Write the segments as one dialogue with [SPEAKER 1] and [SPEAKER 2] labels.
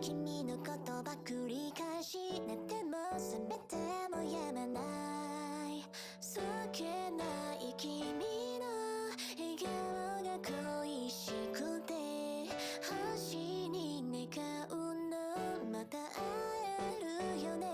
[SPEAKER 1] 君のことば繰り返し寝ても覚めてもやまないそっけない君の笑顔が恋しくて星に願うのまた会えるよね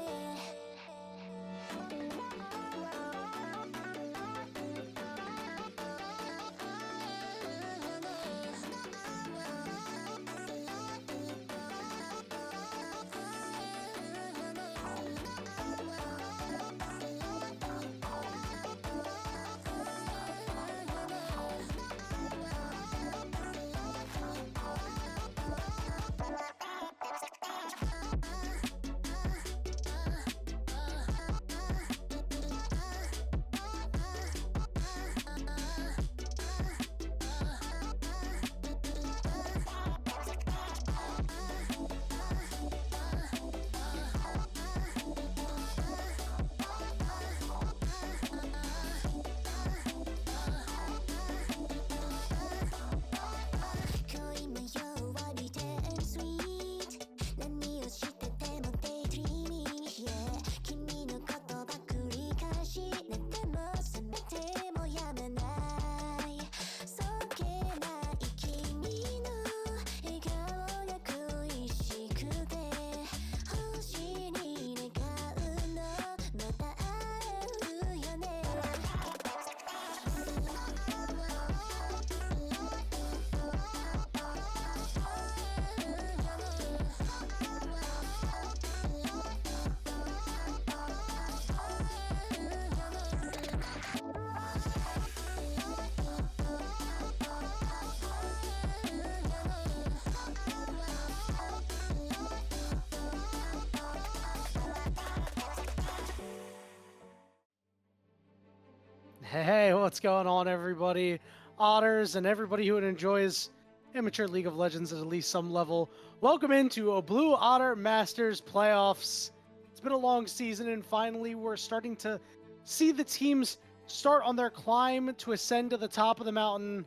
[SPEAKER 2] Hey, what's going on, everybody? Otters and everybody who enjoys amateur League of Legends at least some level. Welcome into a Blue Otter Masters playoffs. It's been a long season, and finally we're starting to see the teams start on their climb to ascend to the top of the mountain.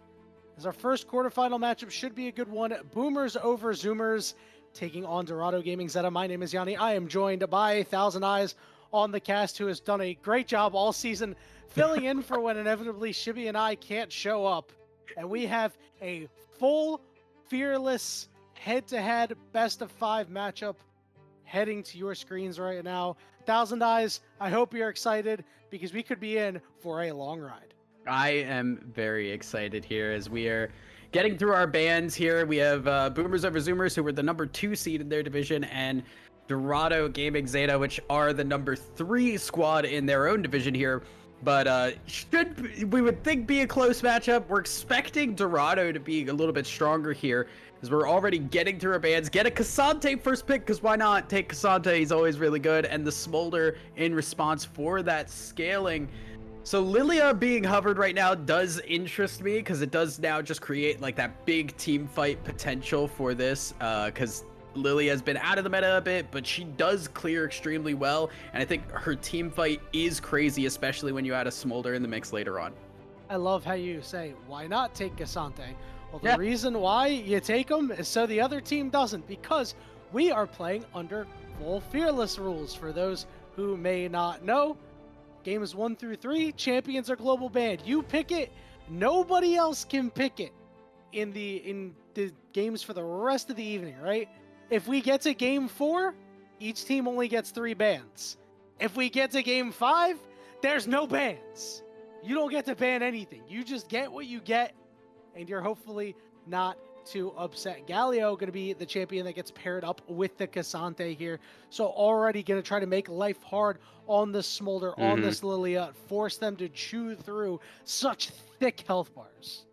[SPEAKER 2] As our first quarterfinal matchup should be a good one. Boomers over Zoomers taking on Dorado Gaming Zeta. My name is Yanni. I am joined by Thousand Eyes on the cast, who has done a great job all season filling in for when inevitably Shibby and I can't show up. And we have a full, fearless, head-to-head, best-of-5 matchup heading to your screens right now. Thousand Eyes, I hope you're excited because we could be in for a long ride.
[SPEAKER 3] I am very excited here as we are getting through our bands here. We have Boomers over Zoomers, who were the number 2 seed in their division, and Dorado Gaming Zeta, which are the number 3 squad in their own division here. But we would think be a close matchup. We're expecting Dorado to be a little bit stronger here, as we're already getting through our bands. Get a Cassante first pick, because why not? Take Cassante, he's always really good, and the Smolder in response for that scaling. So Lilia being hovered right now does interest me, because it does now just create like that big team fight potential for this, because Lilia has been out of the meta a bit, but she does clear extremely well, and I think her team fight is crazy, especially when you add a Smolder in the mix later on.
[SPEAKER 2] I love how you say, why not take Cassante? Well, the reason why you take him is so the other team doesn't, because we are playing under full fearless rules. For those who may not know, games 1 through 3, champions are global banned. You pick it, nobody else can pick it in the games for the rest of the evening, right? If we get to game 4, each team only gets 3 bans. If we get to game 5, there's no bans. You don't get to ban anything. You just get what you get, and you're hopefully not too upset. Galio going to be the champion that gets paired up with the Cassante here. So already going to try to make life hard on the Smolder, on this Lilia, force them to chew through such thick health bars.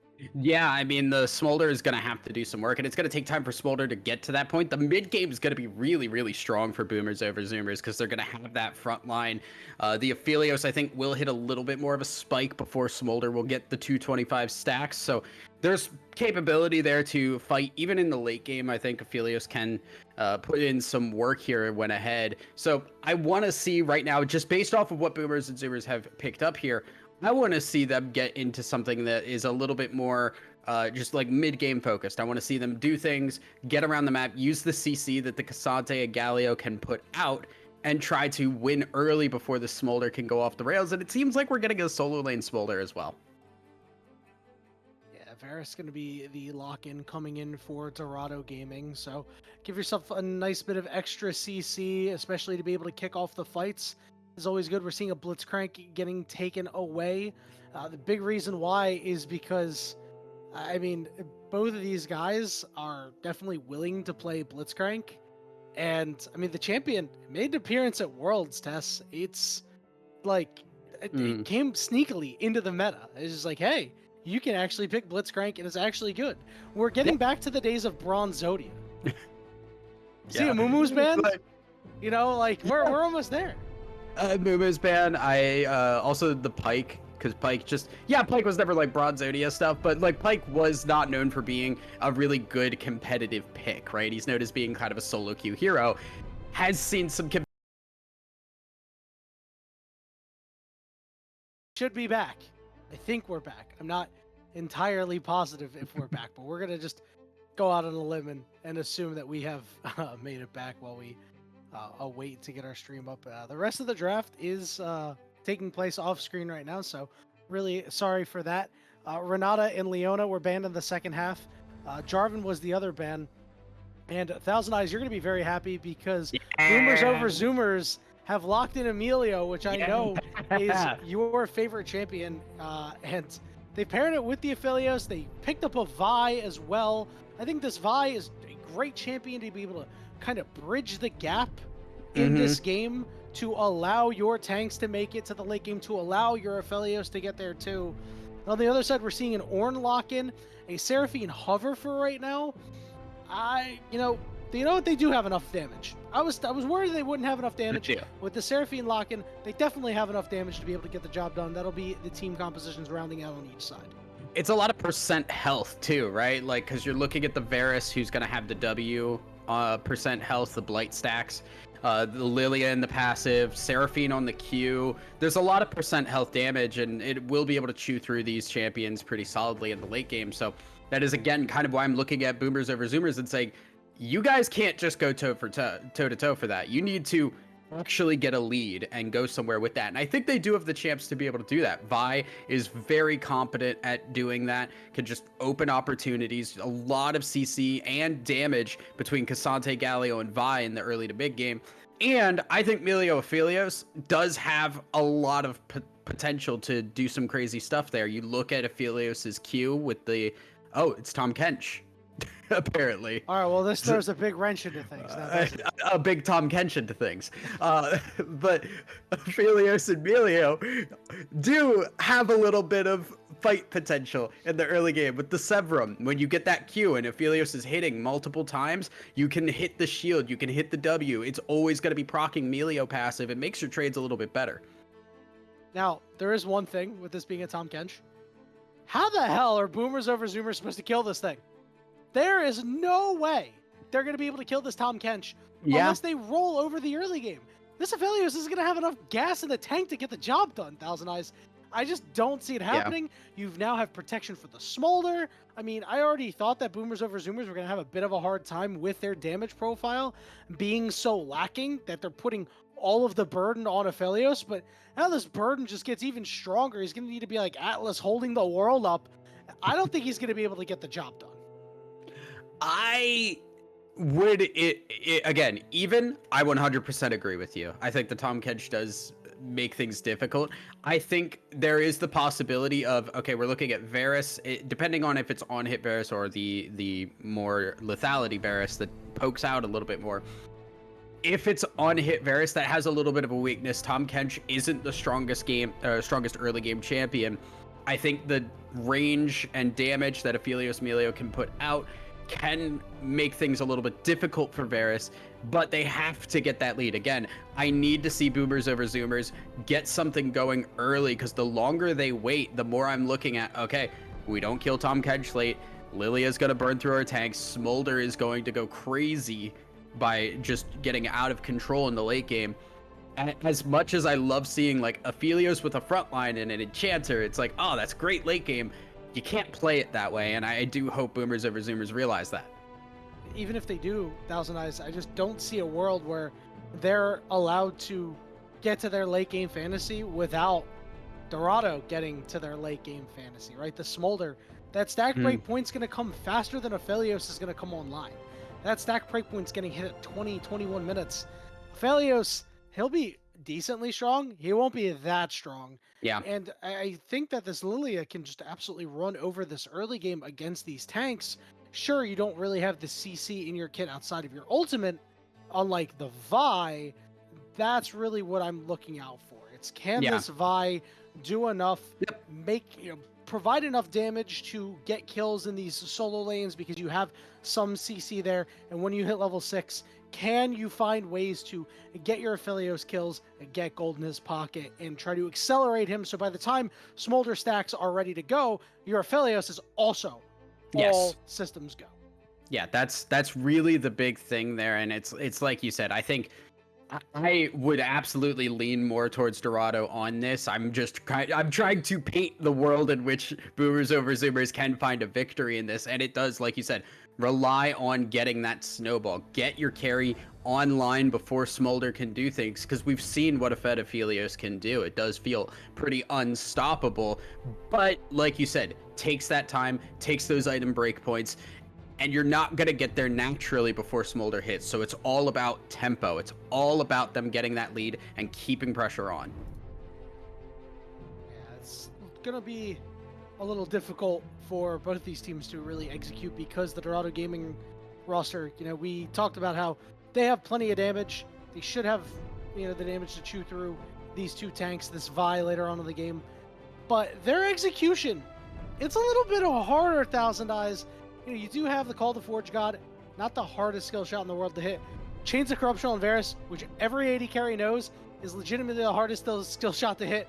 [SPEAKER 3] Yeah, I mean, the Smolder is going to have to do some work, and it's going to take time for Smolder to get to that point. The mid game is going to be really, really strong for Boomers over Zoomers, because they're going to have that front line. The Aphelios, I think, will hit a little bit more of a spike before Smolder will get the 225 stacks. So there's capability there to fight. Even in the late game, I think Aphelios can put in some work here when ahead. So I want to see right now, just based off of what Boomers and Zoomers have picked up here, I want to see them get into something that is a little bit more just like mid-game focused. I want to see them do things, get around the map, use the CC that the Cassante and Galio can put out, and try to win early before the Smolder can go off the rails. And it seems like we're getting a solo lane Smolder as well.
[SPEAKER 2] Yeah, Varus going to be the lock-in coming in for Dorado Gaming. So give yourself a nice bit of extra CC, especially to be able to kick off the fights. Is always good. We're seeing a Blitzcrank getting taken away. The big reason why is because, I mean, both of these guys are definitely willing to play Blitzcrank. And, I mean, the champion made an appearance at Worlds, Tess. It's like, it came sneakily into the meta. It's just like, hey, you can actually pick Blitzcrank, and it's actually good. We're getting back to the days of Bronze Zodia. See a Mumu's ban? You know, like, we're almost there.
[SPEAKER 3] Mumu's ban. I also the Pike, because Pike just Pike was never like Bronze Zodia stuff, but like Pike was not known for being a really good competitive pick, right? He's known as being kind of a solo queue hero. Has seen some
[SPEAKER 2] should be back. I think we're back. I'm not entirely positive if we're back, but we're gonna just go out on a limb and assume that we have made it back while we await to get our stream up. The rest of the draft is taking place off screen right now, so really sorry for that. Renata and Leona were banned in the second half. Jarvan was the other ban. And Thousand Eyes, you're going to be very happy because Boomers Over Zoomers have locked in Emilio, which I know is your favorite champion. And they paired it with the Aphelios. They picked up a Vi as well. I think this Vi is a great champion to be able to kind of bridge the gap in this game to allow your tanks to make it to the late game, to allow your Aphelios to get there too. On the other side, we're seeing an Ornn lock-in, a Seraphine hover for right now. You know what? They do have enough damage. I was worried they wouldn't have enough damage. With the Seraphine lock-in, they definitely have enough damage to be able to get the job done. That'll be the team compositions rounding out on each side.
[SPEAKER 3] It's a lot of percent health too, right? Like, because you're looking at the Varus, who's going to have the W percent health, the Blight stacks, the Lilia in the passive, Seraphine on the Q. There's a lot of percent health damage, and it will be able to chew through these champions pretty solidly in the late game. So that is, again, kind of why I'm looking at Boomers Over Zoomers and saying, you guys can't just go toe to toe for that. You need to actually get a lead and go somewhere with that. And I think they do have the champs to be able to do that. Vi is very competent at doing that, can just open opportunities, a lot of CC and damage between Cassante, Galio, and Vi in the early to mid game. And I think Emilio Aphelios does have a lot of potential to do some crazy stuff there. You look at Aphelios's Q with the, it's Tom Kench. Apparently.
[SPEAKER 2] All right, well, this throws a big wrench into things.
[SPEAKER 3] A big Tom Kench into things. But Aphelios and Emilio do have a little bit of fight potential in the early game with the Severum. When you get that Q and Aphelios is hitting multiple times, you can hit the shield, you can hit the W. It's always going to be proccing Emilio passive. It makes your trades a little bit better.
[SPEAKER 2] Now, there is one thing with this being a Tom Kench. How the hell are Boomers Over Zoomers supposed to kill this thing? There is no way they're going to be able to kill this Tom Kench unless they roll over the early game. This Aphelios is going to have enough gas in the tank to get the job done, Thousand Eyes. I just don't see it happening. You now have protection for the Smolder. I mean, I already thought that Boomers Over Zoomers were going to have a bit of a hard time with their damage profile being so lacking that they're putting all of the burden on Aphelios, but now this burden just gets even stronger. He's going to need to be like Atlas holding the world up. I don't think he's going to be able to get the job done.
[SPEAKER 3] I would again, even I 100% agree with you. I think the Tom Kench does make things difficult. I think there is the possibility of, okay, we're looking at Varus, depending on if it's on hit Varus or the more lethality Varus that pokes out a little bit more. If it's on hit Varus that has a little bit of a weakness, Tom Kench isn't the strongest early game champion. I think the range and damage that Aphelios Emilio can put out can make things a little bit difficult for Varus, but they have to get that lead. Again, I need to see Boomers Over Zoomers get something going early, because the longer they wait, the more I'm looking at, okay, we don't kill Tom Kench late, Lilia's going to burn through our tanks, Smolder is going to go crazy by just getting out of control in the late game. As much as I love seeing like Aphelios with a frontline and an Enchanter, it's like, oh, that's great late game. you can't play it that way, and I do hope Boomers Over Zoomers realize that.
[SPEAKER 2] Even if they do, Thousand Eyes, I just don't see a world where they're allowed to get to their late game fantasy without Dorado getting to their late game fantasy, right? The Smolder, that stack break point's going to come faster than Aphelios is going to come online. That stack break point's getting hit at 20, 21 minutes. Aphelios, he'll be decently strong. He won't be that strong.
[SPEAKER 3] Yeah.
[SPEAKER 2] And I think that this Lilia can just absolutely run over this early game against these tanks. Sure, you don't really have the CC in your kit outside of your ultimate, unlike the Vi. That's really what I'm looking out for. It's can this Vi do enough, provide enough damage to get kills in these solo lanes because you have some CC there, and when you hit level 6, can you find ways to get your Aphelios kills and get gold in his pocket and try to accelerate him so by the time Smolder stacks are ready to go, your Aphelios is also all systems go.
[SPEAKER 3] Yeah, that's really the big thing there, and it's like you said, I think I would absolutely lean more towards Dorado on this. I'm trying to paint the world in which Boomers Over Zoomers can find a victory in this, and it does, like you said, rely on getting that snowball. Get your carry online before Smolder can do things, because we've seen what a Fed Aphelios can do. It does feel pretty unstoppable, but like you said, takes that time, takes those item breakpoints, and you're not going to get there naturally before Smolder hits. So it's all about tempo. It's all about them getting that lead and keeping pressure on.
[SPEAKER 2] Yeah, it's going to be a little difficult for both these teams to really execute because the Dorado Gaming roster, we talked about how they have plenty of damage. They should have, the damage to chew through these two tanks, this Vi later on in the game. But their execution, it's a little bit of a harder Thousand Eyes. You do have the Call to Forge God, not the hardest skill shot in the world to hit. Chains of Corruption on Varus, which every AD carry knows is legitimately the hardest skill shot to hit.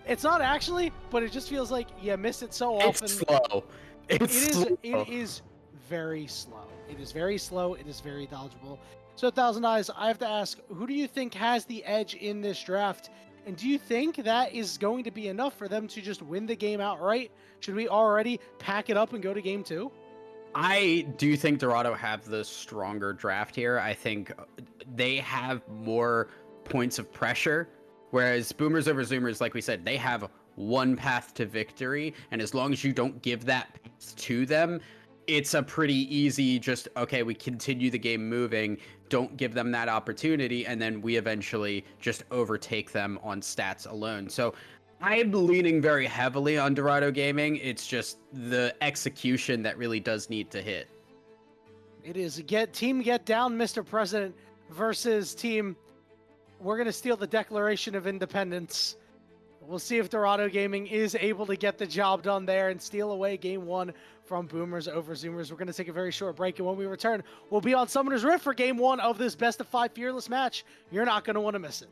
[SPEAKER 2] It's not actually, but it just feels like you miss it so often.
[SPEAKER 3] It's slow.
[SPEAKER 2] It is very slow. It is very slow. It is very dodgeable. So, Thousand Eyes, I have to ask, who do you think has the edge in this draft? And do you think that is going to be enough for them to just win the game outright? Should we already pack it up and go to game 2?
[SPEAKER 3] I do think Dorado have the stronger draft here. I think they have more points of pressure, whereas Boomers Over Zoomers, like we said, they have one path to victory, and as long as you don't give that path to them, it's a pretty easy okay, we continue the game moving, don't give them that opportunity, and then we eventually just overtake them on stats alone. So I'm leaning very heavily on Dorado Gaming. It's just the execution that really does need to hit.
[SPEAKER 2] It is Team Get Down, Mr. President, versus Team We're going to steal the Declaration of Independence. We'll see if Dorado Gaming is able to get the job done there and steal away game 1 from Boomers Over Zoomers. We're going to take a very short break, and when we return, we'll be on Summoner's Rift for game 1 of this best of 5 Fearless match. You're not going to want to miss it.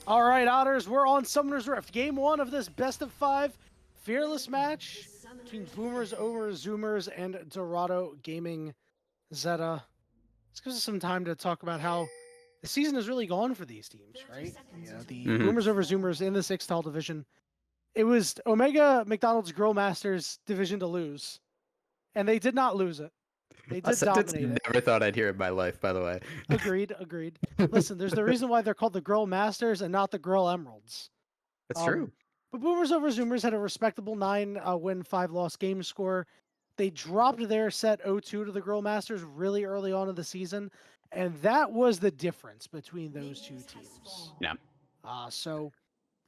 [SPEAKER 2] All right, Otters, we're on Summoner's Rift. Game 1 of this best of 5 Fearless match between Boomers over Zoomers and Dorado Gaming Zeta. This gives us some time to talk about how the season has really gone for these teams, right? You know, the Boomers over Zoomers in the 6-tall division. It was Omega McDonald's Grill Masters division to lose, and they did not lose it. They did dominate it.
[SPEAKER 3] Never thought I'd hear in my life, by the way.
[SPEAKER 2] Agreed. Listen, there's the reason why they're called the Grill Masters and not the Grill Emeralds.
[SPEAKER 3] That's true.
[SPEAKER 2] But Boomers over Zoomers had a respectable 9-win, 5-loss game score. They dropped their set 0-2 to the Grill Masters really early on in the season, and that was the difference between those two teams.
[SPEAKER 3] Yeah.
[SPEAKER 2] So,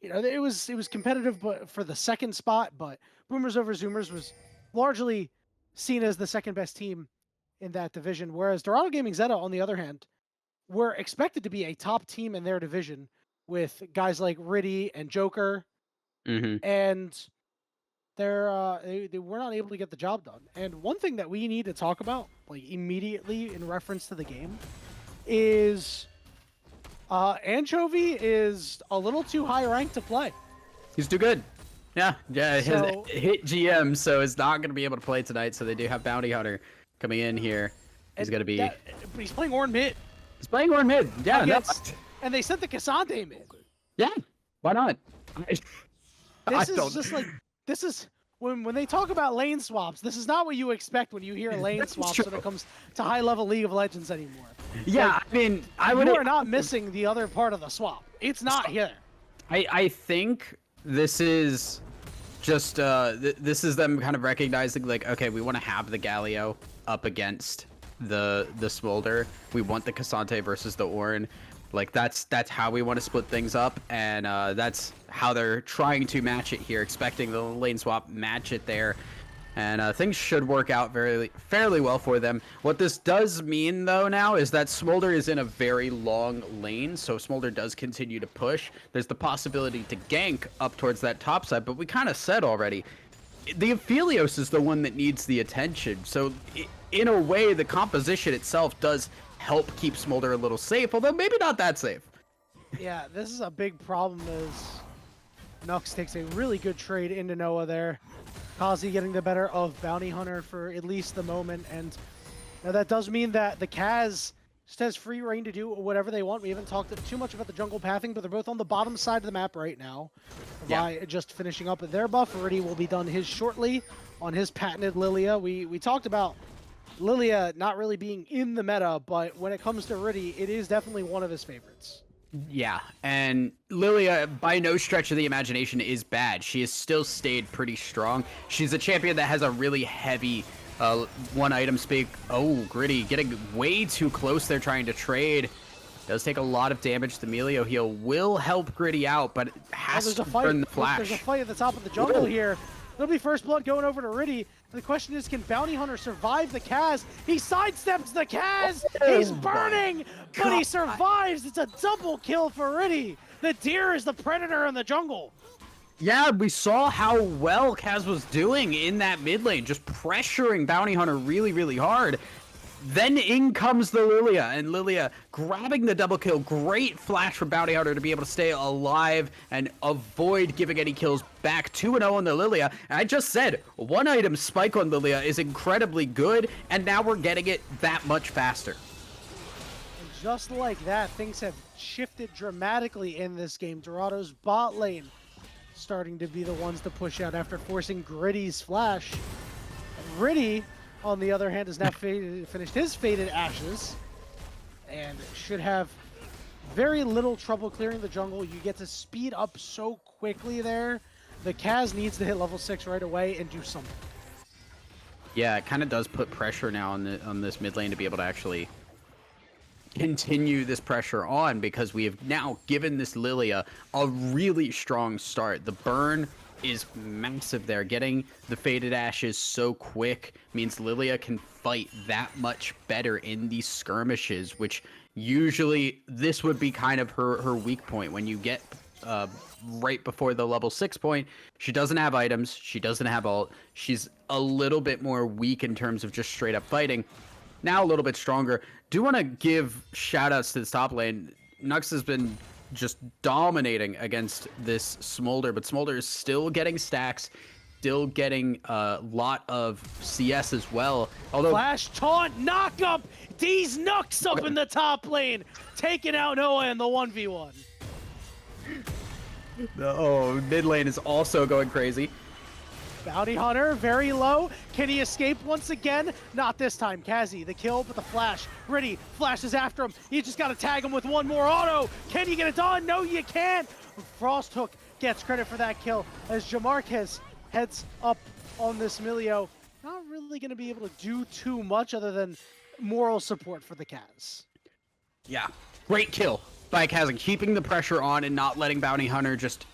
[SPEAKER 2] you know, it was competitive, but for the second spot. But Boomers over Zoomers was largely seen as the second best team in that division, whereas Dorado Gaming Zeta, on the other hand, were expected to be a top team in their division with guys like Riddy and Joker, and they were not able to get the job done. And one thing that we need to talk about, like immediately in reference to the game, is Anchovy is a little too high ranked to play.
[SPEAKER 3] He's too good. Yeah.
[SPEAKER 2] So,
[SPEAKER 3] his hit GM, so is not going to be able to play tonight. So they do have Bounty Hunter coming in here. He's going to be.
[SPEAKER 2] But he's playing Ornn mid.
[SPEAKER 3] He's playing Ornn mid. Yeah.
[SPEAKER 2] And they sent the Cassandre mid.
[SPEAKER 3] Yeah. Why not?
[SPEAKER 2] This is when they talk about lane swaps. This is not what you expect when you hear lane swaps when it comes to high level League of Legends anymore.
[SPEAKER 3] Yeah,
[SPEAKER 2] like,
[SPEAKER 3] I mean,
[SPEAKER 2] you are not missing the other part of the swap. It's not here.
[SPEAKER 3] I think this is just this is them kind of recognizing, like, okay, we want to have the Galio up against the Smolder. We want the Cassandre versus the Ornn. Like, that's how we want to split things up, and that's how they're trying to match it here, expecting the lane swap match it there. And things should work out fairly well for them. What this does mean, though, now is that Smolder is in a very long lane, so Smolder does continue to push. There's the possibility to gank up towards that top side, but we kind of said already, the Aphelios is the one that needs the attention. So, in a way, the composition itself does help keep Smolder a little safe, although maybe not that safe.
[SPEAKER 2] Yeah, this is a big problem as Nux takes a really good trade into Noah there. Kazi getting the better of Bounty Hunter for at least the moment, and now that does mean that the Kaz just has free reign to do whatever they want. We haven't talked too much about the jungle pathing, but they're both on the bottom side of the map right now. By just finishing up their buff. Riddy will be done his shortly on his patented Lilia. We talked about Lilia not really being in the meta, but when it comes to Riddy, it is definitely one of his favorites.
[SPEAKER 3] Yeah, and Lilia, by no stretch of the imagination, is bad. She has still stayed pretty strong. She's a champion that has a really heavy one-item speak. Oh, Gritty getting way too close there trying to trade. Does take a lot of damage. The Melio heal will help Gritty out, but has to burn the flash.
[SPEAKER 2] There's a fight at the top of the jungle here. There'll be first blood going over to Riddy. The question is, can Bounty Hunter survive the Kaz? He sidesteps the Kaz! He's burning! But he survives! It's a double kill for Riddy! The deer is the predator in the jungle!
[SPEAKER 3] Yeah, we saw how well Kaz was doing in that mid lane, just pressuring Bounty Hunter really, really hard. Then in comes the Lilia, and Lilia grabbing the double kill. Great flash for Bounty Hunter to be able to stay alive and avoid giving any kills back. 2-0 on the Lilia. And I just said, one item spike on Lilia is incredibly good, and now we're getting it that much faster.
[SPEAKER 2] And just like that, things have shifted dramatically in this game. Dorado's bot lane starting to be the ones to push out after forcing Gritty's flash. And Riddy, on the other hand, has now finished his Faded Ashes and should have very little trouble clearing the jungle. You get to speed up so quickly there. The Kaz needs to hit level 6 right away and do something.
[SPEAKER 3] Yeah, it kind of does put pressure now on this mid lane to be able to actually continue this pressure on, because we have now given this Lilia a really strong start. The burn is massive there. Getting the Faded Ashes so quick means Lilia can fight that much better in these skirmishes, which usually this would be kind of her weak point. When you get right before the level 6 point, she doesn't have items, she doesn't have ult, she's a little bit more weak in terms of just straight up fighting. Now a little bit stronger. Do want to give shout outs to the top lane. Nux has been just dominating against this Smolder, but Smolder is still getting stacks, still getting a lot of CS as well. Although
[SPEAKER 2] Flash taunt, knock up, D's Nux up in the top lane, taking out Noah in the 1v1.
[SPEAKER 3] oh, mid lane is also going crazy.
[SPEAKER 2] Bounty Hunter, very low. Can he escape once again? Not this time. Kazi, the kill, but the flash. Riddy flashes after him. You just got to tag him with one more auto. Can you get it done? No, you can't. Frosthook gets credit for that kill as Jamarquez heads up on this Milio. Not really going to be able to do too much other than moral support for the Kaz.
[SPEAKER 3] Yeah, great kill by Kaz, keeping the pressure on and not letting Bounty Hunter just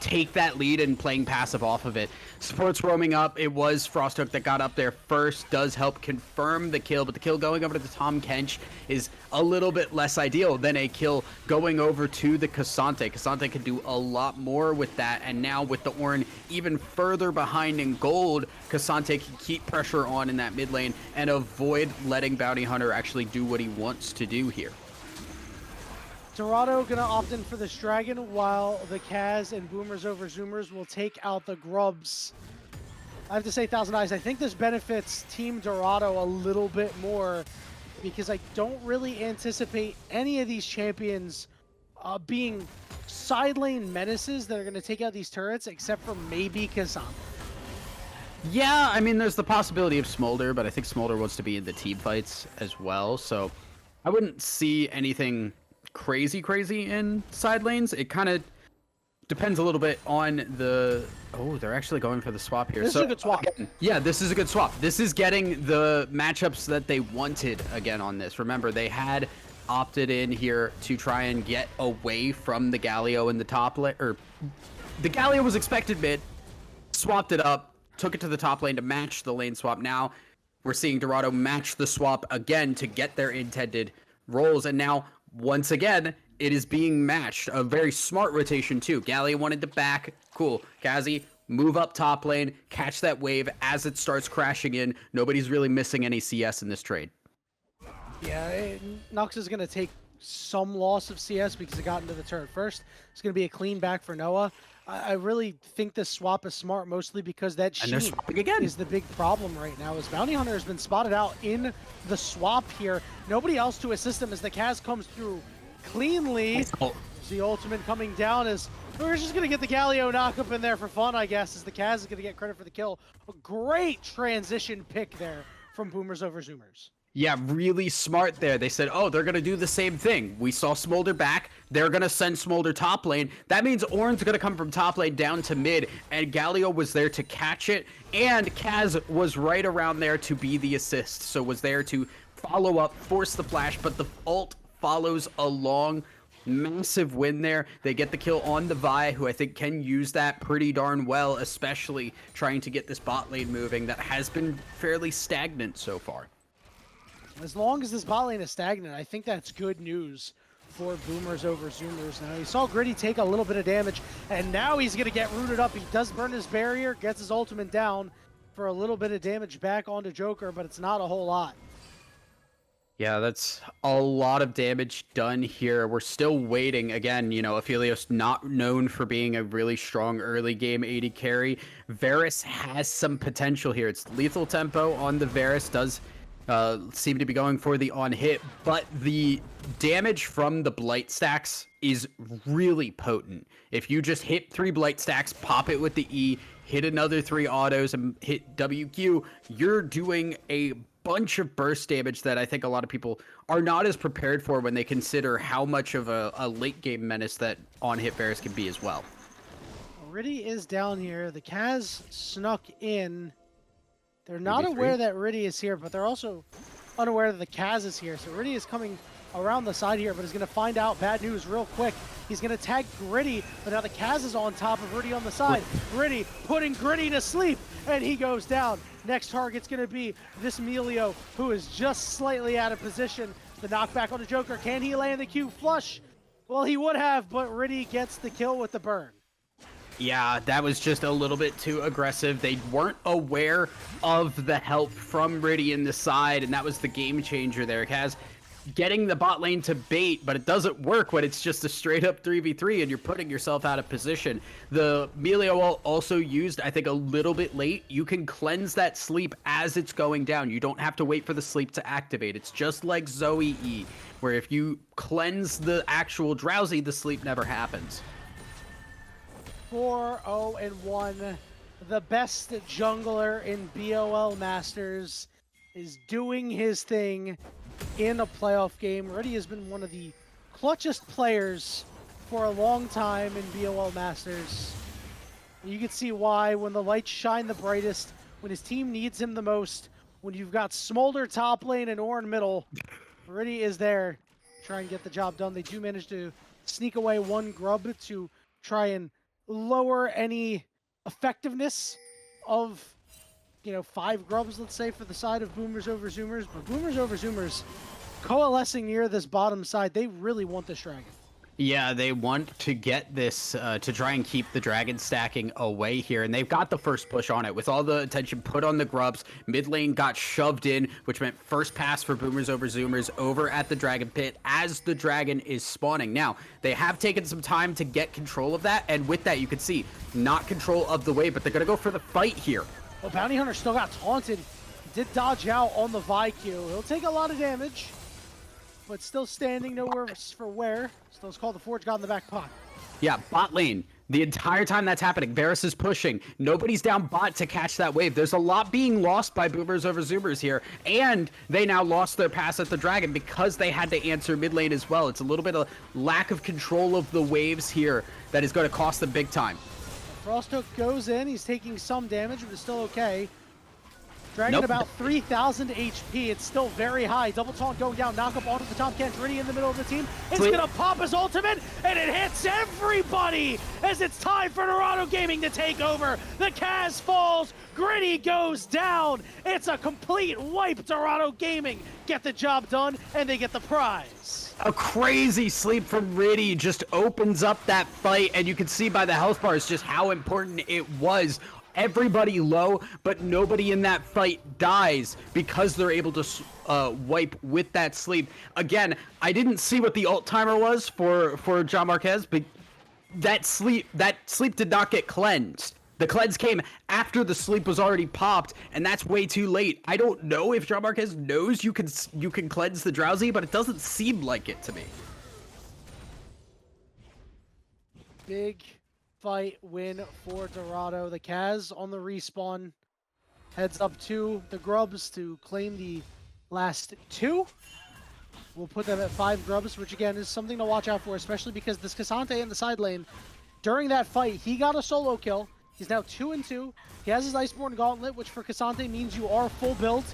[SPEAKER 3] take that lead and playing passive off of it. Support's roaming up. It was Frosthook that got up there first, does help confirm the kill, but the kill going over to the Tom Kench is a little bit less ideal than a kill going over to the Cassante. Cassante can do a lot more with that, and now with the Ornn even further behind in gold, Cassante can keep pressure on in that mid lane and avoid letting Bounty Hunter actually do what he wants to do here.
[SPEAKER 2] Dorado gonna opt in for this dragon, while the Kaz and Boomers over Zoomers will take out the Grubs. I have to say, Thousand Eyes, I think this benefits Team Dorado a little bit more because I don't really anticipate any of these champions being side lane menaces that are gonna take out these turrets, except for maybe Kazan.
[SPEAKER 3] Yeah, I mean, there's the possibility of Smolder, but I think Smolder wants to be in the team fights as well, so I wouldn't see anything crazy in side lanes. It kind of depends a little bit on the... Oh, they're actually going for the swap here.
[SPEAKER 2] This is a good swap.
[SPEAKER 3] Yeah, this is a good swap. This is getting the matchups that they wanted again on this. Remember, they had opted in here to try and get away from the Galio in the top lane, or the Galio was expected mid, swapped it up, took it to the top lane to match the lane swap. Now we're seeing Dorado match the swap again to get their intended roles, and now once again, it is being matched. A very smart rotation, too. Gallia wanted to back. Cool. Kazi, move up top lane, catch that wave as it starts crashing in. Nobody's really missing any CS in this trade.
[SPEAKER 2] Yeah, Nox is going to take some loss of CS because it got into the turret first. It's going to be a clean back for Noah. I really think this swap is smart, mostly because that sheet is the big problem right now. As Bounty Hunter has been spotted out in the swap here. Nobody else to assist him as the Kaz comes through cleanly. The ultimate coming down as we're just going to get the Galio knock up in there for fun, I guess, as the Kaz is going to get credit for the kill. A great transition pick there from Boomers over Zoomers.
[SPEAKER 3] Yeah, really smart there. They said, oh, they're going to do the same thing. We saw Smolder back. They're going to send Smolder top lane. That means Ornn's going to come from top lane down to mid, and Galio was there to catch it, and Kaz was right around there to be the assist, so was there to follow up, force the flash, but the ult follows along. Massive win there. They get the kill on the Vi, who I think can use that pretty darn well, especially trying to get this bot lane moving that has been fairly stagnant so far.
[SPEAKER 2] As long as this bot lane is stagnant, I think that's good news for Boomers over Zoomers. Now, you saw Gritty take a little bit of damage, and now he's going to get rooted up. He does burn his barrier, gets his ultimate down for a little bit of damage back onto Joker, but it's not a whole lot.
[SPEAKER 3] Yeah, that's a lot of damage done here. We're still waiting. Again, you know, Aphelios not known for being a really strong early game AD carry. Varus has some potential here. It's lethal tempo on the Varus, does seem to be going for the on hit, but the damage from the blight stacks is really potent. If you just hit 3 blight stacks, pop it with the E, hit another 3 autos and hit WQ, you're doing a bunch of burst damage that I think a lot of people are not as prepared for when they consider how much of a late game menace that on hit Varus can be as well.
[SPEAKER 2] Riddy is down here. The Kaz snuck in. They're not aware that Riddy is here, but they're also unaware that the Kaz is here. So Riddy is coming around the side here, but he's going to find out bad news real quick. He's going to tag Gritty, but now the Kaz is on top of Riddy on the side. Gritty putting Gritty to sleep, and he goes down. Next target's going to be this Melio, who is just slightly out of position. The knockback on the Joker. Can he land the Q flush? Well, he would have, but Riddy gets the kill with the burn.
[SPEAKER 3] Yeah, that was just a little bit too aggressive. They weren't aware of the help from Riddy in the side, and that was the game changer there. Kaz getting the bot lane to bait, but it doesn't work when it's just a straight up 3v3 and you're putting yourself out of position. The melee wall also used, I think, a little bit late. You can cleanse that sleep as it's going down. You don't have to wait for the sleep to activate. It's just like Zoe E, where if you cleanse the actual drowsy, the sleep never happens.
[SPEAKER 2] 4-0-1. The best jungler in BOL Masters is doing his thing in a playoff game. Reddy has been one of the clutchest players for a long time in BOL Masters. You can see why when the lights shine the brightest, when his team needs him the most, when you've got Smolder top lane and Ornn middle, Reddy is there to try and get the job done. They do manage to sneak away one grub to try and lower any effectiveness of, 5 grubs, let's say, for the side of Boomers over Zoomers. But Boomers over Zoomers coalescing near this bottom side, they really want this dragon.
[SPEAKER 3] Yeah, they want to get this to try and keep the dragon stacking away here, and they've got the first push on it with all the attention put on the grubs. Mid lane got shoved in, which meant first pass for Boomers over Zoomers over at the dragon pit as the dragon is spawning. Now, they have taken some time to get control of that, and with that, you can see not control of the wave, but they're going to go for the fight here.
[SPEAKER 2] Well, Bounty Hunter still got taunted. Did dodge out on the VIQ. He'll take a lot of damage, but still standing nowhere for where. Still, it's called the Forge God in the back pocket.
[SPEAKER 3] Yeah, bot lane. The entire time that's happening, Varus is pushing. Nobody's down bot to catch that wave. There's a lot being lost by Boomers over Zoomers here, and they now lost their pass at the dragon because they had to answer mid lane as well. It's a little bit of lack of control of the waves here that is going to cost them big time.
[SPEAKER 2] Frosthook goes in. He's taking some damage, but it's still okay. Dragon
[SPEAKER 3] Nope.
[SPEAKER 2] about 3,000 HP. It's still very high. Double taunt going down. Knock up onto the top. Cantrini in the middle of the team. It's
[SPEAKER 3] Sleep.
[SPEAKER 2] going to pop his ultimate, and it hits everybody as it's time for Dorado Gaming to take over. The Kaz falls. Gritty goes down. It's a complete wipe. Dorado Gaming get the job done, and they get the prize.
[SPEAKER 3] A crazy sleep from Riddy just opens up that fight, and you can see by the health bars just how important it was. Everybody low, but nobody in that fight dies because they're able to wipe with that sleep. Again, I didn't see what the ult timer was for John Marquez, but that sleep did not get cleansed. The cleanse came after the sleep was already popped, and that's way too late. I don't know if John Marquez knows you can cleanse the drowsy, but it doesn't seem like it to me.
[SPEAKER 2] Big fight win for Dorado. The Kaz on the respawn heads up to the grubs to claim the last 2. We'll put them at 5 grubs, which again is something to watch out for, especially because this Cassante in the side lane, during that fight, he got a solo kill. He's now 2-2. He has his Iceborne Gauntlet, which for Cassante means you are full build.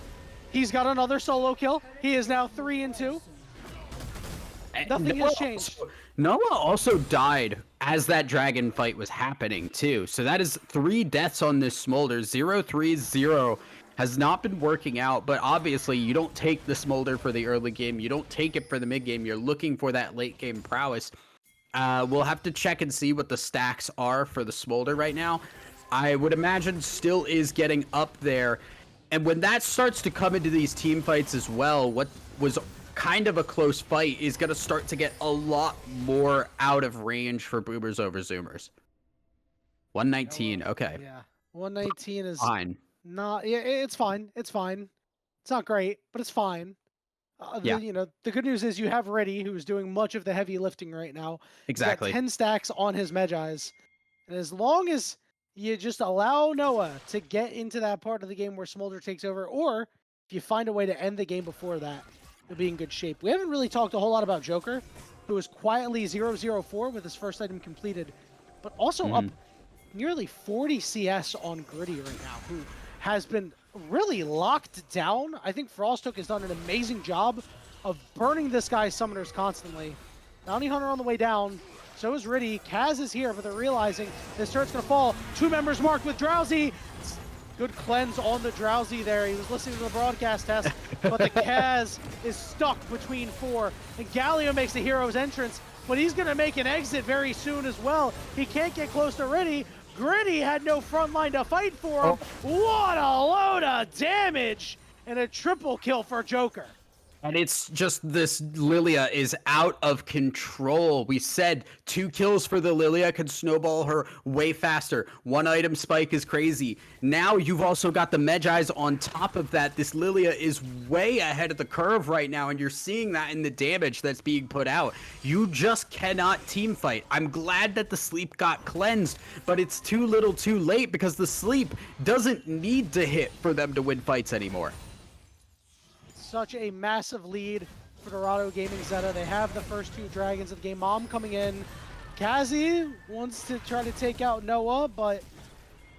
[SPEAKER 2] He's got another solo kill. He is now 3-2. Nothing has changed.
[SPEAKER 3] Noah also died as that dragon fight was happening too. So that is 3 deaths on this Smolder. 0-3-0 has not been working out, but obviously you don't take the Smolder for the early game. You don't take it for the mid game. You're looking for that late game prowess. We'll have to check and see what the stacks are for the Smolder right now. I would imagine still is getting up there. And when that starts to come into these team fights as well, what was kind of a close fight is going to start to get a lot more out of range for Boomers over Zoomers. 119, okay.
[SPEAKER 2] Yeah, 119 is
[SPEAKER 3] Fine.
[SPEAKER 2] not. Yeah, it's fine. It's fine. It's not great, but it's fine.
[SPEAKER 3] Yeah.
[SPEAKER 2] The good news is you have Reddy, who's doing much of the heavy lifting right now.
[SPEAKER 3] Exactly.
[SPEAKER 2] He's got 10 stacks on his Medjais. And as long as you just allow Noah to get into that part of the game where Smolder takes over, or if you find a way to end the game before that, you'll be in good shape. We haven't really talked a whole lot about Joker, who is quietly 0-0-4 with his first item completed, but also up nearly 40 CS on Gritty right now, who has been really locked down. I think Frosthook has done an amazing job of burning this guy's summoners constantly. Bounty Hunter on the way down. So is Riddy. Kaz is here, but they're realizing this turret's going to fall. 2 members marked with Drowsy. Good cleanse on the Drowsy there. He was listening to the broadcast test, but the Kaz is stuck between 4. And Galio makes the hero's entrance, but he's going to make an exit very soon as well. He can't get close to Riddy. Gritty had no front line to fight for him. What a load of damage! And a triple kill for Joker.
[SPEAKER 3] And it's just this Lilia is out of control. We said 2 kills for the Lilia could snowball her way faster. 1 item spike is crazy. Now you've also got the Medjais on top of that. This Lilia is way ahead of the curve right now, and you're seeing that in the damage that's being put out. You just cannot team fight. I'm glad that the sleep got cleansed, but it's too little too late because the sleep doesn't need to hit for them to win fights anymore.
[SPEAKER 2] Such a massive lead for Dorado Gaming Zeta. They have the first 2 dragons of the game. Mom coming in. Kazi wants to try to take out Noah, but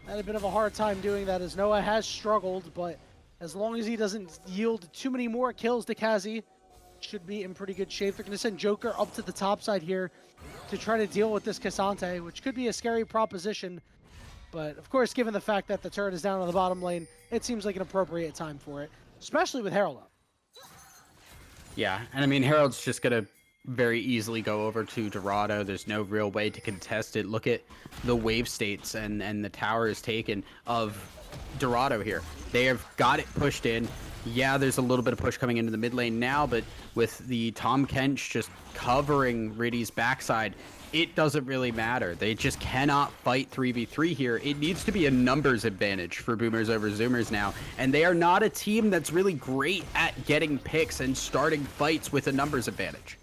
[SPEAKER 2] had a bit of a hard time doing that as Noah has struggled, but as long as he doesn't yield too many more kills to Kazi, should be in pretty good shape. They're going to send Joker up to the top side here to try to deal with this Cassante, which could be a scary proposition. But of course, given the fact that the turret is down on the bottom lane, it seems like an appropriate time for it, especially with Herald up.
[SPEAKER 3] Yeah, and I mean, Herald's just going to very easily go over to Dorado. There's no real way to contest it. Look at the wave states and the tower is taken of Dorado here. They have got it pushed in. Yeah, there's a little bit of push coming into the mid lane now, but with the Tom Kench just covering Riddy's backside, it doesn't really matter. They just cannot fight 3v3 here. It needs to be a numbers advantage for Boomers over Zoomers now. And they are not a team that's really great at getting picks and starting fights with a numbers advantage.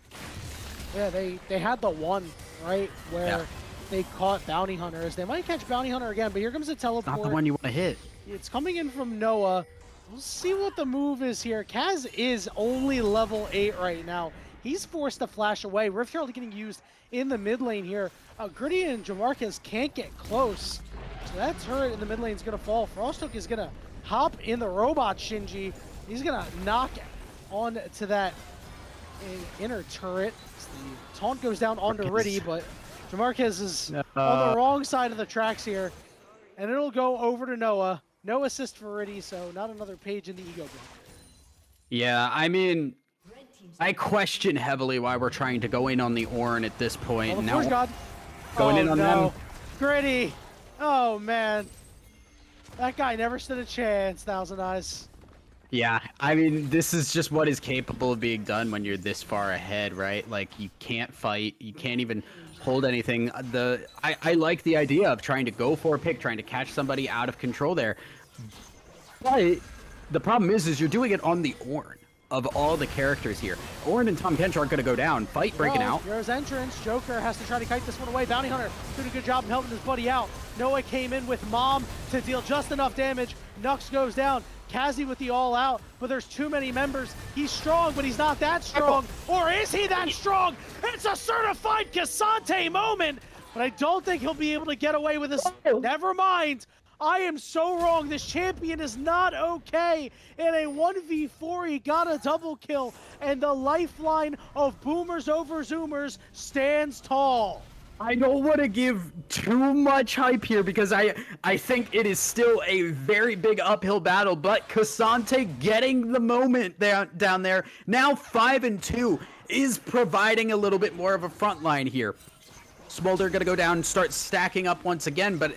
[SPEAKER 2] Yeah, they had the one, right, where they caught Bounty Hunters. They might catch Bounty Hunter again, but here comes a teleport.
[SPEAKER 3] Not the one you want to hit.
[SPEAKER 2] It's coming in from Noah. We'll see what the move is here. Kaz is only level 8 right now. He's forced to flash away. Rift Herald getting used in the mid lane here. Gritty and Jamarcus can't get close. So that turret in the mid lane is going to fall. Frosthook is going to hop in the robot Shinji. He's going to knock on to that inner turret. The taunt goes down onto Riddy, but Jamarcus is on the wrong side of the tracks here. And it'll go over to Noah. No assist for Riddy, so not another page in the ego block.
[SPEAKER 3] Yeah, I mean, I question heavily why we're trying to go in on the Ornn at this point.
[SPEAKER 2] Oh,
[SPEAKER 3] now
[SPEAKER 2] God.
[SPEAKER 3] Going in on them.
[SPEAKER 2] Gritty. Oh, man. That guy never stood a chance, Thousand Eyes.
[SPEAKER 3] Yeah, I mean, this is just what is capable of being done when you're this far ahead, right? Like, you can't fight. You can't even hold anything. I like the idea of trying to go for a pick, trying to catch somebody out of control there. But the problem is you're doing it on the Ornn of all the characters here. Ornn and Tom Kench aren't going to go down. Fight breaking out.
[SPEAKER 2] Here's entrance. Joker has to try to kite this one away. Bounty Hunter did a good job of helping his buddy out. Noah came in with Mom to deal just enough damage. Nux goes down. Kazi with the all out, but there's too many members. He's strong, but he's not that strong. Or is he that strong? It's a certified Cassante moment, but I don't think he'll be able to get away with this. Never mind. I am so wrong. This champion is not okay. In a 1v4, he got a double kill, and the lifeline of Boomers over Zoomers stands tall.
[SPEAKER 3] I don't want to give too much hype here because I think it is still a very big uphill battle, but Cassante getting the moment down there, now 5-2, is providing a little bit more of a front line here. Smolder going to go down and start stacking up once again, but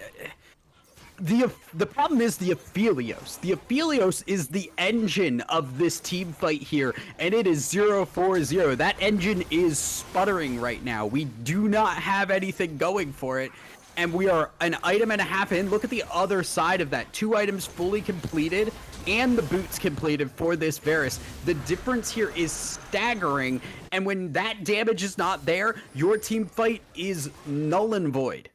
[SPEAKER 3] the problem is the Aphelios. The Aphelios is the engine of this team fight here, and it is 0-4-0. That engine is sputtering right now. We do not have anything going for it, and we are an item and a half in. Look at the other side of that. 2 items fully completed, and the boots completed for this Varus. The difference here is staggering, and when that damage is not there, your team fight is null and void.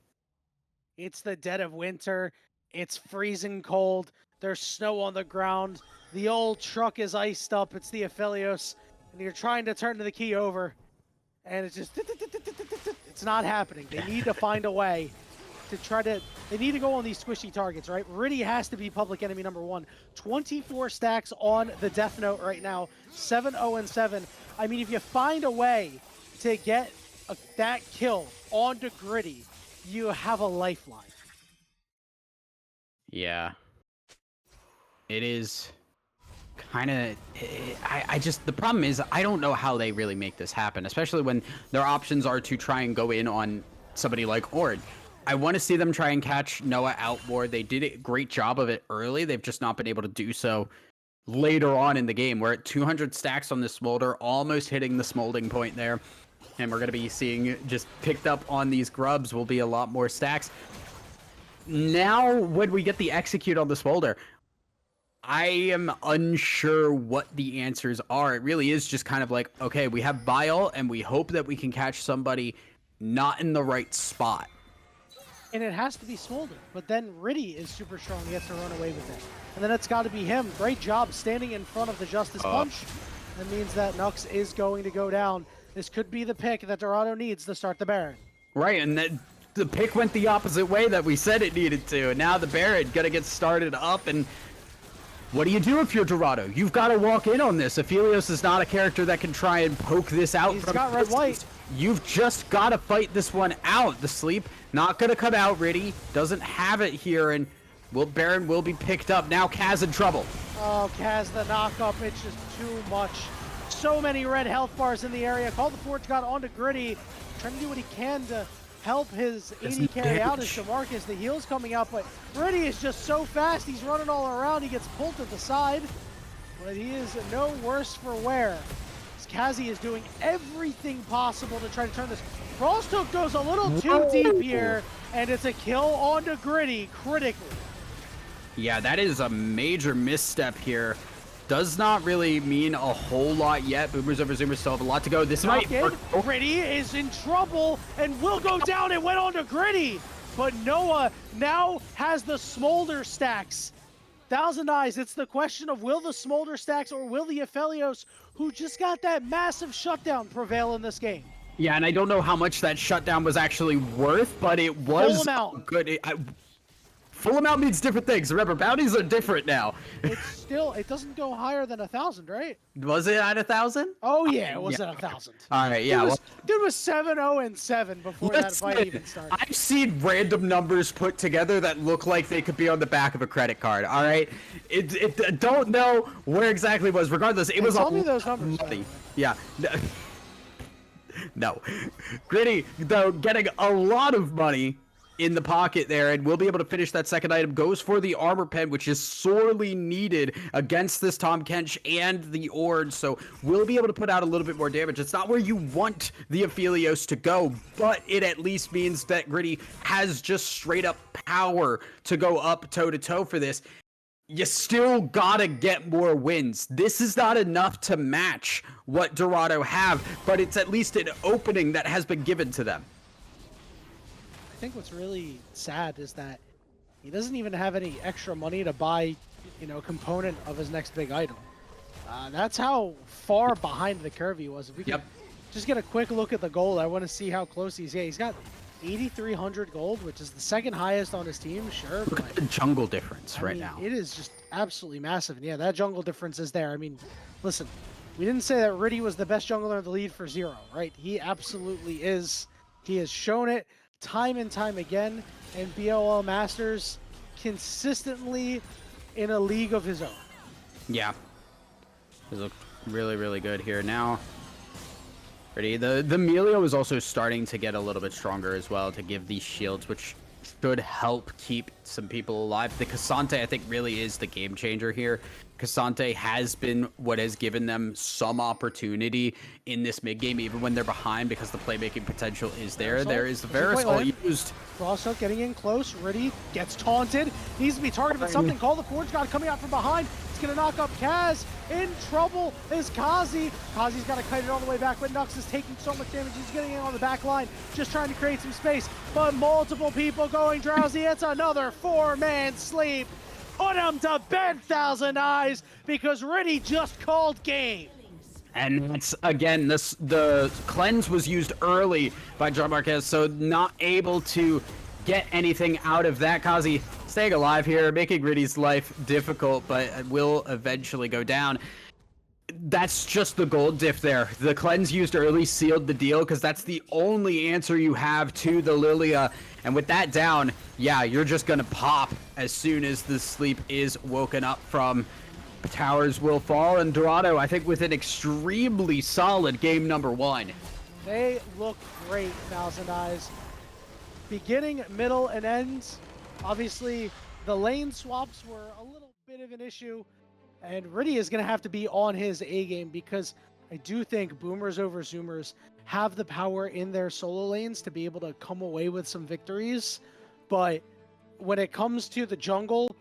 [SPEAKER 2] It's the dead of winter. It's freezing cold. There's snow on the ground. The old truck is iced up. It's the Aphelios. And you're trying to turn the key over. And it's just... It's not happening. They need to find a way to try to... They need to go on these squishy targets, right? Riddy has to be public enemy number 1. 24 stacks on the Death Note right now. 7-0-7. I mean, if you find a way to get that kill onto Gritty, you have a lifeline.
[SPEAKER 3] Yeah. It is kind of... I just... The problem is, I don't know how they really make this happen, especially when their options are to try and go in on somebody like Ornn. I want to see them try and catch Noah out more. They did a great job of it early. They've just not been able to do so later on in the game. We're at 200 stacks on the smolder, almost hitting the smolding point there. And we're going to be seeing just picked up on these grubs will be a lot more stacks. Now, when we get the execute on the smolder, I am unsure what the answers are. It really is just kind of like, okay, we have BOL and we hope that we can catch somebody not in the right spot.
[SPEAKER 2] And it has to be Smolder, but then Riddy is super strong. He gets to run away with it. And then it's got to be him. Great job standing in front of the Justice Punch. That means that Nux is going to go down. This could be the pick that Dorado needs to start the Baron.
[SPEAKER 3] Right, and the pick went the opposite way that we said it needed to. And now the Baron gonna get started up, and what do you do if you're Dorado? You've got to walk in on this. Aphelios is not a character that can try and poke this out.
[SPEAKER 2] He's
[SPEAKER 3] from
[SPEAKER 2] got red-white.
[SPEAKER 3] You've just got to fight this one out. The sleep not going to come out. Riddy doesn't have it here, and Baron will be picked up. Now Kaz in trouble.
[SPEAKER 2] Oh, Kaz, the knock-up, it's just too much. So many red health bars in the area. Call the Forge God onto Gritty, trying to do what he can to help his AD carry out as DeMarcus. The heal's coming out, but Gritty is just so fast. He's running all around. He gets pulled to the side, but he is no worse for wear. Kazi is doing everything possible to try to turn this. Frosthook goes a little too deep here, and it's a kill onto Gritty critically.
[SPEAKER 3] Yeah, that is a major misstep here. Does not really mean a whole lot yet. Boomers over Zoomers still have a lot to go. This might work.
[SPEAKER 2] Gritty is in trouble and will go down. It went on to Gritty, but Noah now has the Smolder stacks. Thousand Eyes, it's the question of will the Smolder stacks or will the Aphelios, who just got that massive shutdown, prevail in this game?
[SPEAKER 3] Yeah, and I don't know how much that shutdown was actually worth, but it was
[SPEAKER 2] full amount.
[SPEAKER 3] Good. Full amount means different things. Remember, bounties are different now.
[SPEAKER 2] It's still, it doesn't go higher than 1,000, right?
[SPEAKER 3] Was it at 1,000?
[SPEAKER 2] Oh yeah, it was at 1,000.
[SPEAKER 3] All right, yeah.
[SPEAKER 2] Dude was 7-0-7 before that fight even started.
[SPEAKER 3] I've seen random numbers put together that look like they could be on the back of a credit card. All right, don't know where exactly it was. Regardless, it was
[SPEAKER 2] tell me those numbers.
[SPEAKER 3] Money. Yeah. No. Gritty, though, getting a lot of money in the pocket there, and we'll be able to finish that second item. Goes for the armor pen, which is sorely needed against this Tahm Kench and the Ord, so we'll be able to put out a little bit more damage. It's not where you want the Aphelios to go, but it at least means that Gritty has just straight up power to go up toe-to-toe for this. You still gotta get more wins. This is not enough to match what Dorado have, but it's at least an opening that has been given to them.
[SPEAKER 2] I think what's really sad is that he doesn't even have any extra money to buy, a component of his next big item. That's how far behind the curve he was. If we can just get a quick look at the gold, I want to see how close he's. Yeah, he's got 8,300 gold, which is the second highest on his team, sure.
[SPEAKER 3] Look at the jungle difference right now.
[SPEAKER 2] It is just absolutely massive. And yeah, that jungle difference is there. I mean, listen, we didn't say that Riddy was the best jungler in the lead for zero, right? He absolutely is. He has shown it time and time again, and BOL Masters consistently in a league of his own.
[SPEAKER 3] Yeah. He looked really, really good here. Now, Riddy, the Melio is also starting to get a little bit stronger as well to give these shields, which should help keep some people alive. The Cassante, I think, really is the game changer here. Cassante has been what has given them some opportunity in this mid game, even when they're behind, because the playmaking potential is there. There is the Verisol used.
[SPEAKER 2] Frosthook getting in close. Riddy gets taunted. Needs to be targeted with something. Call the Forge God coming out from behind. It's going to knock up Kaz. In trouble is Kazi. Kazi's got to kite it all the way back, but Nux is taking so much damage. He's getting in on the back line, just trying to create some space. But multiple people going drowsy. It's another 4-man sleep. Put him to bed, Thousand Eyes, because Riddy just called game.
[SPEAKER 3] And that's, again, the cleanse was used early by John Marquez, so not able to get anything out of that. Kazi staying alive here, making Riddy's life difficult, but will eventually go down. That's just the gold diff there. The cleanse used early sealed the deal, because that's the only answer you have to the Lilia. And with that down, yeah, you're just going to pop as soon as the sleep is woken up from. Towers will fall, and Dorado, I think, with an extremely solid game number one.
[SPEAKER 2] They look great, Thousand Eyes. Beginning, middle, and ends. Obviously, the lane swaps were a little bit of an issue. And Riddy is going to have to be on his A game because I do think Boomers over Zoomers have the power in their solo lanes to be able to come away with some victories. But when it comes to the jungle,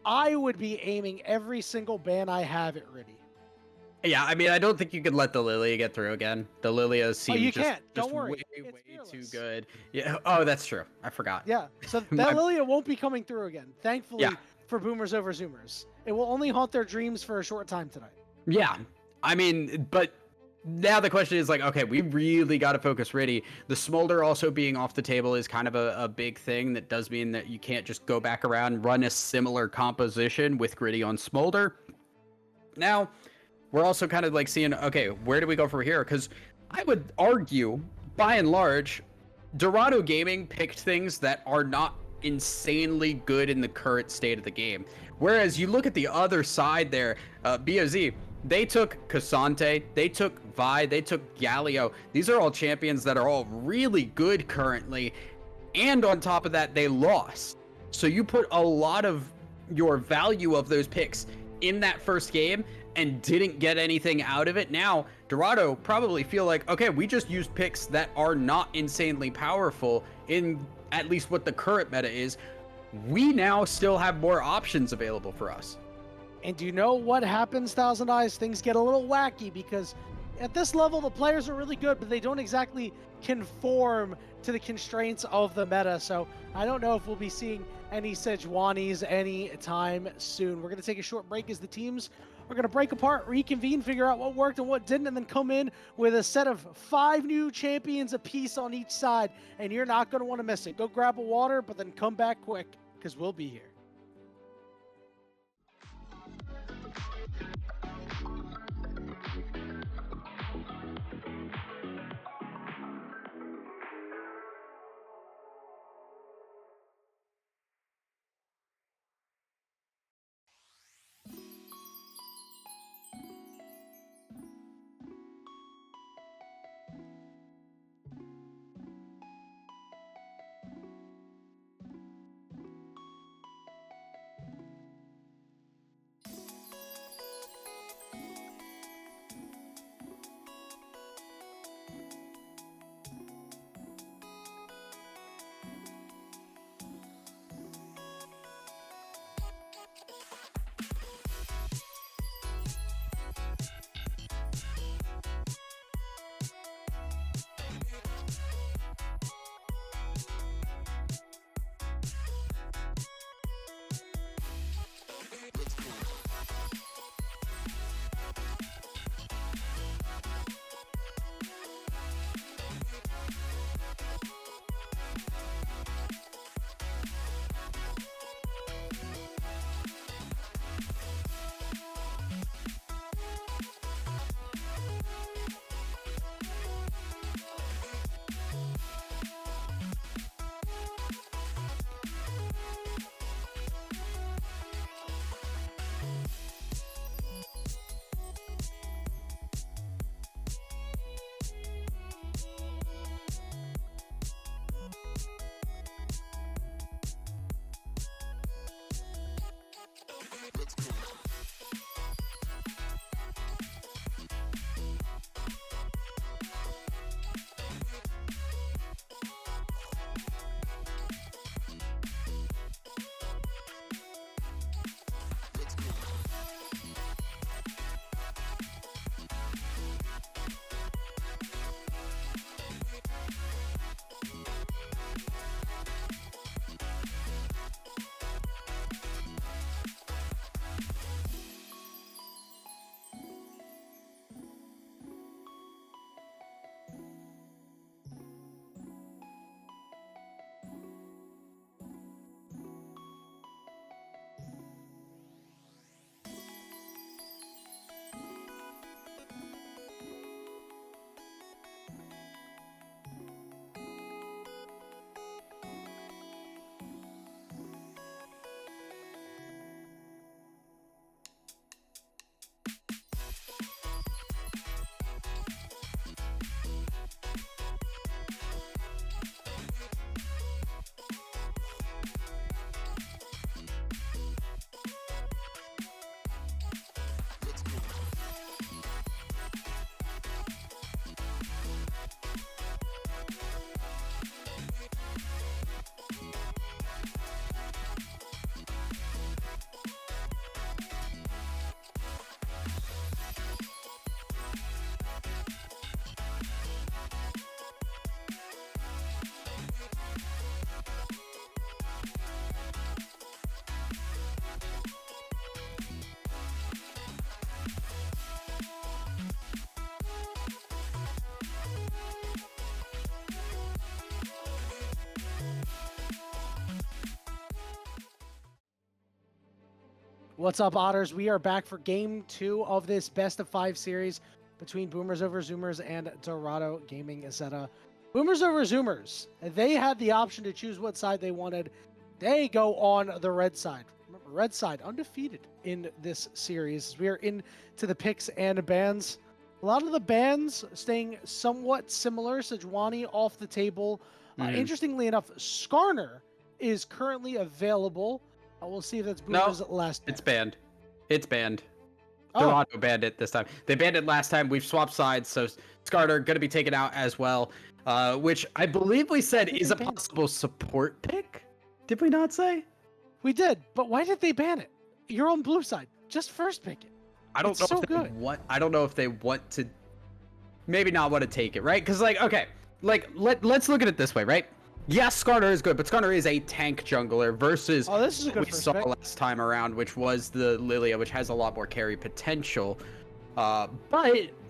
[SPEAKER 2] I would be aiming every single ban I have at Riddy.
[SPEAKER 3] Yeah, I mean, I don't think you could let the Lilia get through again. The Lilia seems
[SPEAKER 2] you
[SPEAKER 3] just,
[SPEAKER 2] can't. Don't worry.
[SPEAKER 3] way,
[SPEAKER 2] It's
[SPEAKER 3] way too
[SPEAKER 2] fearless.
[SPEAKER 3] good. Yeah. Oh, that's true. I forgot.
[SPEAKER 2] Yeah. So that
[SPEAKER 3] My-
[SPEAKER 2] Lilia won't be coming through again, thankfully,
[SPEAKER 3] Yeah.
[SPEAKER 2] for Boomers over Zoomers. It will only haunt their dreams for a short time tonight.
[SPEAKER 3] Yeah. I mean, but now the question is like, okay, we really got to focus Riddy. The Smolder also being off the table is kind of a big thing. That does mean that you can't just go back around and run a similar composition with Gritty on Smolder. Now, we're also kind of like seeing, okay, where do we go from here? Because I would argue, by and large, Dorado Gaming picked things that are not insanely good in the current state of the game. Whereas you look at the other side there, BOZ, they took Cassante, they took Vi, they took Galio. These are all champions that are all really good currently. And on top of that, they lost. So you put a lot of your value of those picks in that first game and didn't get anything out of it. Now, Dorado probably feel like, okay, we just used picks that are not insanely powerful in at least what the current meta is. We now still have more options available for us.
[SPEAKER 2] And do you know what happens, Thousand Eyes? Things get a little wacky because at this level, the players are really good, but they don't exactly conform to the constraints of the meta. So I don't know if we'll be seeing any Sejuanis anytime soon. We're going to take a short break as the teams are going to break apart, reconvene, figure out what worked and what didn't, and then come in with a set of 5 new champions apiece on each side. And you're not going to want to miss it. Go grab a water, but then come back quick because we'll be here. What's up, Otters? We are back for game 2 of this best of 5 series between Boomers over Zoomers and Dorado Gaming Zeta. Boomers over Zoomers, they had the option to choose what side they wanted. They go on the red side. Remember, red side undefeated in this series. We are into the picks and bans. A lot of the bans staying somewhat similar. Sejuani off the table. Interestingly enough, Skarner is currently available. We'll see if that's Boomer's last ban.
[SPEAKER 3] It's banned. It's banned.
[SPEAKER 2] Oh.
[SPEAKER 3] Dorado banned it this time. They banned it last time. We've swapped sides, so Skarner going to be taken out as well, which I believe we said is a possible support pick. Did we not say?
[SPEAKER 2] We did, but why did they ban it? You're on blue side. Just first pick it.
[SPEAKER 3] I don't know
[SPEAKER 2] so
[SPEAKER 3] if they
[SPEAKER 2] good.
[SPEAKER 3] I don't know if they want to. Maybe not want to take it, right? Because okay, let's look at it this way, right? Yes, Skarner is good, but Skarner is a tank jungler versus
[SPEAKER 2] this is a good
[SPEAKER 3] we saw last time around, which was the Lilia, which has a lot more carry potential. But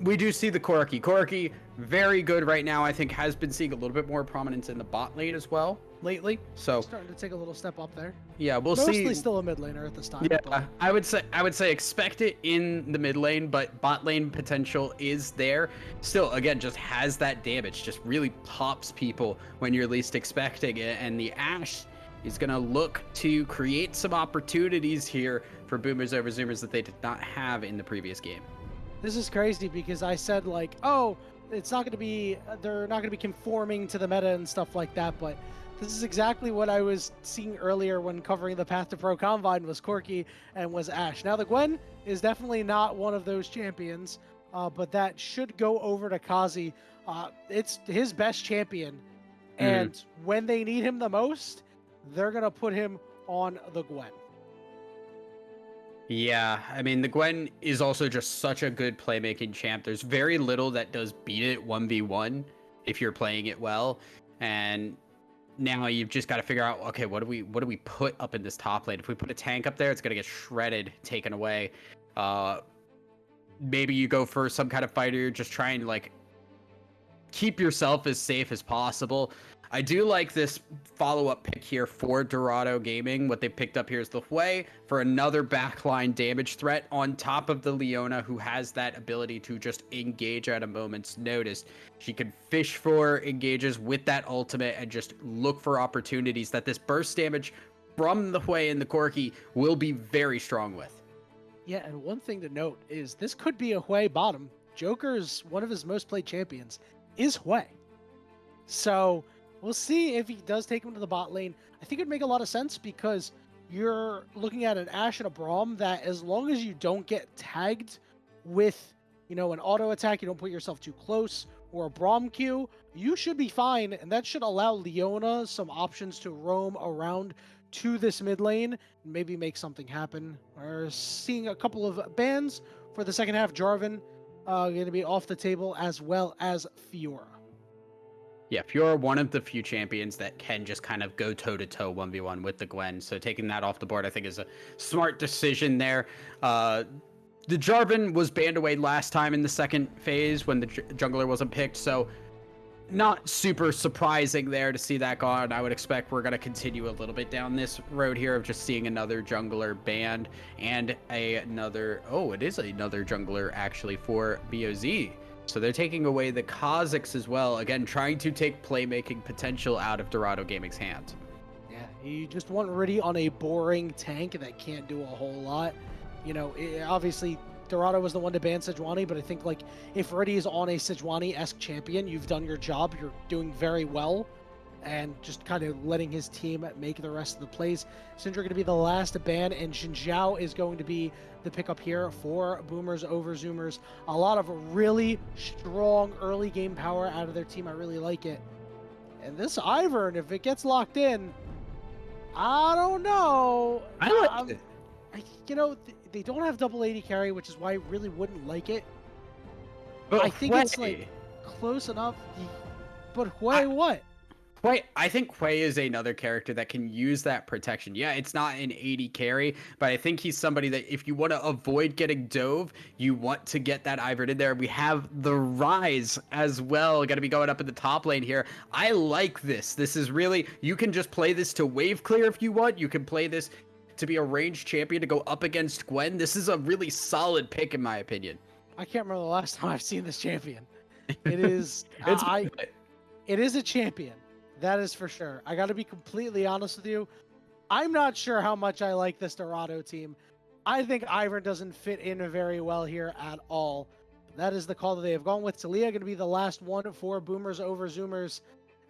[SPEAKER 3] we do see the Corki. Corki, very good right now. I think has been seeing a little bit more prominence in the bot lane as well lately. So
[SPEAKER 2] starting to take a little step up there.
[SPEAKER 3] Yeah, we'll see.
[SPEAKER 2] Mostly still a mid laner at this time.
[SPEAKER 3] Yeah,
[SPEAKER 2] but...
[SPEAKER 3] I would say expect it in the mid lane, but bot lane potential is there. Still, again, just has that damage. Just really pops people when you're least expecting it, and the Ashe is gonna look to create some opportunities here for Boomers over Zoomers that they did not have in the previous game.
[SPEAKER 2] This is crazy because I said like, oh, it's not going to be, they're not going to be conforming to the meta and stuff like that, but this is exactly what I was seeing earlier when covering the Path to Pro Combine was Corki and was Ashe. Now the Gwen is definitely not one of those champions, but that should go over to Kazi. It's his best champion, and when they need him the most, they're going to put him on the Gwen.
[SPEAKER 3] Yeah, I mean, the Gwen is also just such a good playmaking champ. There's very little that does beat it 1v1 if you're playing it well. And now you've just got to figure out, okay, what do we put up in this top lane? If we put a tank up there, it's going to get shredded, taken away. Maybe you go for some kind of fighter. You're just trying to, like, keep yourself as safe as possible. I do like this follow-up pick here for Dorado Gaming. What they picked up here is the Hui for another backline damage threat on top of the Leona, who has that ability to just engage at a moment's notice. She can fish for engages with that ultimate and just look for opportunities that this burst damage from the Hui and the Corki will be very strong with.
[SPEAKER 2] Yeah, and one thing to note is this could be a Hui bottom. Joker's one of his most played champions is Hui. So we'll see if he does take him to the bot lane. I think it'd make a lot of sense because you're looking at an Ashe and a Braum that, as long as you don't get tagged with, an auto attack, you don't put yourself too close, or a Braum Q, you should be fine, and that should allow Leona some options to roam around to this mid lane and maybe make something happen. We're seeing a couple of bans for the second half. Jarvan going to be off the table, as well as Fiora.
[SPEAKER 3] Yeah, Fiora, one of the few champions that can just kind of go toe-to-toe 1v1 with the Gwen. So taking that off the board, I think, is a smart decision there. The Jarvan was banned away last time in the second phase when the jungler wasn't picked. So not super surprising there to see that gone. I would expect we're going to continue a little bit down this road here of just seeing another jungler banned and it is another jungler actually for BOZ. So they're taking away the Kha'Zix as well. Again, trying to take playmaking potential out of Dorado Gaming's hands.
[SPEAKER 2] Yeah, you just want Riddy on a boring tank that can't do a whole lot. Obviously, Dorado was the one to ban Sejuani, but I think, if Riddy is on a Sejuani-esque champion, you've done your job. You're doing very well. And just kind of letting his team make the rest of the plays. Syndra going to be the last ban, and Xinjiao is going to be the pickup here for Boomers over Zoomers. A lot of really strong early game power out of their team. I really like it. And this Ivern, if it gets locked in, I don't know.
[SPEAKER 3] I like it.
[SPEAKER 2] They don't have double AD carry, which is why I really wouldn't like it.
[SPEAKER 3] But
[SPEAKER 2] I think it's close enough. But what?
[SPEAKER 3] I think Hui is another character that can use that protection. Yeah, it's not an 80 carry, but I think he's somebody that if you want to avoid getting dove, you want to get that Ivern in there. We have the Rise as well, going to be going up in the top lane here. I like this. This is really, you can just play this to wave clear if you want. You can play this to be a ranged champion to go up against Gwen, this is a really solid pick in my opinion.
[SPEAKER 2] I can't remember the last time I've seen this champion. It is
[SPEAKER 3] It's
[SPEAKER 2] it is a champion. That is for sure. I got to be completely honest with you. I'm not sure how much I like this Dorado team. I think Ivern doesn't fit in very well here at all. That is the call that they have gone with. Talia going to be the last one for Boomers over Zoomers.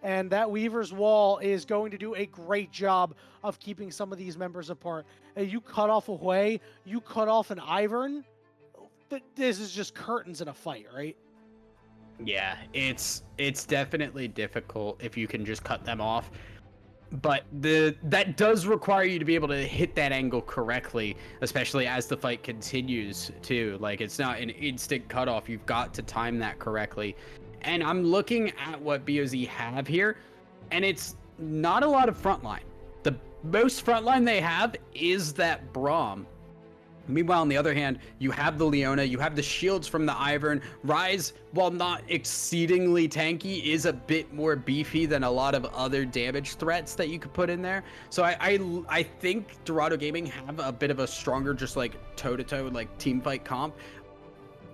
[SPEAKER 2] And that Weaver's Wall is going to do a great job of keeping some of these members apart. You cut off a Hui, you cut off an Ivern. This is just curtains in a fight, right?
[SPEAKER 3] Yeah, it's definitely difficult if you can just cut them off. But that does require you to be able to hit that angle correctly, especially as the fight continues too. Like, it's not an instant cutoff. You've got to time that correctly. And I'm looking at what BOZ have here, and it's not a lot of frontline. The most frontline they have is that Braum. Meanwhile, on the other hand, you have the Leona, you have the shields from the Ivern. Ryze, while not exceedingly tanky, is a bit more beefy than a lot of other damage threats that you could put in there. So I think Dorado Gaming have a bit of a stronger, just like toe-to-toe, like team fight comp.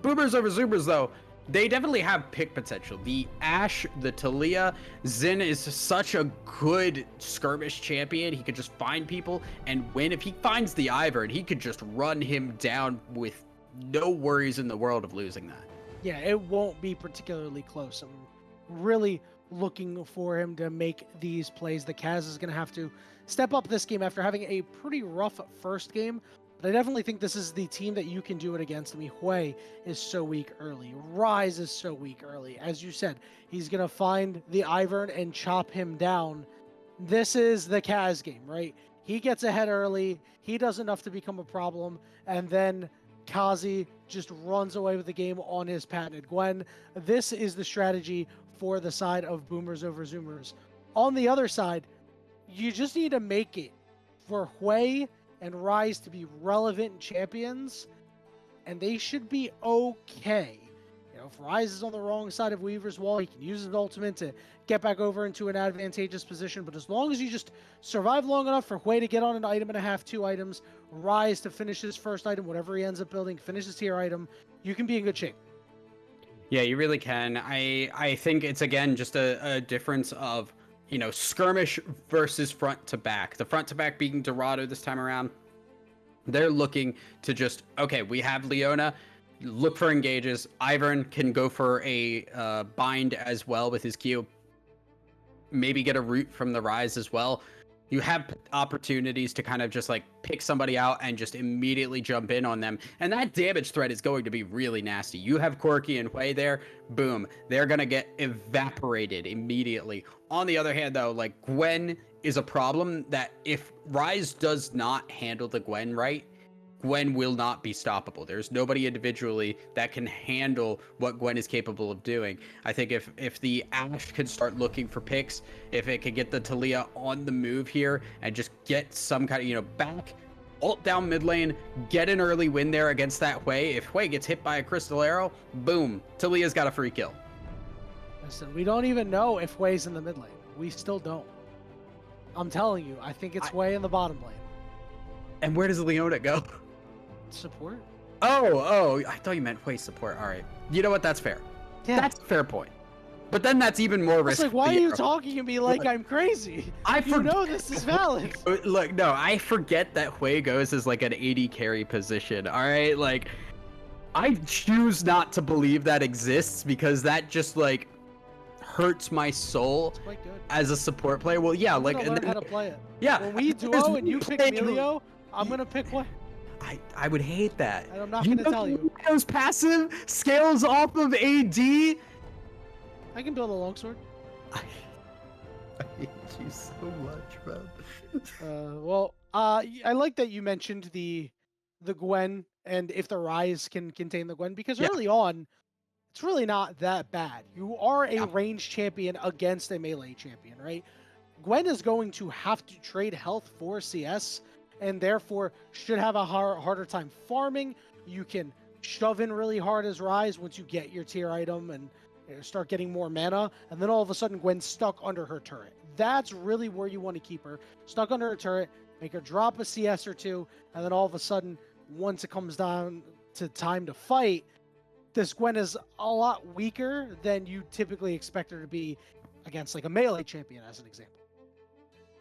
[SPEAKER 3] Boomers over Zoomers, though, they definitely have pick potential. The Ashe, the Talia, Xin is such a good skirmish champion. He could just find people and win. If he finds the Ivern, he could just run him down with no worries in the world of losing that.
[SPEAKER 2] Yeah, it won't be particularly close. I'm really looking for him to make these plays. The Kaz is going to have to step up this game after having a pretty rough first game. But I definitely think this is the team that you can do it against. I mean, Hui is so weak early. Ryze is so weak early. As you said, he's going to find the Ivern and chop him down. This is the Kaz game, right? He gets ahead early. He does enough to become a problem. And then Kazi just runs away with the game on his patented Gwen. This is the strategy for the side of Boomers over Zoomers. On the other side, you just need to make it for Hui and Ryze to be relevant champions, and they should be okay. You know, if Ryze is on the wrong side of Weaver's Wall, he can use his ultimate to get back over into an advantageous position, but as long as you just survive long enough for Hui to get on an item and a half, 2 items, Ryze to finish his first item, whatever he ends up building, finish his tier item, you can be in good shape.
[SPEAKER 3] Yeah, you really can. I think it's, again, just a difference of, you know, skirmish versus front to back. The front to back being Dorado this time around. They're looking to just, okay, we have Leona, look for engages. Ivern can go for a bind as well with his Q. Maybe get a root from the Ryze as well. You have opportunities to kind of just like pick somebody out and just immediately jump in on them. And that damage threat is going to be really nasty. You have Corki and Hui there, boom, they're going to get evaporated immediately. On the other hand, though, like, Gwen is a problem that if Ryze does not handle the Gwen right, Gwen will not be stoppable. There's nobody individually that can handle what Gwen is capable of doing. I think if the Ashe could start looking for picks, if it could get the Talia on the move here and just get some kind of, you know, back, ult down mid lane, get an early win there against that Hui. If Hui gets hit by a crystal arrow, boom, Talia's got a free kill.
[SPEAKER 2] Listen, we don't even know if Hui's in the mid lane. We still don't. I'm telling you, I think it's Hui in the bottom lane.
[SPEAKER 3] And where does Leona go?
[SPEAKER 2] Support?
[SPEAKER 3] Oh, I thought you meant Hui support. All right. You know what? That's fair.
[SPEAKER 2] Yeah.
[SPEAKER 3] That's a fair point. But then that's even more risk.
[SPEAKER 2] It's like, why are you talking to me like I'm crazy? You know this is valid.
[SPEAKER 3] Look, no, I forget that Hui goes as like an 80 carry position. All right, like, I choose not to believe that exists because that just like hurts my soul
[SPEAKER 2] It's quite good.
[SPEAKER 3] as a support player. Well, yeah,
[SPEAKER 2] I'm
[SPEAKER 3] like,
[SPEAKER 2] gonna
[SPEAKER 3] and
[SPEAKER 2] learn
[SPEAKER 3] then,
[SPEAKER 2] how to play it.
[SPEAKER 3] yeah,
[SPEAKER 2] When we duo and you pick Melio, I'm gonna pick Hui.
[SPEAKER 3] I would hate that.
[SPEAKER 2] And I'm not gonna tell you.
[SPEAKER 3] Those passive scales off of AD.
[SPEAKER 2] I can build a longsword.
[SPEAKER 3] I hate you so much, bro.
[SPEAKER 2] I like that you mentioned the Gwen and if the Ryze can contain the Gwen, because early on, it's really not that bad. You are a ranged champion against a melee champion, right? Gwen is going to have to trade health for CS, and therefore should have a harder time farming. You can shove in really hard as Ryze once you get your tier item and start getting more mana, and then all of a sudden Gwen's stuck under her turret. That's really where you want to keep her. Stuck under her turret, make her drop a CS or two, and then all of a sudden, once it comes down to time to fight, this Gwen is a lot weaker than you typically expect her to be against like a melee champion, as an example.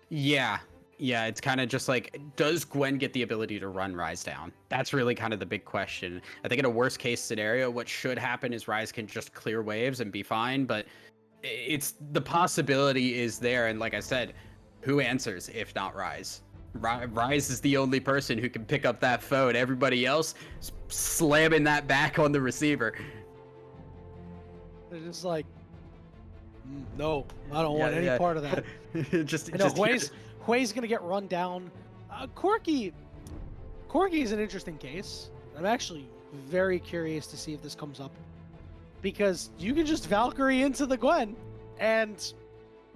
[SPEAKER 3] Yeah. Yeah, it's kind of just like, does Gwen get the ability to run Ryze down? That's really kind of the big question. I think in a worst case scenario, what should happen is Ryze can just clear waves and be fine, but it's the possibility is there. And like I said, who answers if not Ryze? Ryze is the only person who can pick up that phone. Everybody else is slamming that back on the receiver.
[SPEAKER 2] They're just like, no, I don't want any part of that.
[SPEAKER 3] just
[SPEAKER 2] Hui's gonna get run down. Corki is an interesting case. I'm actually very curious to see if this comes up, because you can just Valkyrie into the Gwen and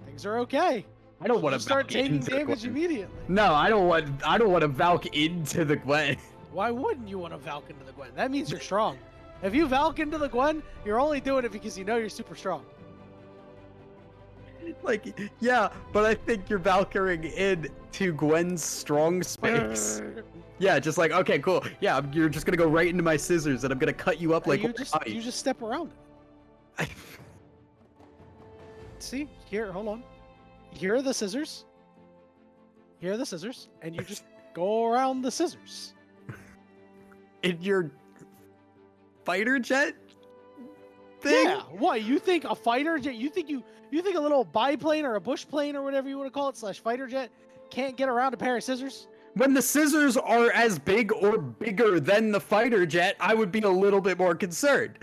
[SPEAKER 2] things are okay.
[SPEAKER 3] I don't want to
[SPEAKER 2] start taking damage immediately.
[SPEAKER 3] No, I don't want to Valk into the Gwen.
[SPEAKER 2] Why wouldn't you want to Valk into the Gwen? That means you're strong. If you Valk into the Gwen, you're only doing it because you know you're super strong.
[SPEAKER 3] Like, yeah, but I think you're Valkyring in to Gwen's strong space. Yeah, just like, okay, cool. Yeah, you're just gonna go right into my scissors, and I'm gonna cut you up like
[SPEAKER 2] you just step around it. See, here, hold on. Here are the scissors. Here are the scissors, and you just go around the scissors.
[SPEAKER 3] In your fighter jet thing?
[SPEAKER 2] Yeah. What? You think a fighter jet? You think a little biplane or a bush plane or whatever you want to call it / fighter jet can't get around a pair of scissors?
[SPEAKER 3] When the scissors are as big or bigger than the fighter jet, I would be a little bit more concerned.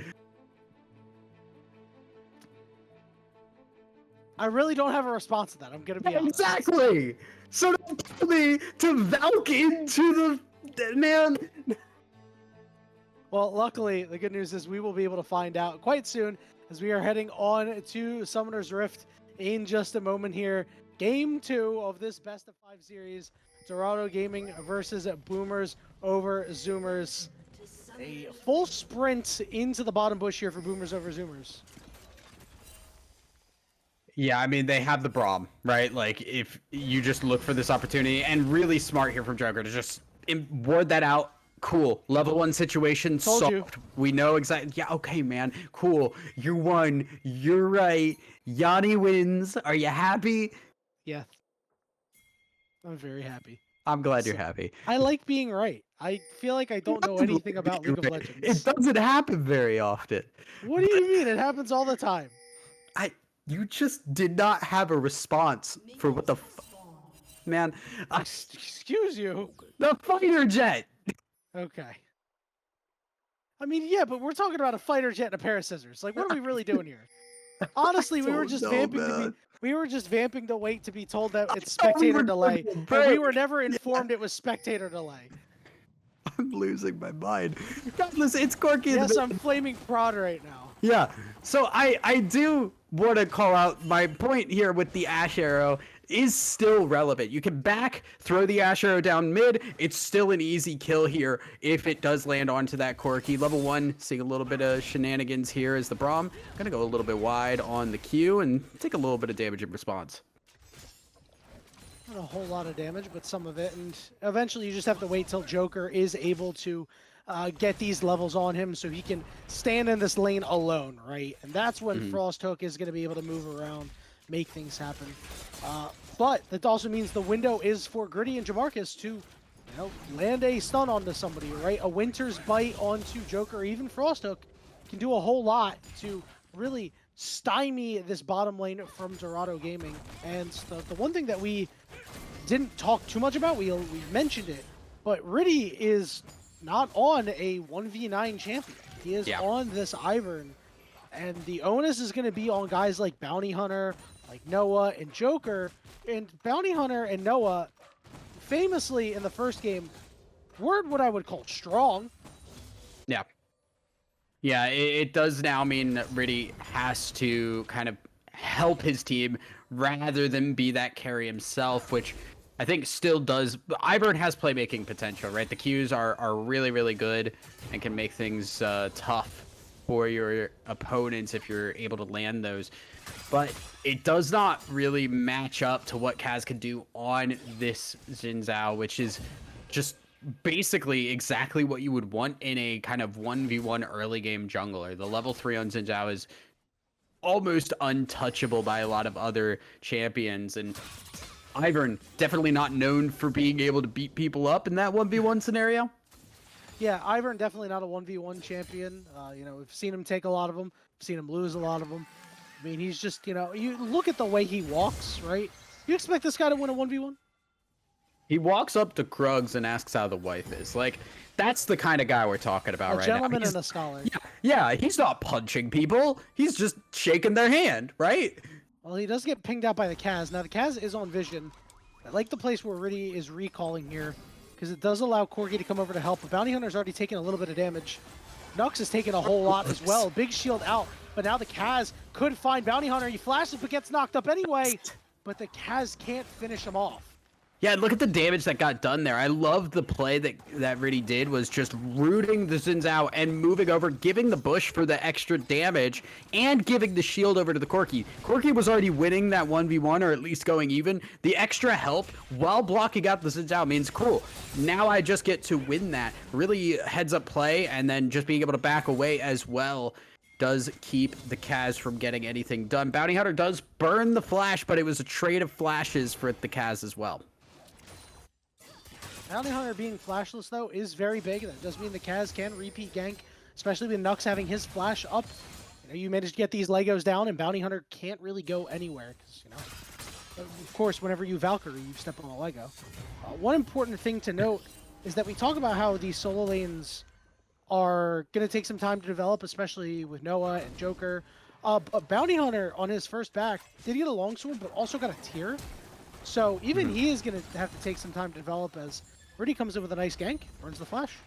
[SPEAKER 2] I really don't have a response to that. I'm gonna be honest.
[SPEAKER 3] Exactly. So don't tell me to Valk into the man.
[SPEAKER 2] Well, luckily, the good news is we will be able to find out quite soon, as we are heading on to Summoner's Rift in just a moment here. Game 2 of this best of 5 series, Dorado Gaming versus Boomers over Zoomers. A full sprint into the bottom bush here for Boomers over Zoomers.
[SPEAKER 3] Yeah, I mean, they have the Braum, right? Like, if you just look for this opportunity, and really smart here from Joker to just ward that out. Cool. Level 1 situation solved. We know exactly. Yeah, okay, man. Cool. You won. You're right. Yanni wins. Are you happy?
[SPEAKER 2] Yeah. I'm very happy.
[SPEAKER 3] I'm glad you're happy.
[SPEAKER 2] I like being right. I feel like I don't know anything about League of Legends.
[SPEAKER 3] It doesn't happen very often.
[SPEAKER 2] What do you mean? It happens all the time.
[SPEAKER 3] You just did not have a response for what the man.
[SPEAKER 2] Excuse you.
[SPEAKER 3] The fighter jet.
[SPEAKER 2] Okay. I mean, yeah, but we're talking about a fighter jet and a pair of scissors. Like, what are we really doing here? Honestly, we were just vamping to wait to be told that it's spectator delay. But we were never informed it was spectator delay.
[SPEAKER 3] I'm losing my mind. God, listen, it's Corky.
[SPEAKER 2] Yes, I'm flaming prod right now.
[SPEAKER 3] Yeah. So I do want to call out my point here with the Ash Arrow is still relevant. You can throw the Ash Arrow down mid. It's still an easy kill here if it does land onto that Corky. Level 1, seeing a little bit of shenanigans here as the Braum. Gonna go a little bit wide on the Q and take a little bit of damage in response.
[SPEAKER 2] Not a whole lot of damage, but some of it. And eventually you just have to wait till Joker is able to get these levels on him so he can stand in this lane alone, right? And that's when Frosthook is going to be able to move around, make things happen. But that also means the window is for Gritty and Jamarcus to land a stun onto somebody, right? A Winter's Bite onto Joker, or even Frosthook can do a whole lot to really stymie this bottom lane from Dorado Gaming. And the one thing that we didn't talk too much about, we mentioned it, but Riddy is not on a 1v9 champion. He is on this Ivern, and the onus is going to be on guys like Bounty Hunter, like Noah and Joker. And Bounty Hunter and Noah, famously in the first game, were what I would call strong.
[SPEAKER 3] Yeah. Yeah, it does now mean that Riddy has to kind of help his team rather than be that carry himself, which I think still does. Ivern has playmaking potential, right? The Qs are really, really good and can make things tough for your opponents if you're able to land those. but it does not really match up to what Kaz can do on this Xin Zhao, which is just basically exactly what you would want in a kind of 1v1 early game jungler. The level 3 on Xin Zhao is almost untouchable by a lot of other champions, and Ivern definitely not known for being able to beat people up in that 1v1 scenario.
[SPEAKER 2] Yeah, Ivern definitely not a 1v1 champion. You know, we've seen him take a lot of them, seen him lose a lot of them. I mean, he's just, you know, you look at the way he walks, right? You expect this guy to win a 1v1?
[SPEAKER 3] He walks up to Krugs and asks how the wife is. Like, that's the kind of guy we're talking about right now.
[SPEAKER 2] A gentleman and a scholar.
[SPEAKER 3] Yeah, he's not punching people. He's just shaking their hand, right?
[SPEAKER 2] Well, he does get pinged out by the Kaz. Now, the Kaz is on vision. I like the place where Riddy is recalling here, because it does allow Corgi to come over to help. But Bounty Hunter's already taken a little bit of damage. Nux is taking a whole lot as well. Big shield out, but now the Kaz could find Bounty Hunter. He flashes, but gets knocked up anyway. But the Kaz can't finish him off.
[SPEAKER 3] Yeah, look at the damage that got done there. I love the play that Riddy did, was just rooting the Xin Zhao and moving over, giving the bush for the extra damage, and giving the shield over to the Corki. Corki was already winning that 1v1, or at least going even. The extra help while blocking out the Xin Zhao means, cool, now I just get to win that. Really heads up play, and then just being able to back away as well does keep the Kaz from getting anything done. Bounty Hunter does burn the flash, but it was a trade of flashes for the Kaz as well.
[SPEAKER 2] Bounty Hunter being flashless, though, is very big. That does mean the Kaz can repeat gank, especially with Nux having his flash up. You know, you manage to get these Legos down, and Bounty Hunter can't really go anywhere, because, you know, of course, whenever you Valkyrie, you step on a Lego. One important thing to note is that we talk about how these solo lanes are going to take some time to develop, especially with Noah and Joker. A Bounty Hunter on his first back did get a longsword, but also got a tier. So even he is going to have to take some time to develop, as Riddy comes in with a nice gank, burns the flash.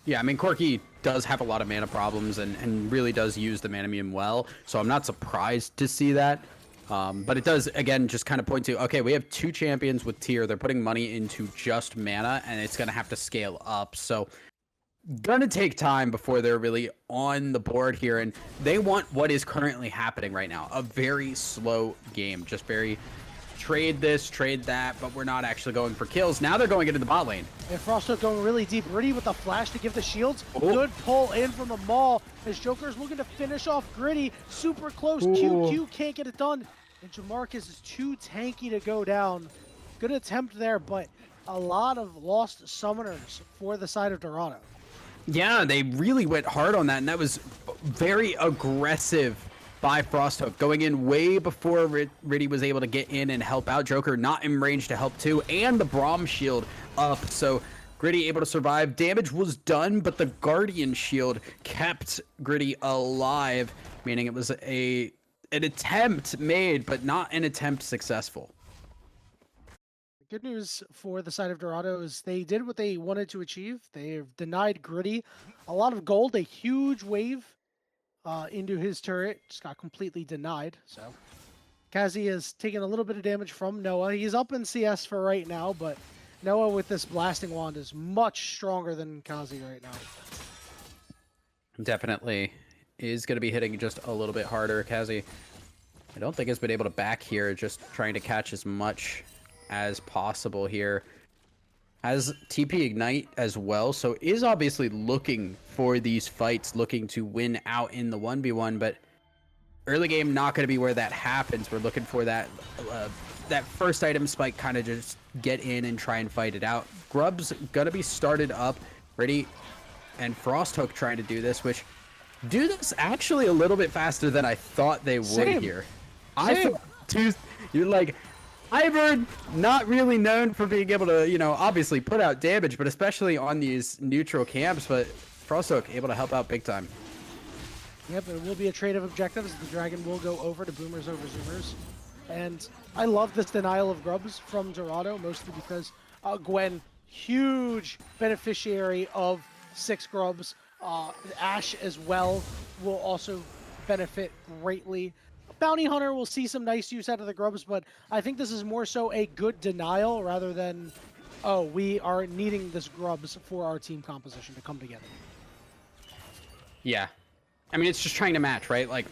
[SPEAKER 3] Yeah, I mean, Corki does have a lot of mana problems and really does use the mana meme well, so I'm not surprised to see that. But it does, again, just kind of point to, okay, we have two champions with tier. They're putting money into just mana, and it's going to have to scale up. So gonna take time before they're really on the board here, and they want what is currently happening right now. A very slow game, just very trade this, trade that, but we're not actually going for kills. Now they're going into the bot lane.
[SPEAKER 2] And Frosthook going really deep. Riddy with the flash to give the shields. Good pull in from the Maul, as Joker's looking to finish off Gritty. Super close. QQ can't get it done. And Jamarcus is too tanky to go down. Good attempt there, but a lot of lost summoners for the side of Dorado.
[SPEAKER 3] Yeah, they really went hard on that, and that was very aggressive by Frosthook, going in way before Riddy was able to get in and help out. Joker not in range to help too, and the Braum shield up, so Gritty able to survive. Damage was done, but the Guardian shield kept Gritty alive, meaning it was an attempt made, but not an attempt successful.
[SPEAKER 2] Good news for the side of Dorado is they did what they wanted to achieve. They've denied Gritty a lot of gold, a huge wave into his turret. Just got completely denied. So Kazi has taken a little bit of damage from Noah. He's up in CS for right now, but Noah with this blasting wand is much stronger than Kazi right now.
[SPEAKER 3] Definitely is going to be hitting just a little bit harder. Kazi, I don't think has been able to back here, just trying to catch as much as possible here. Has TP Ignite as well, so is obviously looking for these fights, looking to win out in the 1v1, but early game not going to be where that happens. We're looking for that that first item spike, kind of just get in and try and fight it out. Grub's going to be started up, ready, and Frosthook trying to do this, which do this actually a little bit faster than I thought they would here. I thought, you're like, Ivern, not really known for being able to, you know, obviously put out damage, but especially on these neutral camps, but Frosthook able to help out big time.
[SPEAKER 2] Yep, it will be a trade of objectives. The Dragon will go over to Boomers over Zoomers. And I love this denial of Grubs from Dorado, mostly because Gwen, huge beneficiary of 6 Grubs. Ashe as well will also benefit greatly. Bounty Hunter will see some nice use out of the Grubs, but I think this is more so a good denial rather than, oh, we are needing this Grubs for our team composition to come together.
[SPEAKER 3] Yeah. I mean, it's just trying to match, right? Like,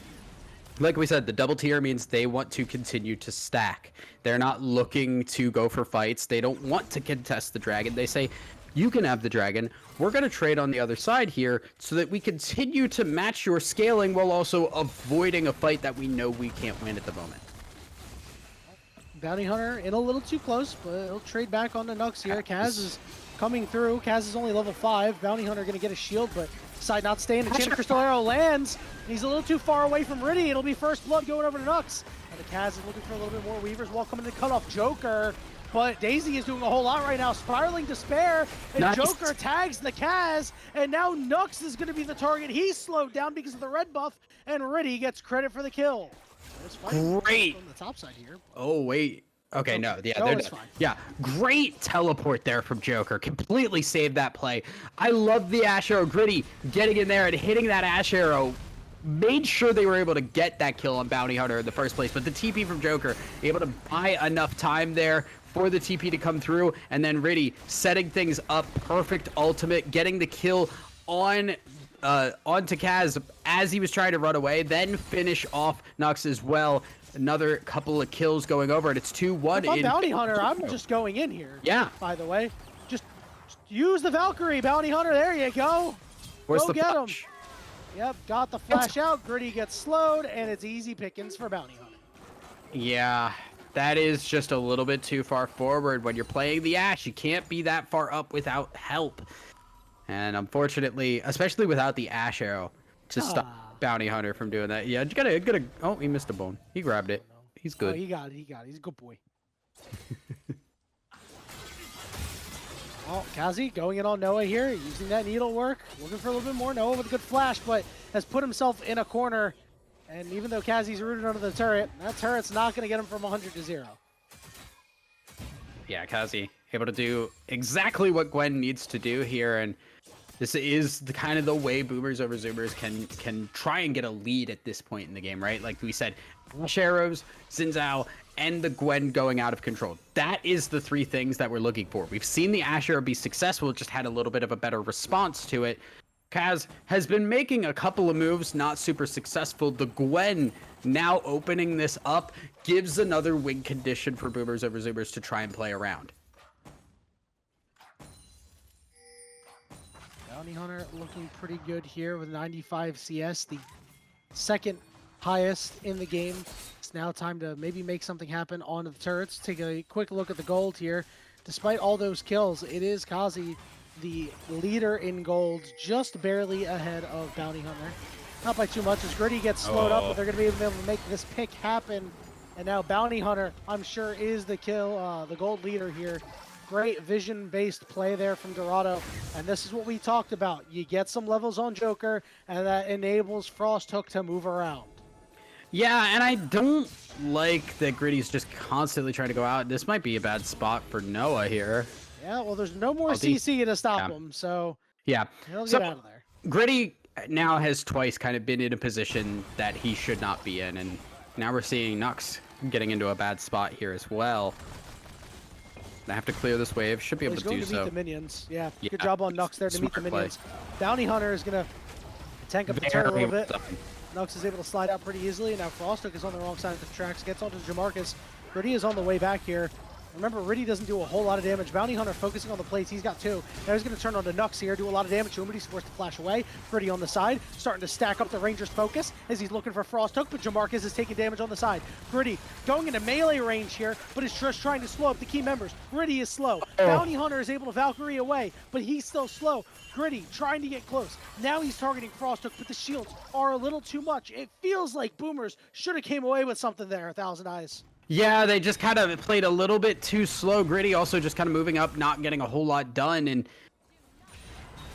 [SPEAKER 3] Like we said, the double tier means they want to continue to stack. They're not looking to go for fights. They don't want to contest the dragon. They say, you can have the dragon. We're going to trade on the other side here so that we continue to match your scaling while also avoiding a fight that we know we can't win at the moment.
[SPEAKER 2] Bounty Hunter in a little too close, but he'll trade back on the Nux here. Kaz is coming through. Kaz is only level 5. Bounty Hunter going to get a shield, but decide not to stay in. The Chain of Crystal Arrow lands. He's a little too far away from Riddy. It'll be first blood going over to Nux. And the Kaz is looking for a little bit more Weavers while coming to cut off Joker. But Daisy is doing a whole lot right now. Spiraling Despair, and
[SPEAKER 3] Nice.
[SPEAKER 2] Joker tags the Kaz, and now Nux is going to be the target. He's slowed down because of the red buff, and Riddy gets credit for the kill.
[SPEAKER 3] Great.
[SPEAKER 2] On the top side here.
[SPEAKER 3] Oh, wait. Okay, no, yeah,
[SPEAKER 2] No,
[SPEAKER 3] they're
[SPEAKER 2] it's
[SPEAKER 3] done.
[SPEAKER 2] fine.
[SPEAKER 3] Yeah, great teleport there from Joker. Completely saved that play. I love the Ash Arrow. Gritty getting in there and hitting that Ash Arrow. Made sure they were able to get that kill on Bounty Hunter in the first place, but the TP from Joker, able to buy enough time there for the TP to come through, and then Riddy setting things up, perfect ultimate, getting the kill on onto Kaz as he was trying to run away, then finish off Nux as well. Another couple of kills going over, and it's 2-1
[SPEAKER 2] If I'm
[SPEAKER 3] in
[SPEAKER 2] Bounty Hunter, I'm just going in here.
[SPEAKER 3] Yeah.
[SPEAKER 2] By the way, just use the Valkyrie, Bounty Hunter. There you go.
[SPEAKER 3] Where's
[SPEAKER 2] Go
[SPEAKER 3] the
[SPEAKER 2] get him.
[SPEAKER 3] flash?
[SPEAKER 2] Yep, got the flash out. Gritty gets slowed, and it's easy pickings for Bounty Hunter.
[SPEAKER 3] Yeah, that is just a little bit too far forward. When you're playing the Ashe, you can't be that far up without help. And unfortunately, especially without the Ash Arrow to stop Bounty Hunter from doing that. Yeah, you gotta. Oh, he missed a bone. He grabbed it. He's good.
[SPEAKER 2] Oh, he got it. He got it. He's a good boy. Oh, Kazi going in on Noah here, using that needle work, looking for a little bit more. Noah with a good flash, but has put himself in a corner. And even though Kazi's rooted under the turret, that turret's not going to get him from 100 to 0.
[SPEAKER 3] Yeah, Kazi able to do exactly what Gwen needs to do here, and this is the kind of the way Boomers over Zoomers can try and get a lead at this point in the game, right? Like we said, Ash Arrows, Xin Zhao, and the Gwen going out of control. That is the three things that we're looking for. We've seen the Ash Arrow be successful, it just had a little bit of a better response to it. Kaz has been making a couple of moves, not super successful. The Gwen now opening this up gives another win condition for Boomers over Zoomers to try and play around.
[SPEAKER 2] Bounty Hunter looking pretty good here with 95 CS, the second highest in the game. It's now time to maybe make something happen on the turrets. Take a quick look at the gold here. Despite all those kills, it is Kazi, the leader in gold, just barely ahead of Bounty Hunter. Not by too much as Gritty gets slowed up, but they're going to be able to make this pick happen. And now Bounty Hunter, I'm sure, is the gold leader here. Great vision-based play there from Dorado, and this is what we talked about. You get some levels on Joker, and that enables Frosthook to move around.
[SPEAKER 3] Yeah, and I don't like that Gritty's just constantly trying to go out. This might be a bad spot for Noah here.
[SPEAKER 2] Yeah, well, there's no more CC to stop him, so
[SPEAKER 3] yeah,
[SPEAKER 2] he'll get out of there.
[SPEAKER 3] Gritty now has twice kind of been in a position that he should not be in, and now we're seeing Nux getting into a bad spot here as well. I have to clear this wave. Should be able to do
[SPEAKER 2] He's
[SPEAKER 3] so.
[SPEAKER 2] going to meet the minions. Yeah, good job on Nux there to meet the
[SPEAKER 3] Smart
[SPEAKER 2] minions. Bounty Hunter is going to tank up the turret a little bit. Nux is able to slide out pretty easily. Now Frosthook is on the wrong side of the tracks. Gets onto Jamarcus. Riddy is on the way back here. Remember, Riddy doesn't do a whole lot of damage. Bounty Hunter focusing on the plates. He's got 2. Now he's going to turn on to Nux here, do a lot of damage to him, but he's forced to flash away. Riddy on the side, starting to stack up the Ranger's focus as he's looking for Frosthook, but Jamarcus is taking damage on the side. Riddy going into melee range here, but is just trying to slow up the key members. Riddy is slow. Bounty Hunter is able to Valkyrie away, but he's still slow. Gritty trying to get close. Now he's targeting Frosthook, but the shields are a little too much. It feels like Boomers should have came away with something there, 1,000 Eyes.
[SPEAKER 3] Yeah, they just kind of played a little bit too slow. Gritty also just kind of moving up, not getting a whole lot done, and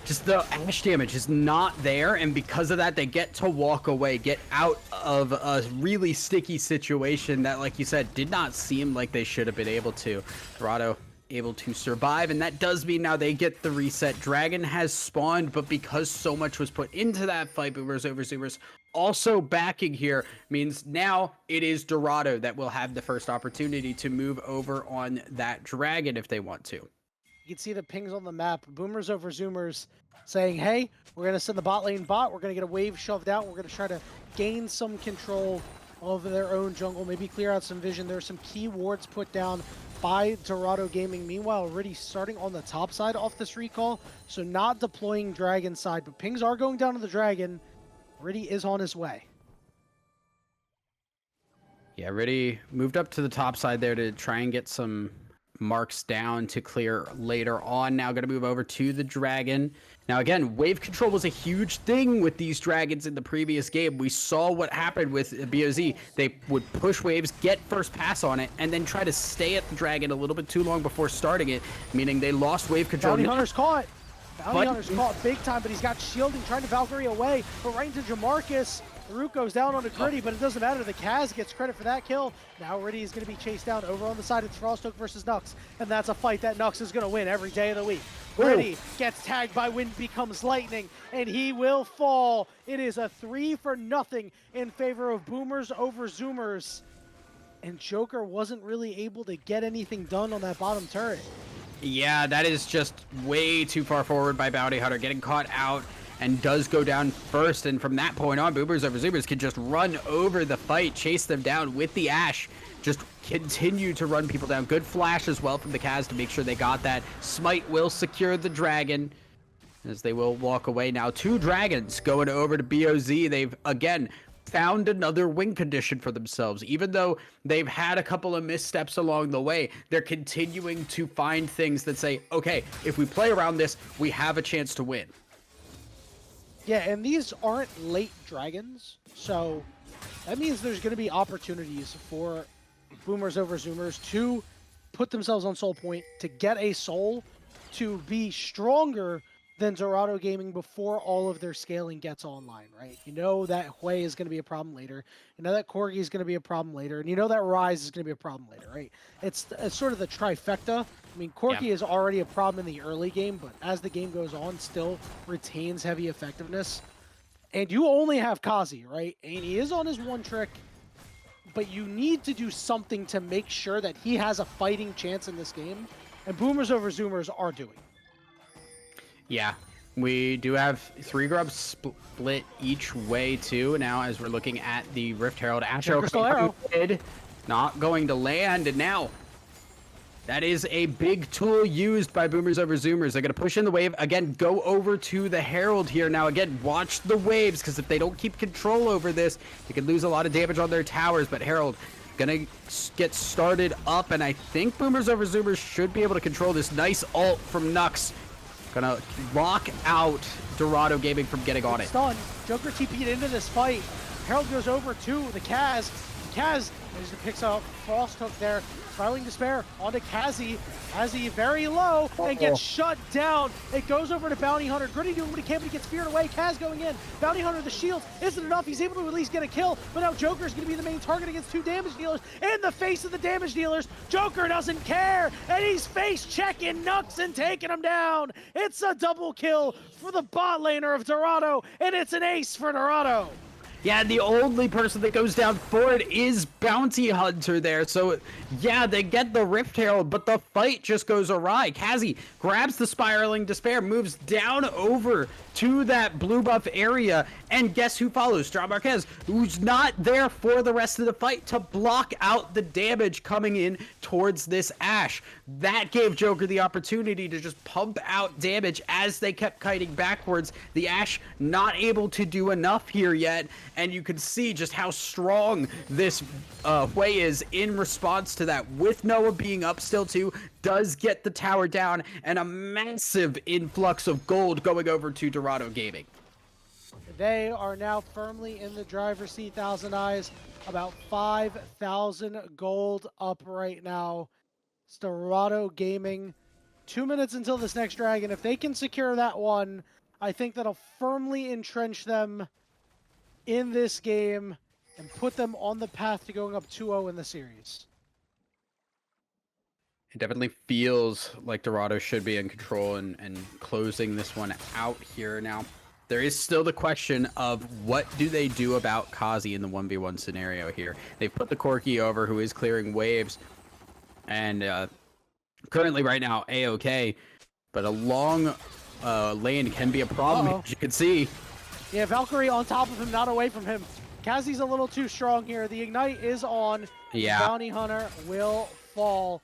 [SPEAKER 3] just the Ash damage is not there, and because of that, they get to walk away, get out of a really sticky situation that, like you said, did not seem like they should have been able to. Dorado able to survive, and that does mean now they get the reset. Dragon has spawned, but because so much was put into that fight, Boomers over Zoomers also backing here means now it is Dorado that will have the first opportunity to move over on that dragon if they want to.
[SPEAKER 2] You can see the pings on the map. Boomers over Zoomers saying, hey, we're going to send the bot lane bot. We're going to get a wave shoved out. We're going to try to gain some control of their own jungle, maybe clear out some vision. There's some key wards put down by Dorado Gaming. Meanwhile, already starting on the top side off this recall, so not deploying dragon side, but pings are going down to the dragon. Riddy is on his way.
[SPEAKER 3] Yeah, Riddy moved up to the top side there to try and get some marks down to clear later on. Now going to move over to the dragon. Now again, wave control was a huge thing with these dragons in the previous game. We saw what happened with BOZ. They would push waves, get first pass on it, and then try to stay at the dragon a little bit too long before starting it, meaning they lost wave control.
[SPEAKER 2] Bounty Hunter's caught. Bounty Hunter's caught big time, but he's got shielding, trying to Valkyrie away, but right into Jamarcus. The root goes down on a Gritty, but it doesn't matter. The Kaz gets credit for that kill. Now Riddy is going to be chased down over on the side. It's Frostoke versus Nux, and that's a fight that Nux is going to win every day of the week. Riddy gets tagged by Wind Becomes Lightning, and he will fall. It is a 3-0 in favor of Boomers over Zoomers, and Joker wasn't really able to get anything done on that bottom turret.
[SPEAKER 3] Yeah, that is just way too far forward by Bounty Hunter, getting caught out and does go down first. And from that point on, Boomers over Zoomers can just run over the fight, chase them down with the Ashe, just continue to run people down. Good flash as well from the Kaz to make sure they got that. Smite will secure the dragon as they will walk away. Now 2 dragons going over to BOZ. They've, again, found another win condition for themselves. Even though they've had a couple of missteps along the way, they're continuing to find things that say, okay, if we play around this, we have a chance to win.
[SPEAKER 2] Yeah, and these aren't late dragons, so that means there's going to be opportunities for Boomers over Zoomers to put themselves on soul point, to get a soul, to be stronger than Dorado Gaming before all of their scaling gets online, right? You know that Hui is going to be a problem later. You know that Corgi is going to be a problem later. And you know that Rise is going to be a problem later, right? It's sort of the trifecta. I mean, Corgi is already a problem in the early game, but as the game goes on, still retains heavy effectiveness. And you only have Kazi, right? And he is on his one trick, but you need to do something to make sure that he has a fighting chance in this game. And Boomers over Zoomers are doing.
[SPEAKER 3] Yeah, we do have 3 grubs split each way too. Now, as we're looking at the Rift Herald, Ashe not going to land, and now that is a big tool used by Boomers over Zoomers. They're going to push in the wave. Again, go over to the Herald here. Now, again, watch the waves, because if they don't keep control over this, they could lose a lot of damage on their towers. But Herald going to get started up, and I think Boomers over Zoomers should be able to control this. Nice ult from Nux. Gonna lock out Dorado Gaming from getting on it.
[SPEAKER 2] Done. Joker TP'd into this fight. Herald goes over to the Kaz. Kaz picks up Frosthook there. Spiraling Despair onto Kazi. Kazi very low and gets shut down. It goes over to Bounty Hunter. Gritty doing what he can, but he gets feared away. Kaz going in. Bounty Hunter, the shield isn't enough. He's able to at least get a kill, but now Joker's going to be the main target against 2 damage dealers. In the face of the damage dealers, Joker doesn't care, and he's face checking Nux and taking him down. It's a double kill for the bot laner of Dorado, and it's an ace for Dorado.
[SPEAKER 3] Yeah, the only person that goes down for it is Bounty Hunter there. So, yeah, they get the Rift Herald, but the fight just goes awry. Kazi grabs the Spiraling Despair, moves down over to that blue buff area, and guess who follows? Strauss Marquez, who's not there for the rest of the fight to block out the damage coming in towards this Ashe. That gave Joker the opportunity to just pump out damage as they kept kiting backwards. The Ashe not able to do enough here yet, and you can see just how strong this Hui is in response to that. With Noah being up still too, does get the tower down, and a massive influx of gold going over to Dorado Gaming.
[SPEAKER 2] They are now firmly in the driver's seat, Thousand Eyes. About 5,000 gold up right now. It's Dorado Gaming. 2 minutes until this next dragon. If they can secure that one, I think that'll firmly entrench them in this game and put them on the path to going up 2-0 in the series.
[SPEAKER 3] It definitely feels like Dorado should be in control and closing this one out here. Now, there is still the question of what do they do about Kazi in the 1v1 scenario here. They've put the Corki over, who is clearing waves, and currently right now, A-OK. but a long lane can be a problem, as you can see.
[SPEAKER 2] Yeah, Valkyrie on top of him, not away from him. Kazi's a little too strong here. The Ignite is on.
[SPEAKER 3] Yeah.
[SPEAKER 2] Bounty Hunter will fall.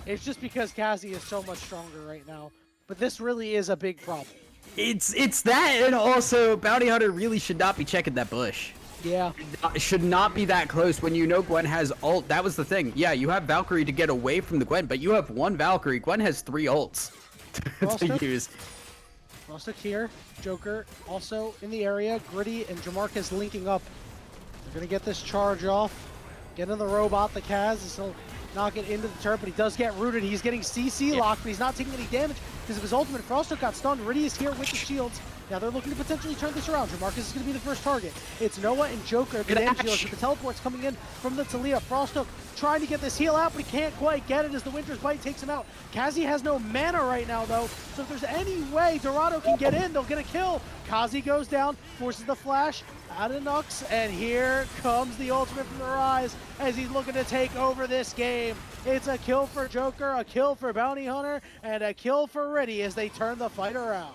[SPEAKER 2] It's just because Kazi is so much stronger right now. But this really is a big problem.
[SPEAKER 3] It's that, and also Bounty Hunter really should not be checking that bush.
[SPEAKER 2] Yeah.
[SPEAKER 3] It should not be that close when you know Gwen has ult. That was the thing. Yeah, you have Valkyrie to get away from the Gwen, but you have one Valkyrie. Gwen has 3 ults to use.
[SPEAKER 2] Frostic here. Joker also in the area. Gritty and Jamarcus linking up. They're going to get this charge off. Get in the robot. The Kaz is still knock it into the turret, but he does get rooted. He's getting CC locked, but he's not taking any damage because of his ultimate. Frostic got stunned. Riddy is here with the shields. Now they're looking to potentially turn this around. Jamarcus is going to be the first target. It's Noah and Joker. The damage dealers with the teleports coming in from the Talia. Frostic trying to get this heal out, but he can't quite get it as the Winter's Bite takes him out. Kazi has no mana right now, though, so if there's any way Dorado can get in, they'll get a kill. Kazi goes down, forces the flash out of Nux, and here comes the ultimate from the Rise as he's looking to take over this game. It's a kill for Joker, a kill for Bounty Hunter, and a kill for Riddy as they turn the fight around.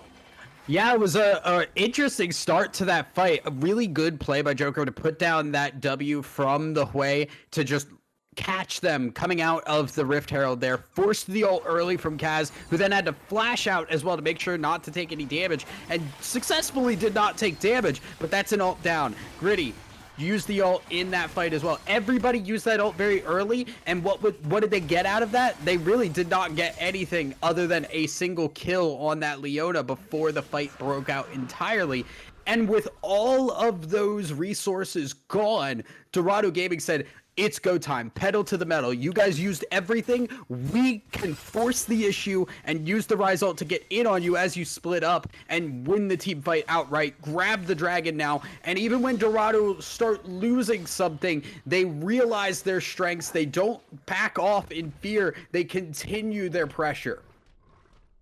[SPEAKER 3] Yeah, it was a interesting start to that fight. A really good play by Joker to put down that W from the Hui to just catch them coming out of the Rift Herald there. Forced the ult early from Kaz, who then had to flash out as well to make sure not to take any damage, and successfully did not take damage, but that's an ult down. Gritty used the ult in that fight as well. Everybody used that ult very early, and what did they get out of that? They really did not get anything other than a single kill on that Leona before the fight broke out entirely. And with all of those resources gone, Dorado Gaming said, it's go time. Pedal to the metal. You guys used everything. We can force the issue and use the Rise ult to get in on you as you split up and win the team fight outright. Grab the dragon now. And even when Dorado start losing something, they realize their strengths. They don't back off in fear. They continue their pressure.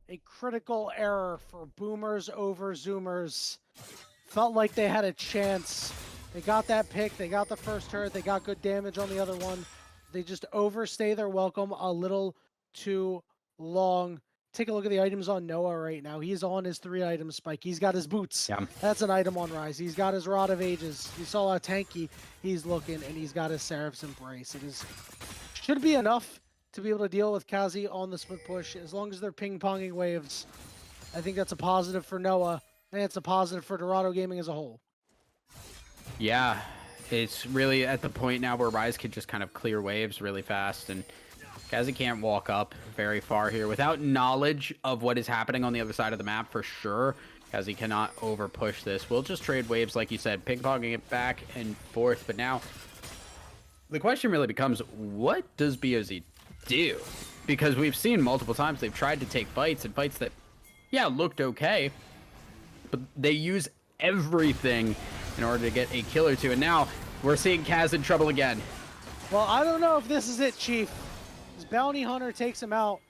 [SPEAKER 2] A critical error for Boomers over Zoomers. Felt like they had a chance. They got that pick, they got the first turret, they got good damage on the other one. They just overstay their welcome a little too long. Take a look at the items on Noah right now. He's on his 3-item spike. He's got his boots.
[SPEAKER 3] Yeah.
[SPEAKER 2] That's an item on Rise. He's got his Rod of Ages. You saw how tanky he's looking, and he's got his Seraph's Embrace. It should be enough to be able to deal with Kazi on the split push. As long as they're ping-ponging waves, I think that's a positive for Noah, and it's a positive for Dorado Gaming as a whole.
[SPEAKER 3] Yeah, it's really at the point now where Rise could just kind of clear waves really fast, and Kazi can't walk up very far here without knowledge of what is happening on the other side of the map for sure. Kazi cannot over push this. We'll just trade waves, like you said, ping-ponging it back and forth. But now the question really becomes, what does BOZ do? Because we've seen multiple times they've tried to take fights, and fights that, yeah, looked okay, but they use everything in order to get a kill or two, and now we're seeing Kaz in trouble again.
[SPEAKER 2] Well, I don't know if this is it, Chief. This Bounty Hunter takes him out.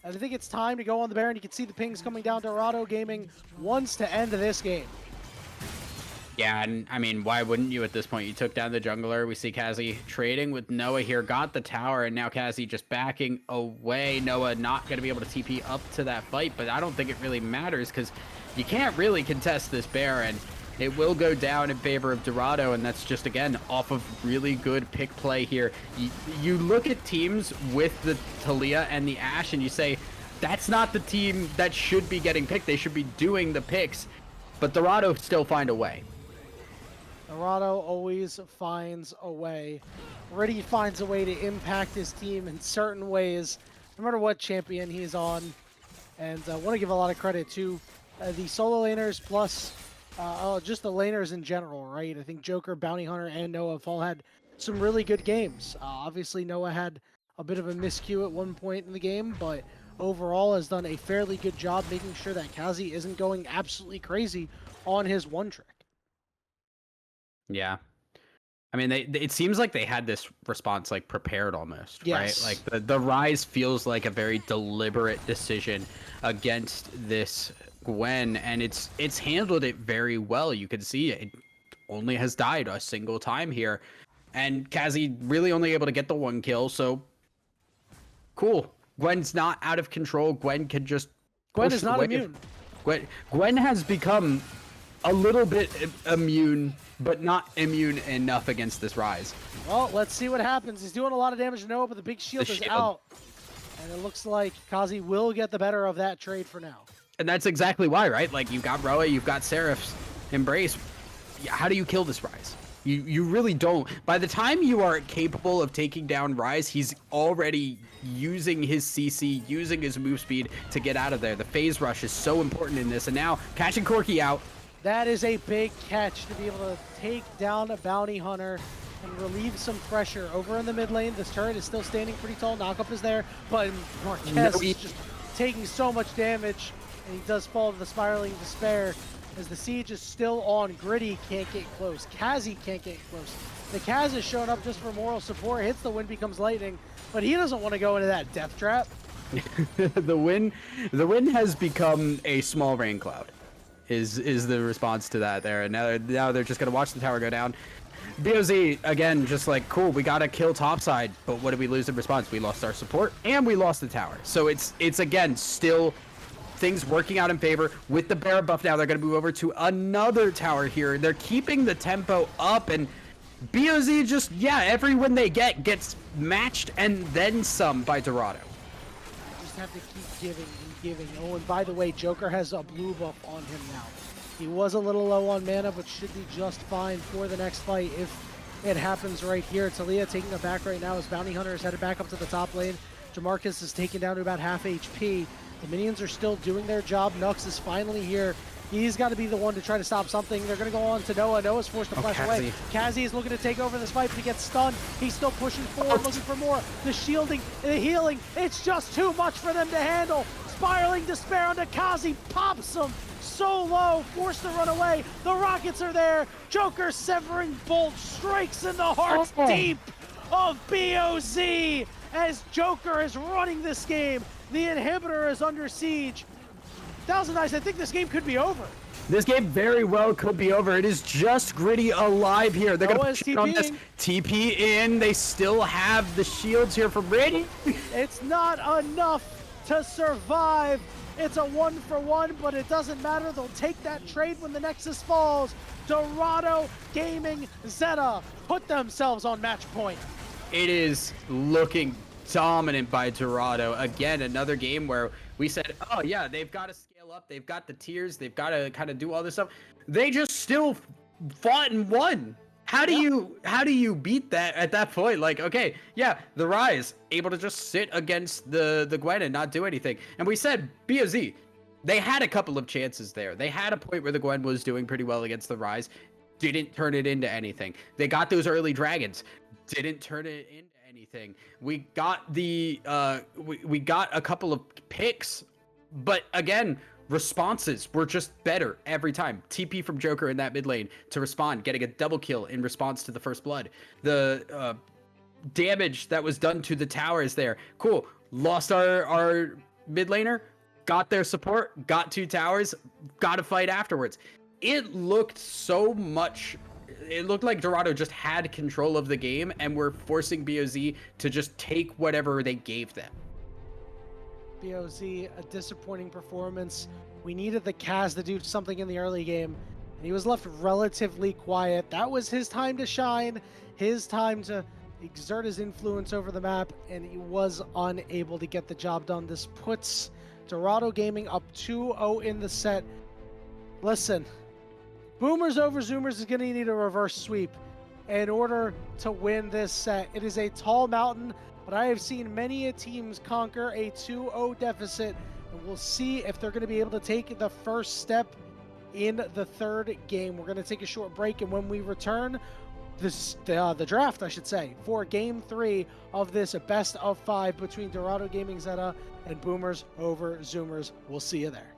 [SPEAKER 2] I think it's time to go on the Baron. You can see the pings coming down. Dorado Gaming wants to end this game.
[SPEAKER 3] Yeah, and I mean, why wouldn't you at this point? You took down the jungler. We see Kazi trading with Noah here, got the tower, and now Kazi just backing away. Noah not going to be able to TP up to that fight, but I don't think it really matters because you can't really contest this Baron. It will go down in favor of Dorado, and that's just, again, off of really good pick play here. You look at teams with the Talia and the Ashe, and you say, that's not the team that should be getting picked. They should be doing the picks, but Dorado still find a way.
[SPEAKER 2] Dorado always finds a way. Riddy finds a way to impact his team in certain ways, no matter what champion he's on. And I want to give a lot of credit to the solo laners plus just the laners in general, right? I think Joker, Bounty Hunter, and Noah have all had some really good games. Obviously, Noah had a bit of a miscue at one point in the game, but overall has done a fairly good job making sure that Kazi isn't going absolutely crazy on his one trick.
[SPEAKER 3] Yeah. I mean, it seems like they had this response like prepared almost,
[SPEAKER 2] yes.
[SPEAKER 3] Right? Like the Rise feels like a very deliberate decision against this Gwen, and it's handled it very well. You can see it only has died a single time here, and Kazi really only able to get the one kill, so cool. Gwen's not out of control. Gwen can just
[SPEAKER 2] Gwen
[SPEAKER 3] push
[SPEAKER 2] is
[SPEAKER 3] the
[SPEAKER 2] not
[SPEAKER 3] wave.
[SPEAKER 2] immune.
[SPEAKER 3] Gwen has become a little bit immune, but not immune enough against this Rise.
[SPEAKER 2] Well, let's see what happens. He's doing a lot of damage to Noah, but the big shield is out. And it looks like Kazi will get the better of that trade for now.
[SPEAKER 3] And that's exactly why, right? Like, you've got Roa, you've got Seraph's Embrace. How do you kill this Rise? You really don't. By the time you are capable of taking down Rise, he's already using his CC, using his move speed to get out of there. The phase rush is so important in this. And now, catching Corki out.
[SPEAKER 2] That is a big catch to be able to take down a bounty hunter and relieve some pressure. Over in the mid lane, this turret is still standing pretty tall. Knockup is there, but Marquez is just taking so much damage, and he does fall to the spiraling despair as the siege is still on. Gritty can't get close. Kazi can't get close. The Kaz is showing up just for moral support, hits the wind becomes lightning, but he doesn't want to go into that death trap.
[SPEAKER 3] the wind has become a small rain cloud. Is the response to that there, and now they're just gonna watch the tower go down. BOZ again, just like, cool, we gotta kill topside, but what did we lose in response? We lost our support and we lost the tower. So it's again still things working out in favor. With the Bear buff now, they're gonna move over to another tower here. They're keeping the tempo up, and BOZ just, yeah, every win they get gets matched and then some by Dorado.
[SPEAKER 2] Just have to keep giving and giving. Oh, and by the way, Joker has a blue buff on him now. He was a little low on mana, but should be just fine for the next fight if it happens right here. Talia taking it back right now as Bounty Hunter is headed back up to the top lane. Jamarcus is taken down to about half HP. The minions are still doing their job. Nux is finally here. He's got to be the one to try to stop something. They're going to go on to Noah. Noah's forced to flash away. Kazi is looking to take over this fight, but he gets stunned. He's still pushing forward, looking for more. The shielding, the healing, it's just too much for them to handle. Spiraling Despair onto Kazi, pops him so low, forced to run away. The rockets are there. Joker Severing Bolt strikes in the heart deep of BOZ as Joker is running this game. The inhibitor is under siege. Thousand Eyes, I think this game could be over.
[SPEAKER 3] This game very well could be over. It is just Gritty alive here. They're going to push on this. TP in. They still have the shields here for Gritty.
[SPEAKER 2] It's not enough to survive. It's a 1-for-1, but it doesn't matter. They'll take that trade when the Nexus falls. Dorado Gaming Zeta put themselves on match point.
[SPEAKER 3] It is looking dominant by Dorado. Again, another game where we said, oh yeah, they've got to scale up. They've got the tiers. They've got to kind of do all this stuff. They just still fought and won. How do you beat that at that point? Like, okay, yeah, the Rise able to just sit against the Gwen and not do anything. And we said BOZ, they had a couple of chances there. They had a point where the Gwen was doing pretty well against the Rise, didn't turn it into anything. They got those early dragons, didn't turn it into anything. We got the we got a couple of picks, but again, responses were just better every time. TP from Joker in that mid lane to respond, getting a double kill in response to the first blood. The damage that was done to the towers there. Cool. Lost our mid laner, got their support, got 2 towers, got a fight afterwards. It looked so much. It looked like Dorado just had control of the game and were forcing BOZ to just take whatever they gave them.
[SPEAKER 2] BOZ, a disappointing performance. We needed the Kaz to do something in the early game, and he was left relatively quiet. That was his time to shine, his time to exert his influence over the map, and he was unable to get the job done. This puts Dorado Gaming up 2-0 in the set. Listen, Boomers over Zoomers is going to need a reverse sweep in order to win this set. It is a tall mountain, but I have seen many teams conquer a 2-0 deficit, and we'll see if they're going to be able to take the first step in the third game. We're going to take a short break, and when we return, the draft, I should say, for Game 3 of this best of 5 between Dorado Gaming Zeta and Boomers over Zoomers. We'll see you there.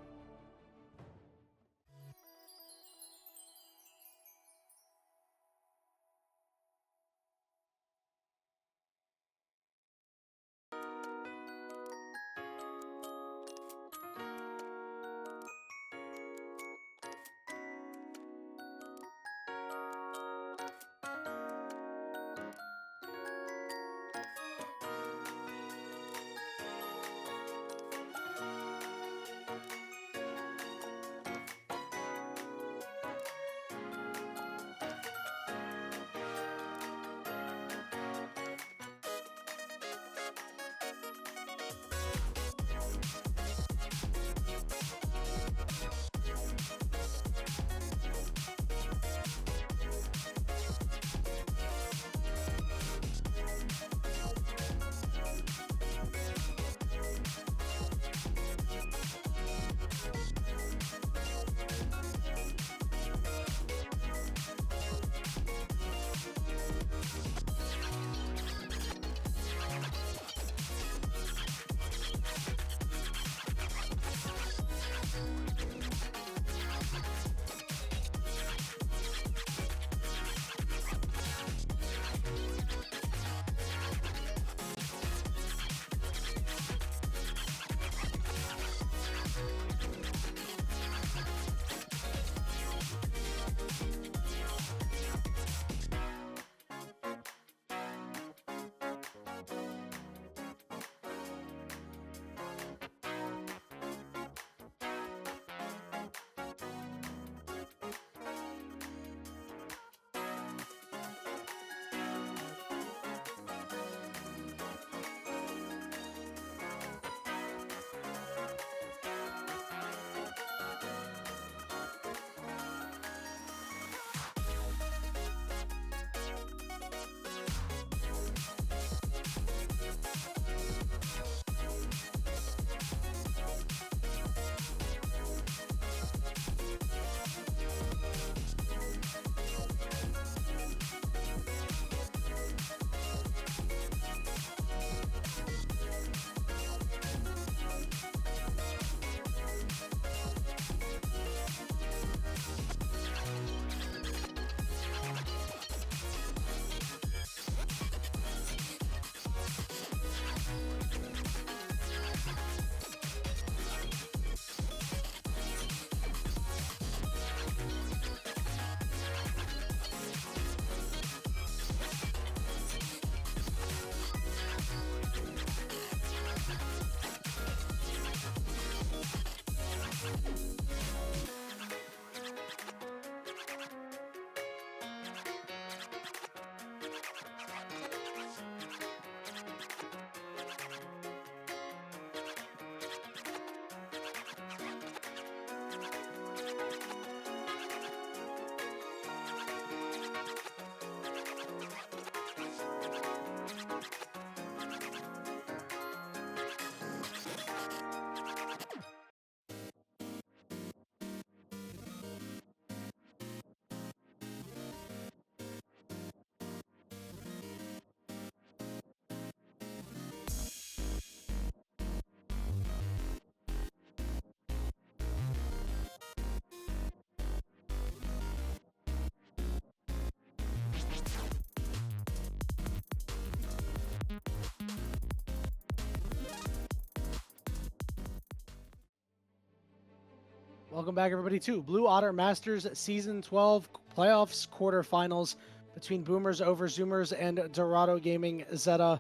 [SPEAKER 2] Welcome back, everybody, to Blue Otter Masters Season 12 Playoffs Quarterfinals between Boomers over Zoomers and Dorado Gaming Zeta.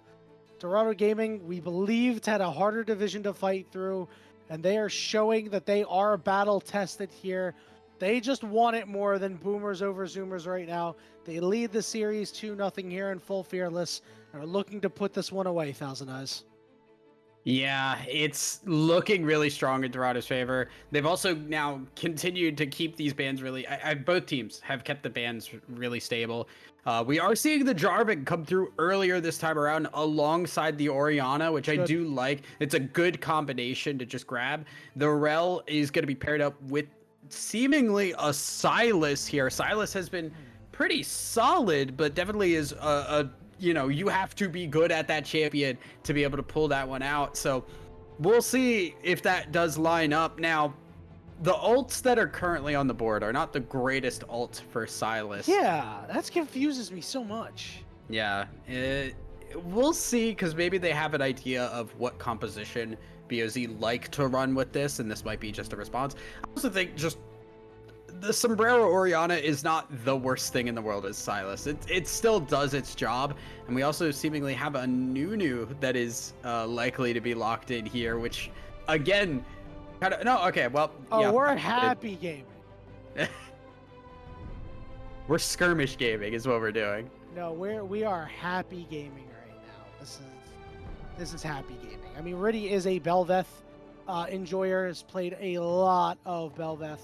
[SPEAKER 2] Dorado Gaming, we believed, had a harder division to fight through, and they are showing that they are battle-tested here. They just want it more than Boomers over Zoomers right now. They lead the series 2-0 here in full Fearless, and are looking to put this one away, Thousand Eyes.
[SPEAKER 3] Yeah, it's looking really strong in Dorado's favor. They've also now continued to keep these bans really. Both teams have kept the bans really stable. We are seeing the Jarvan come through earlier this time around alongside the Orianna, which I do like. It's a good combination to just grab. The Rel is going to be paired up with seemingly a Sylas here. Sylas has been pretty solid, but definitely is you know, you have to be good at that champion to be able to pull that one out. So we'll see if that does line up. Now, the ults that are currently on the board are not the greatest ult for Sylas.
[SPEAKER 2] Yeah, that confuses me so much.
[SPEAKER 3] Yeah, we'll see, because maybe they have an idea of what composition BOZ like to run with this, and this might be just a response. I also think just the Sombrero Orianna is not the worst thing in the world as Sylas. It still does its job, and we also seemingly have a Nunu that is likely to be locked in here, which, again, kind of, no, okay, well,
[SPEAKER 2] oh,
[SPEAKER 3] yeah,
[SPEAKER 2] we're happy gaming.
[SPEAKER 3] We're skirmish gaming is what we're doing.
[SPEAKER 2] No, we are happy gaming right now. This is happy gaming. I mean, Riddy is a Belveth enjoyer, has played a lot of Belveth.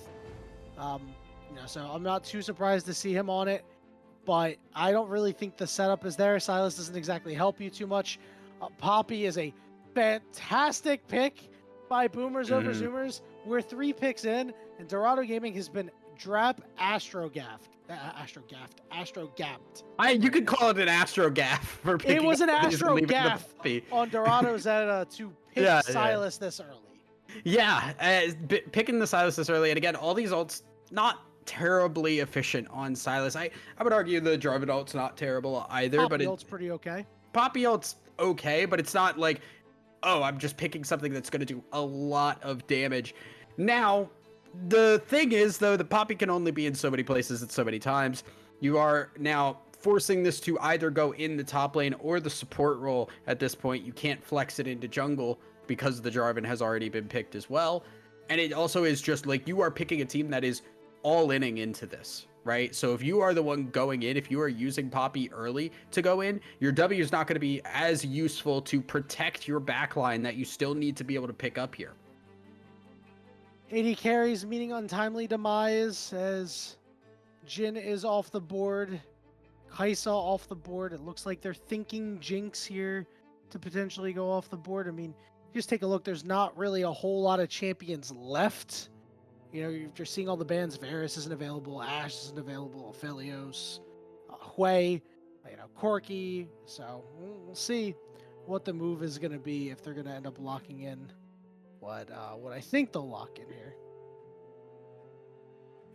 [SPEAKER 2] You know, so I'm not too surprised to see him on it, but I don't really think the setup is there. Sylas doesn't exactly help you too much. Poppy is a fantastic pick by Boomers over Zoomers. We're 3 picks in, and Dorado Gaming has been Astrogapped.
[SPEAKER 3] You could call it an Astrogaff for picking.
[SPEAKER 2] It was an Astrogaff
[SPEAKER 3] on
[SPEAKER 2] on Dorado Zeta to pick Sylas this early.
[SPEAKER 3] Yeah, picking the Sylas this early, and again, all these ults not terribly efficient on Sylas. I would argue the Jarvan ult's not terrible either,
[SPEAKER 2] Poppy
[SPEAKER 3] but
[SPEAKER 2] ult's pretty okay.
[SPEAKER 3] Poppy ult's okay, but it's not like, oh, I'm just picking something that's going to do a lot of damage. Now, the thing is, though, the Poppy can only be in so many places at so many times. You are now forcing this to either go in the top lane or the support role at this point. You can't flex it into jungle because the Jarvan has already been picked as well. And it also is just like you are picking a team that is all-inning into this, right? So if you are the one going in, if you are using Poppy early to go in, your W is not going to be as useful to protect your backline that you still need to be able to pick up here.
[SPEAKER 2] 80 carries, meaning untimely demise, as Jin is off the board. Kaisa off the board. It looks like they're thinking Jinx here to potentially go off the board. I mean, just take a look. There's not really a whole lot of champions left. You know, you're seeing all the bans. Varus isn't available. Ashe isn't available. Aphelios, Hui, you know, Corki. So we'll see what the move is going to be, if they're going to end up locking in what I think they'll lock in here.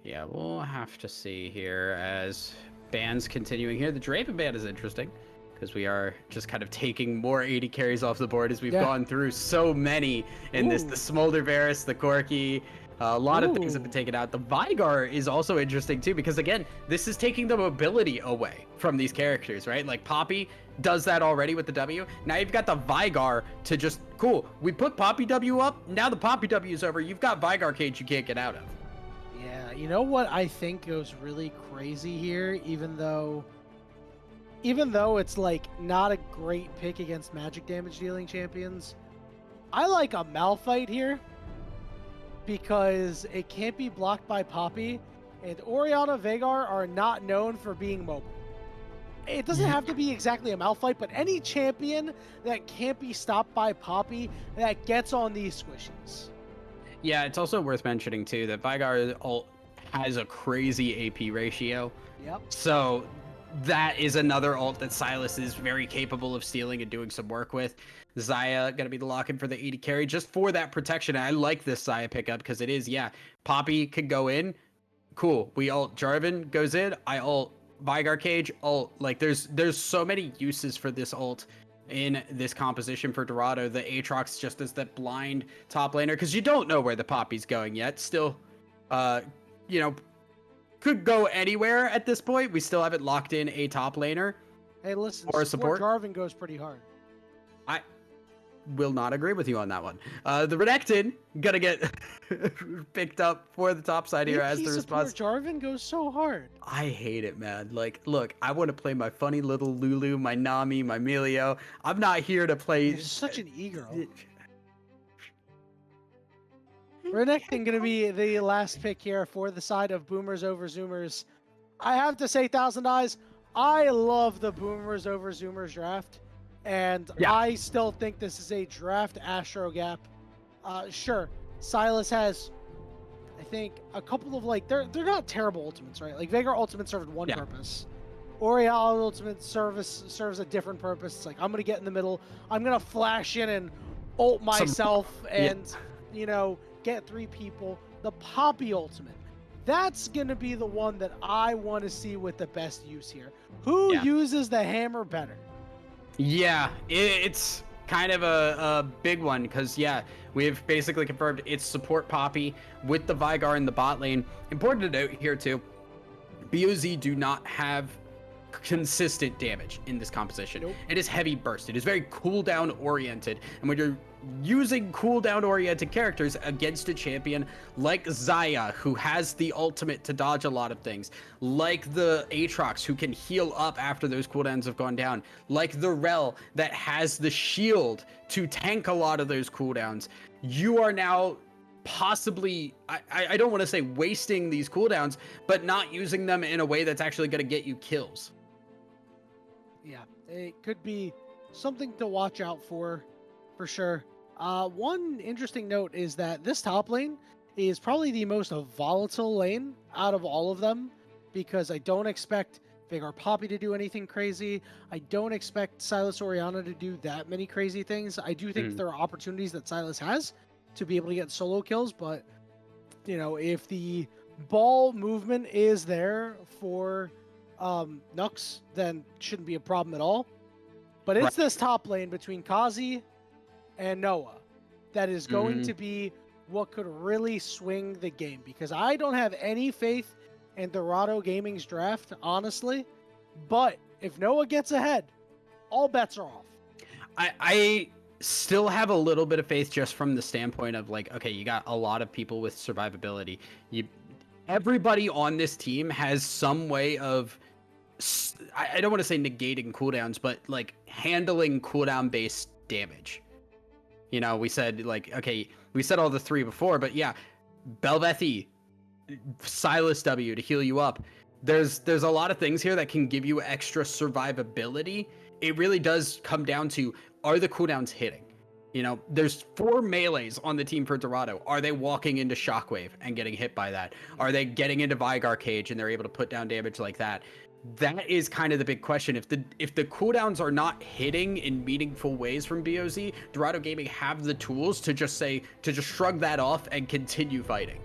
[SPEAKER 3] Yeah, we'll have to see here as bans continuing here. The Draven ban is interesting, because we are just kind of taking more 80 carries off the board as we've gone through so many in this. The Smolder Varus, the Corki, a lot of things have been taken out. The Vigar is also interesting too, because again, this is taking the mobility away from these characters, right? Like Poppy does that already with the W. Now you've got the Vigar to just, cool, we put Poppy W up, now the Poppy W is over, you've got Vigar cage you can't get out of.
[SPEAKER 2] Yeah, you know what I think goes really crazy here, even though it's like not a great pick against magic damage dealing champions, I like a Malphite here because it can't be blocked by Poppy, and Orianna Veigar are not known for being mobile. It doesn't have to be exactly a Malphite, but any champion that can't be stopped by Poppy that gets on these squishies.
[SPEAKER 3] Yeah, it's also worth mentioning too that Vigar ult has a crazy AP ratio.
[SPEAKER 2] Yep.
[SPEAKER 3] So that is another ult that Sylas is very capable of stealing and doing some work with. Xayah gonna be the lock-in for the 80 carry just for that protection. I like this Xayah pickup because it is, yeah, Poppy could go in. Cool. We ult Jarvan goes in. I ult Vigar cage. Ult. Like there's so many uses for this ult in this composition for Dorado. The Aatrox just as that blind top laner because you don't know where the Poppy's going yet. Still you know, could go anywhere at this point. We still haven't locked in a top laner.
[SPEAKER 2] Hey, listen,
[SPEAKER 3] Or
[SPEAKER 2] support
[SPEAKER 3] support.
[SPEAKER 2] Jarvan goes pretty hard.
[SPEAKER 3] I will not agree with you on that one. The Renekton gonna get picked up for the top side here as the
[SPEAKER 2] support
[SPEAKER 3] response.
[SPEAKER 2] Jarvan goes so hard.
[SPEAKER 3] I hate it, man. Like, look, I want to play my funny little Lulu, my Nami, my Melio. I'm not here to play.
[SPEAKER 2] You're such an e-girl. Renekton gonna be the last pick here for the side of Boomers over Zoomers. I have to say, Thousand Eyes, I love the Boomers over Zoomers draft, and
[SPEAKER 3] Yeah.
[SPEAKER 2] I still think this is a draft Astro gap. Sure, Silas has, I think, a couple of they're not terrible ultimates, right? Like Veigar ultimate served one
[SPEAKER 3] Yeah.
[SPEAKER 2] purpose. Orial ultimate serves a different purpose. It's like I'm gonna get in the middle, I'm gonna flash in and ult myself and get 3 people. The Poppy ultimate, that's gonna be the one that I want to see with the best use here. Who uses the hammer better?
[SPEAKER 3] Yeah, it's kind of a big one because, we've basically confirmed it's support Poppy with the Veigar in the bot lane. Important to note here, too, BOZ do not have consistent damage in this composition.
[SPEAKER 2] Nope.
[SPEAKER 3] It is heavy burst. It is very cooldown oriented. And when you're using cooldown oriented characters against a champion like Zaya, who has the ultimate to dodge a lot of things, like the Aatrox, who can heal up after those cooldowns have gone down, like the Rel that has the shield to tank a lot of those cooldowns, you are now possibly, I don't want to say wasting these cooldowns, but not using them in a way that's actually going to get you kills.
[SPEAKER 2] Yeah, it could be something to watch out for sure. One interesting note is that this top lane is probably the most volatile lane out of all of them, because I don't expect Veigar Poppy to do anything crazy. I don't expect Silas Orianna to do that many crazy things. I do think there are opportunities that Silas has to be able to get solo kills, but if the ball movement is there for Nux, then shouldn't be a problem at all. But it's this top lane between Kazi and Noah that is going to be what could really swing the game, because I don't have any faith in Dorado Gaming's draft, honestly. But if Noah gets ahead, all bets are off.
[SPEAKER 3] I still have a little bit of faith just from the standpoint of okay, you got a lot of people with survivability. Everybody on this team has some way of, I don't want to say negating cooldowns, but handling cooldown based damage. We said okay, we said all the 3 before, but Belvethi, Silas W to heal you up. There's a lot of things here that can give you extra survivability. It really does come down to, are the cooldowns hitting? There's 4 melees on the team for Dorado. Are they walking into Shockwave and getting hit by that? Are they getting into Veigar Cage and they're able to put down damage like that? That is kind of the big question. If the cooldowns are not hitting in meaningful ways from BOZ, Dorado Gaming have the tools to just shrug that off and continue fighting.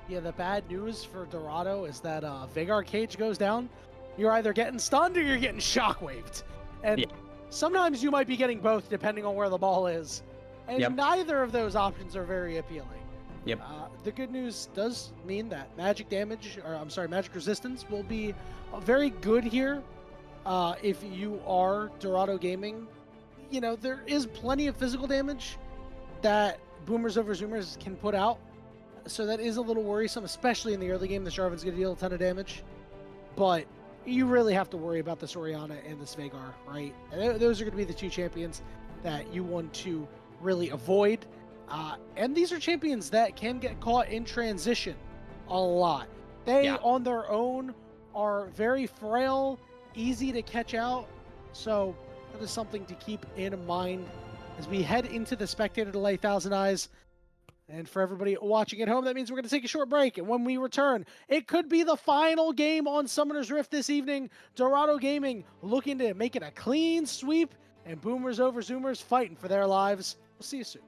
[SPEAKER 2] Yeah, the bad news for Dorado is that Veigar Cage goes down, you're either getting stunned or you're getting shockwaved. And sometimes you might be getting both depending on where the ball is. And neither of those options are very appealing.
[SPEAKER 3] Yep.
[SPEAKER 2] The good news does mean that magic resistance will be very good here. If you are Dorado Gaming, there is plenty of physical damage that Boomers over Zoomers can put out. So that is a little worrisome, especially in the early game. The Jarvan's going to deal a ton of damage. But you really have to worry about this Orianna and this Veigar, right? And those are going to be the 2 champions that you want to really avoid. And these are champions that can get caught in transition a lot. They, on their own, are very frail, easy to catch out. So that is something to keep in mind as we head into the spectator delay, Thousand Eyes. And for everybody watching at home, that means we're going to take a short break. And when we return, it could be the final game on Summoner's Rift this evening. Dorado Gaming looking to make it a clean sweep, and Boomers over Zoomers fighting for their lives. We'll see you soon.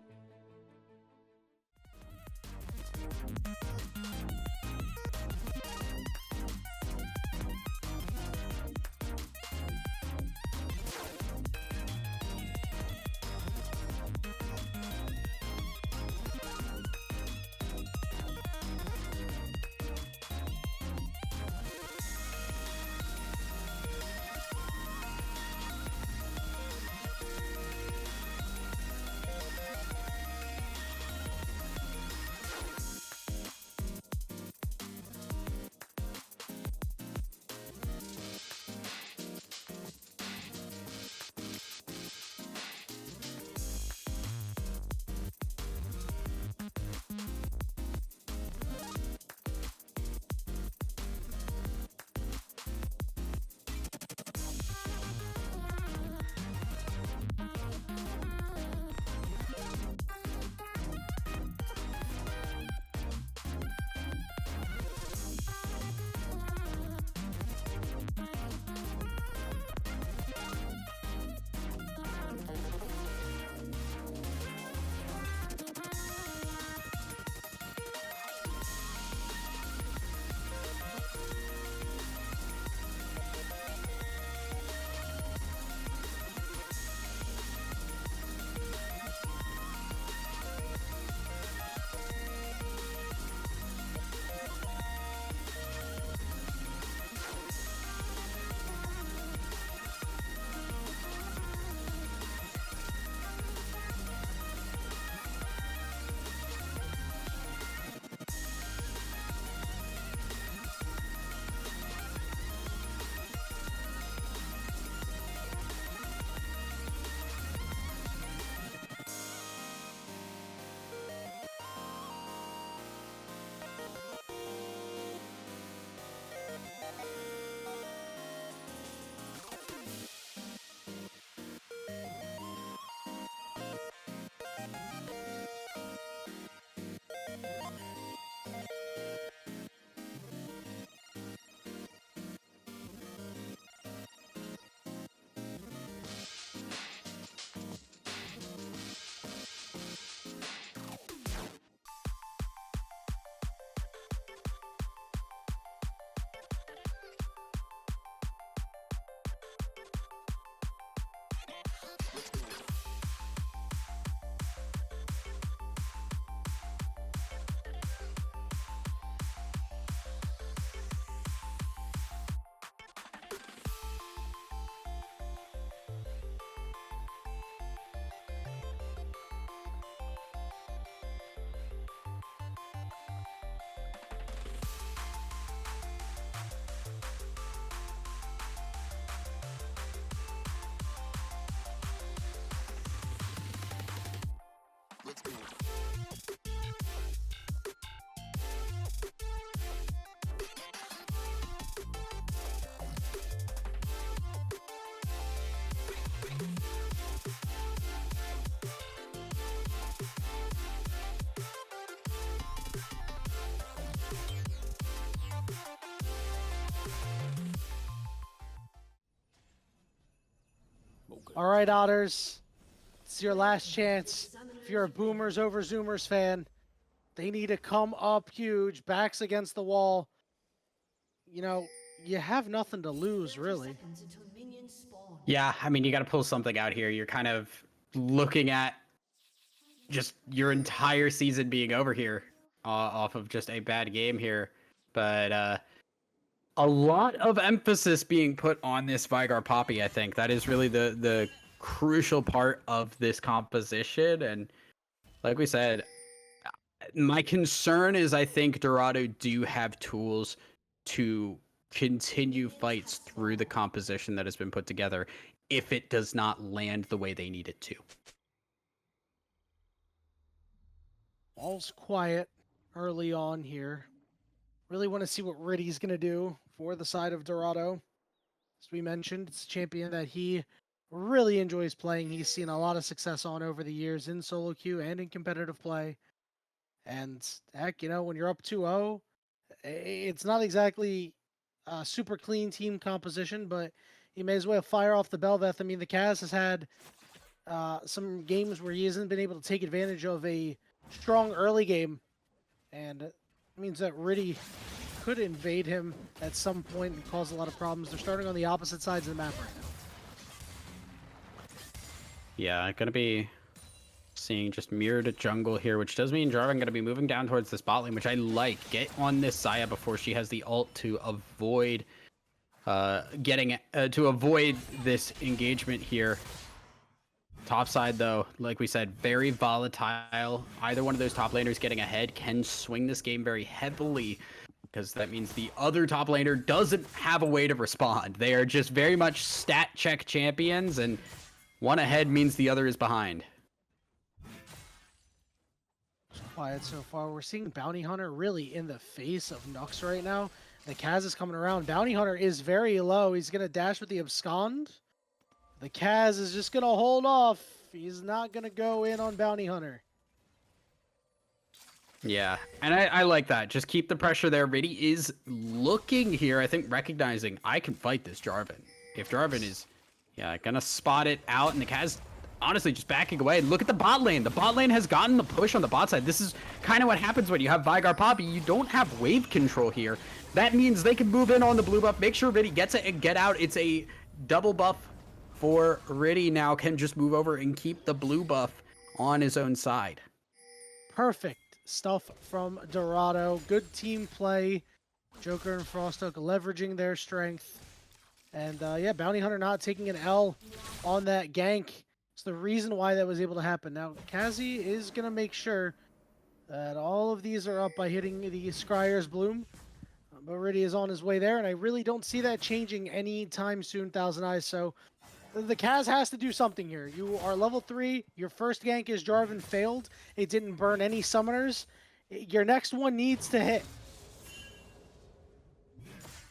[SPEAKER 2] All right, Otters, it's your last chance. If you're a Boomers over Zoomers fan, they need to come up huge, backs against the wall. You know, you have nothing to lose, really.
[SPEAKER 3] Yeah, I mean, you got to pull something out here. You're kind of looking at just your entire season being over here off of just a bad game here. But a lot of emphasis being put on this Vigar Poppy, I think. That is really the crucial part of this composition. And like we said, my concern is I think Dorado do have tools to continue fights through the composition that has been put together if it does not land the way they need it to.
[SPEAKER 2] All's quiet early on here. Really want to see what Riddy's going to do for the side of Dorado. As we mentioned, it's a champion that he really enjoys playing. He's seen a lot of success on over the years in solo queue and in competitive play. And heck, you know, when you're up 2-0, it's not exactly a super clean team composition, but you may as well fire off the Belveth. I mean, the Kaz has had some games where he hasn't been able to take advantage of a strong early game, and it means that Riddy could invade him at some point and cause a lot of problems. They're starting on the opposite sides of the map right now.
[SPEAKER 3] Yeah, gonna be seeing just mirrored jungle here, which does mean Jarvan gonna be moving down towards this bot lane, which I like. Get on this Saya before she has the ult to avoid to avoid this engagement here. Top side, though, like we said, very volatile. Either one of those top laners getting ahead can swing this game very heavily, because that means the other top laner doesn't have a way to respond. They are just very much stat check champions, and one ahead means the other is behind.
[SPEAKER 2] It's quiet so far. We're seeing Bounty Hunter really in the face of Nux right now. The Kaz is coming around. Bounty Hunter is very low. He's going to dash with the Abscond. The Kaz is just going to hold off. He's not going to go in on Bounty Hunter.
[SPEAKER 3] Yeah, and I like that. Just keep the pressure there. Riddy is looking here, I think, recognizing I can fight this Jarvan. If Jarvan is, gonna spot it out, and the Kaz honestly just backing away. Look at the bot lane. The bot lane has gotten the push on the bot side. This is kind of what happens when you have Vigar Poppy. You don't have wave control here. That means they can move in on the blue buff, make sure Riddy gets it and get out. It's a double buff for Riddy now, can just move over and keep the blue buff on his own side.
[SPEAKER 2] Perfect stuff from Dorado. Good team play. Joker and Frostoke leveraging their strength. And yeah, Bounty Hunter not taking an L on that gank. It's the reason why that was able to happen. Now, Kazi is going to make sure that all of these are up by hitting the Scryer's Bloom. But Riddy is on his way there, and I really don't see that changing anytime soon, Thousand Eyes. So the Kaz has to do something here. You are level 3. Your first gank is Jarvan failed. It didn't burn any summoners. Your next one needs to hit.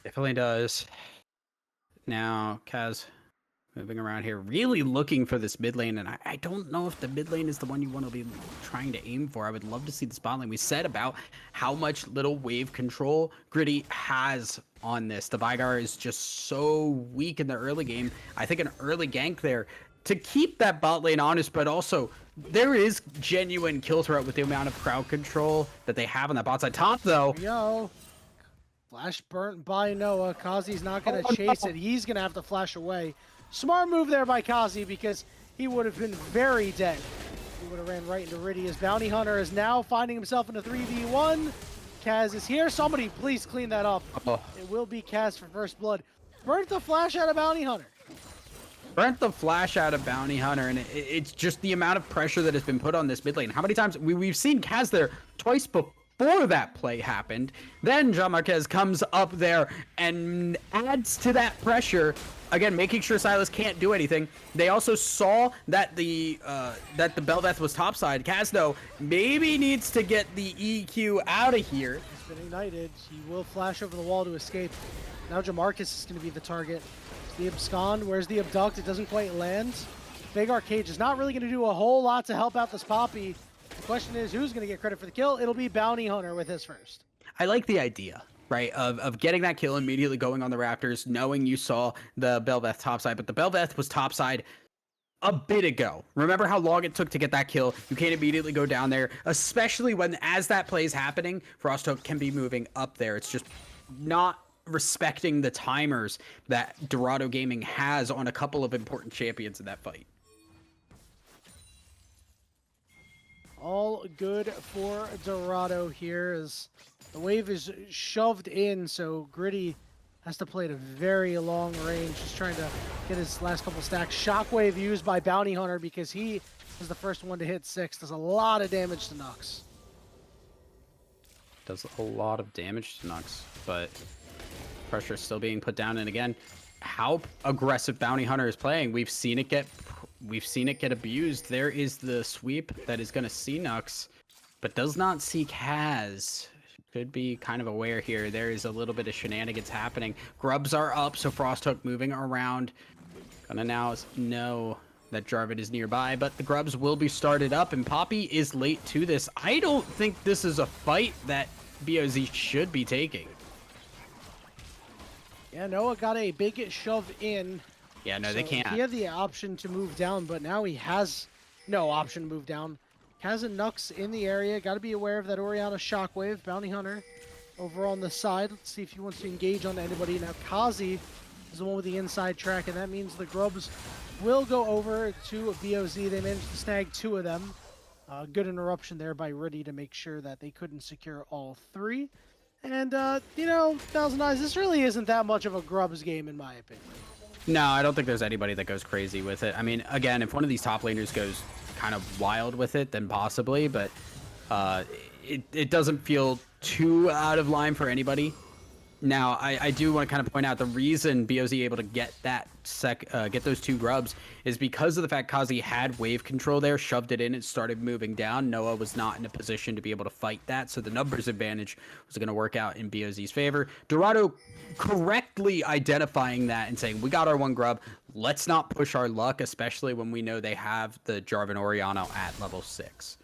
[SPEAKER 3] Definitely does. Now, Kaz moving around here, really looking for this mid lane, and I don't know if the mid lane is the one you want to be trying to aim for. I would love to see the spot lane. We said about how much little wave control Gritty has on this. The Vigar is just so weak in the early game. I think an early gank there to keep that bot lane honest, but also there is genuine kill threat with the amount of crowd control that they have on that bot side. Top, though.
[SPEAKER 2] Yo. Flash burnt by Noah. Kazi's not going to chase it. He's going to have to flash away. Smart move there by Kazi, because he would have been very dead. He would have ran right into Riddy. As Bounty Hunter is now finding himself in a 3v1. Kaz is here. Somebody please clean that up. It will be Kaz for first blood. Burnt the flash out of Bounty Hunter.
[SPEAKER 3] Burnt the flash out of Bounty Hunter, and it's just the amount of pressure that has been put on this mid lane. How many times we've seen Kaz there twice before that play happened. Then Jean Marquez comes up there and adds to that pressure. Again, making sure Silas can't do anything. They also saw that the Belveth was topside. Kaz, though, maybe needs to get the EQ out of here.
[SPEAKER 2] He's been ignited. He will flash over the wall to escape. Now Jamarcus is going to be the target. The Abscond, where's the Abduct? It doesn't quite land. Big Arcade is not really going to do a whole lot to help out this Poppy. The question is, who's going to get credit for the kill? It'll be Bounty Hunter with his first.
[SPEAKER 3] I like the idea, right, of getting that kill, immediately going on the Raptors, knowing you saw the Belveth topside, but the Belveth was topside a bit ago. Remember how long it took to get that kill? You can't immediately go down there, especially when as that play is happening, Frosthook can be moving up there. It's just not respecting the timers that Dorado Gaming has on a couple of important champions in that fight.
[SPEAKER 2] All good for Dorado here as the wave is shoved in, so Gritty has to play at a very long range, just trying to get his last couple stacks. Shockwave used by Bounty Hunter because he is the first one to hit 6. Does a lot of damage to Nux.
[SPEAKER 3] Does a lot of damage to Nux, but pressure is still being put down. And again, how aggressive Bounty Hunter is playing, we've seen it get abused. There is the sweep that is going to see Nux, but does not see Kaz. Should be kind of aware here. There is a little bit of shenanigans happening. Grubs are up, so Frosthook moving around. Gonna now know that Jarvan is nearby, but the Grubs will be started up, and Poppy is late to this. I don't think this is a fight that BOZ should be taking.
[SPEAKER 2] Yeah, Noah got a big shove in.
[SPEAKER 3] Yeah, no,
[SPEAKER 2] so
[SPEAKER 3] they can't.
[SPEAKER 2] He had the option to move down, but now he has no option to move down. Kaz and Nux in the area. Got to be aware of that Orianna Shockwave. Bounty Hunter over on the side. Let's see if he wants to engage on anybody. Now Kazi is the one with the inside track, and that means the Grubs will go over to BOZ. They managed to snag 2 of them. Good interruption there by Riddy to make sure that they couldn't secure all 3. And, you know, Thousand Eyes, this really isn't that much of a Grubs game in my opinion.
[SPEAKER 3] No, I don't think there's anybody that goes crazy with it. I mean, again, if one of these top laners goes kind of wild with it, then possibly, but it doesn't feel too out of line for anybody. Now, I do want to kind of point out the reason BOZ able to get that get those 2 Grubs is because of the fact Kazi had wave control there, shoved it in, and started moving down. Noah was not in a position to be able to fight that, so the numbers advantage was going to work out in BOZ's favor. Dorado correctly identifying that and saying, we got our 1 Grub, let's not push our luck, especially when we know they have the Jarvan Orianna at level 6.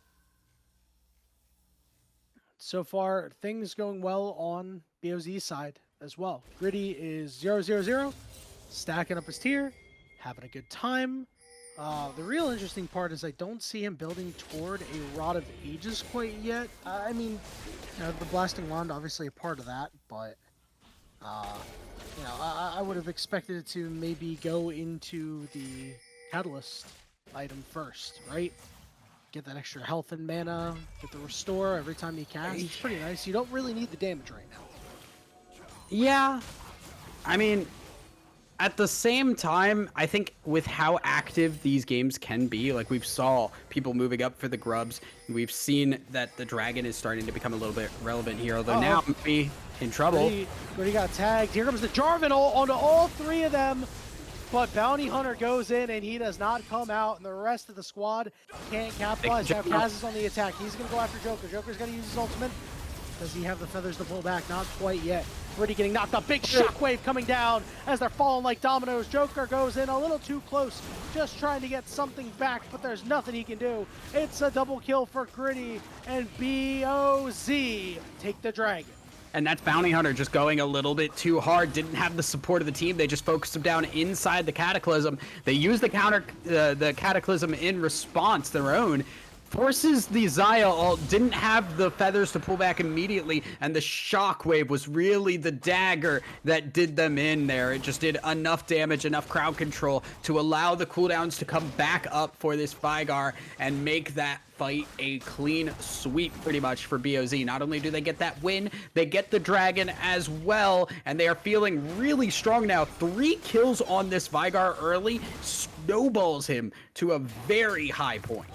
[SPEAKER 2] So far, things going well on BOZ's side as well. Gritty is 0-0-0, stacking up his tier, having a good time. The real interesting part is I don't see him building toward a Rod of Ages quite yet. I mean, the Blasting Wand obviously a part of that, but you know, I would have expected it to maybe go into the Catalyst item first, right? Get that extra health and mana, get the restore every time you cast. It's pretty nice. You don't really need the damage right now.
[SPEAKER 3] Yeah. I mean, at the same time, I think with how active these games can be, like we've saw people moving up for the Grubs. We've seen that the Dragon is starting to become a little bit relevant here, although now maybe in trouble.
[SPEAKER 2] Gritty got tagged. Here comes the Jarvan onto all 3 of them. But Bounty Hunter goes in and he does not come out, and the rest of the squad can't capitalize. Now Kaz is on the attack. He's going to go after Joker. Joker's going to use his ultimate. Does he have the feathers to pull back? Not quite yet. Gritty getting knocked up. Big shockwave coming down as they're falling like dominoes. Joker goes in a little too close, just trying to get something back, but there's nothing he can do. It's a double kill for Gritty, and BOZ take the Dragon.
[SPEAKER 3] And that's Bounty Hunter just going a little bit too hard. Didn't have the support of the team. They just focused him down inside the Cataclysm. They used the the Cataclysm in response, their own. Forces the Xayah ult, didn't have the feathers to pull back immediately, and the Shockwave was really the dagger that did them in there. It just did enough damage, enough crowd control to allow the cooldowns to come back up for this Vigar and make that fight a clean sweep pretty much for BOZ. Not only do they get that win, they get the Dragon as well, and they are feeling really strong now. 3 kills on this Vigar early snowballs him to a very high point.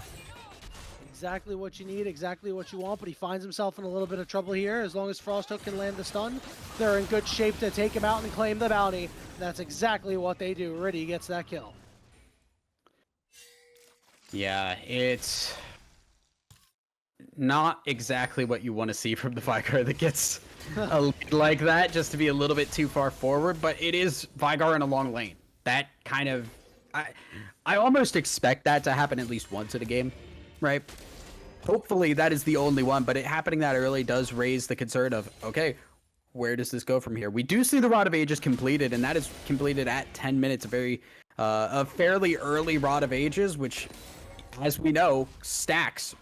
[SPEAKER 2] Exactly what you need, exactly what you want, but he finds himself in a little bit of trouble here. As long as Frosthook can land the stun, they're in good shape to take him out and claim the bounty. That's exactly what they do. Riddy gets that kill.
[SPEAKER 3] Yeah, it's not exactly what you want to see from the Vigar that gets a lead like that, just to be a little bit too far forward, but it is Vigar in a long lane. That kind of... I almost expect that to happen at least once in a game, right? Hopefully that is the only one, but it happening that early does raise the concern of, okay, where does this go from here? We do see the Rod of Ages completed, and that is completed at 10 minutes, a very a fairly early Rod of Ages, which, as we know, stacks.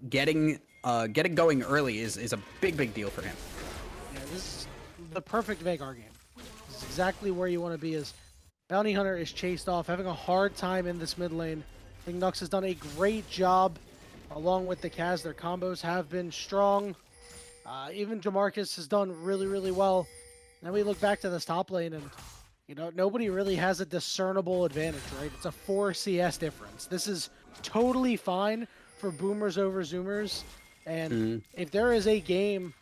[SPEAKER 3] Getting going early is a big deal for him.
[SPEAKER 2] Yeah, this is the perfect Vagar game. This is exactly where you want to be. As Bounty Hunter is chased off, having a hard time in this mid lane. I think Nux has done a great job along with the Kaz. Their combos have been strong. Even Jamarcus has done really well. Then we look back to this top lane and, you know, nobody really has a discernible advantage, right? It's a 4 CS difference. This is totally fine for Boomers over Zoomers. And if there is a game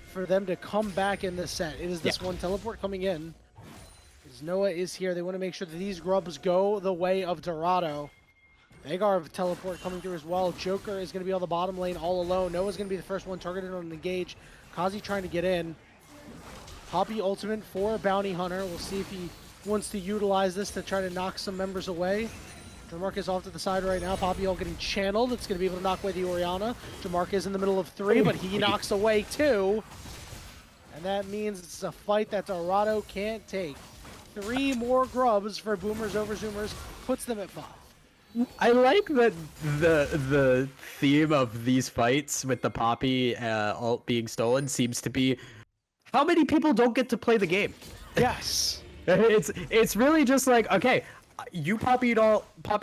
[SPEAKER 2] for them to come back in this set, it is this one. Teleport coming in. As Noah is here, they want to make sure that these grubs go the way of Dorado. Vagar teleport coming through as well. Joker is going to be on the bottom lane all alone. Noah's going to be the first one targeted on an engage. Kazi trying to get in. Poppy ultimate for Bounty Hunter. We'll see if he wants to utilize this to try to knock some members away. Jamarcus off to the side right now. Poppy all getting channeled. It's going to be able to knock away the Orianna. Jamarcus in the middle of 3, but he knocks away 2. And that means it's a fight that Dorado can't take. 3 more grubs for Boomers over Zoomers. Puts them at 5.
[SPEAKER 3] I like that the theme of these fights with the Poppy ult being stolen seems to be how many people don't get to play the game.
[SPEAKER 2] Yes.
[SPEAKER 3] It's really just like, okay, you Poppy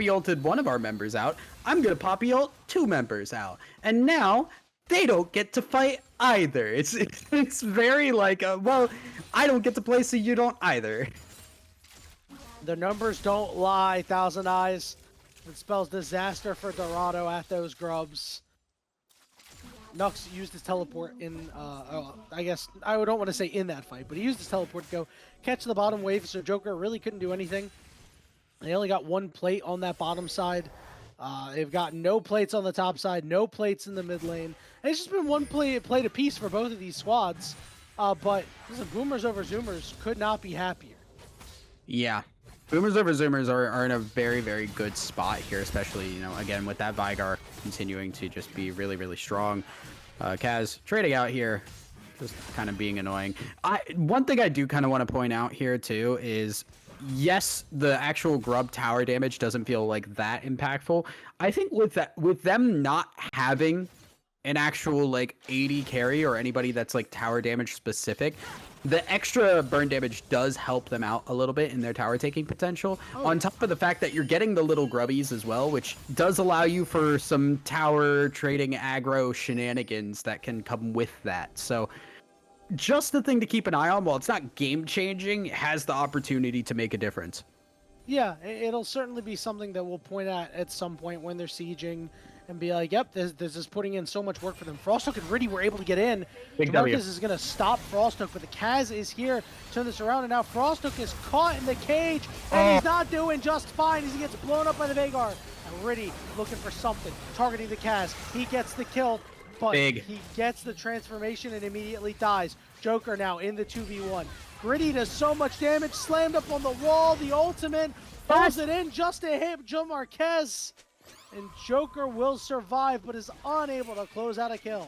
[SPEAKER 3] ulted one of our members out. I'm gonna Poppy ult 2 members out, and now they don't get to fight either. It's very like, well, I don't get to play, so you don't either.
[SPEAKER 2] The numbers don't lie, Thousand Eyes. It spells disaster for Dorado at those grubs. Nux used his teleport in, I guess, I don't want to say in that fight, but he used his teleport to go catch the bottom wave, so Joker really couldn't do anything. They only got 1 plate on that bottom side. They've got no plates on the top side, no plates in the mid lane. And it's just been 1 plate apiece for both of these squads. But listen, Boomers over Zoomers could not be happier.
[SPEAKER 3] Yeah. Boomers over Zoomers are in a very good spot here, especially, you know, again, with that Vagar continuing to just be really strong. Kaz trading out here, just kind of being annoying. One thing I do kind of want to point out here, too, is yes, the actual grub tower damage doesn't feel like that impactful. I think with them not having an actual like 80 carry or anybody that's like tower damage specific, the extra burn damage does help them out a little bit in their tower taking potential. On top of the fact that you're getting the little grubbies as well, which does allow you for some tower trading aggro shenanigans that can come with that. So just the thing to keep an eye on. While it's not game changing, it has the opportunity to make a difference.
[SPEAKER 2] Yeah, it'll certainly be something that we'll point at some point when they're sieging and be like, yep, this is putting in so much work for them. Frosthook and Riddy were able to get in. Marcus is going to stop Frosthook, but the Kaz is here. Turn this around, and now Frosthook is caught in the cage, and he's not doing just fine as he gets blown up by the Vagar. And Riddy looking for something, targeting the Kaz. He gets the kill, but he gets the transformation and immediately dies. Joker now in the 2v1. Riddy does so much damage, slammed up on the wall, the ultimate, pulls it in just to hit Jamarcus. And Joker will survive, but is unable to close out a kill.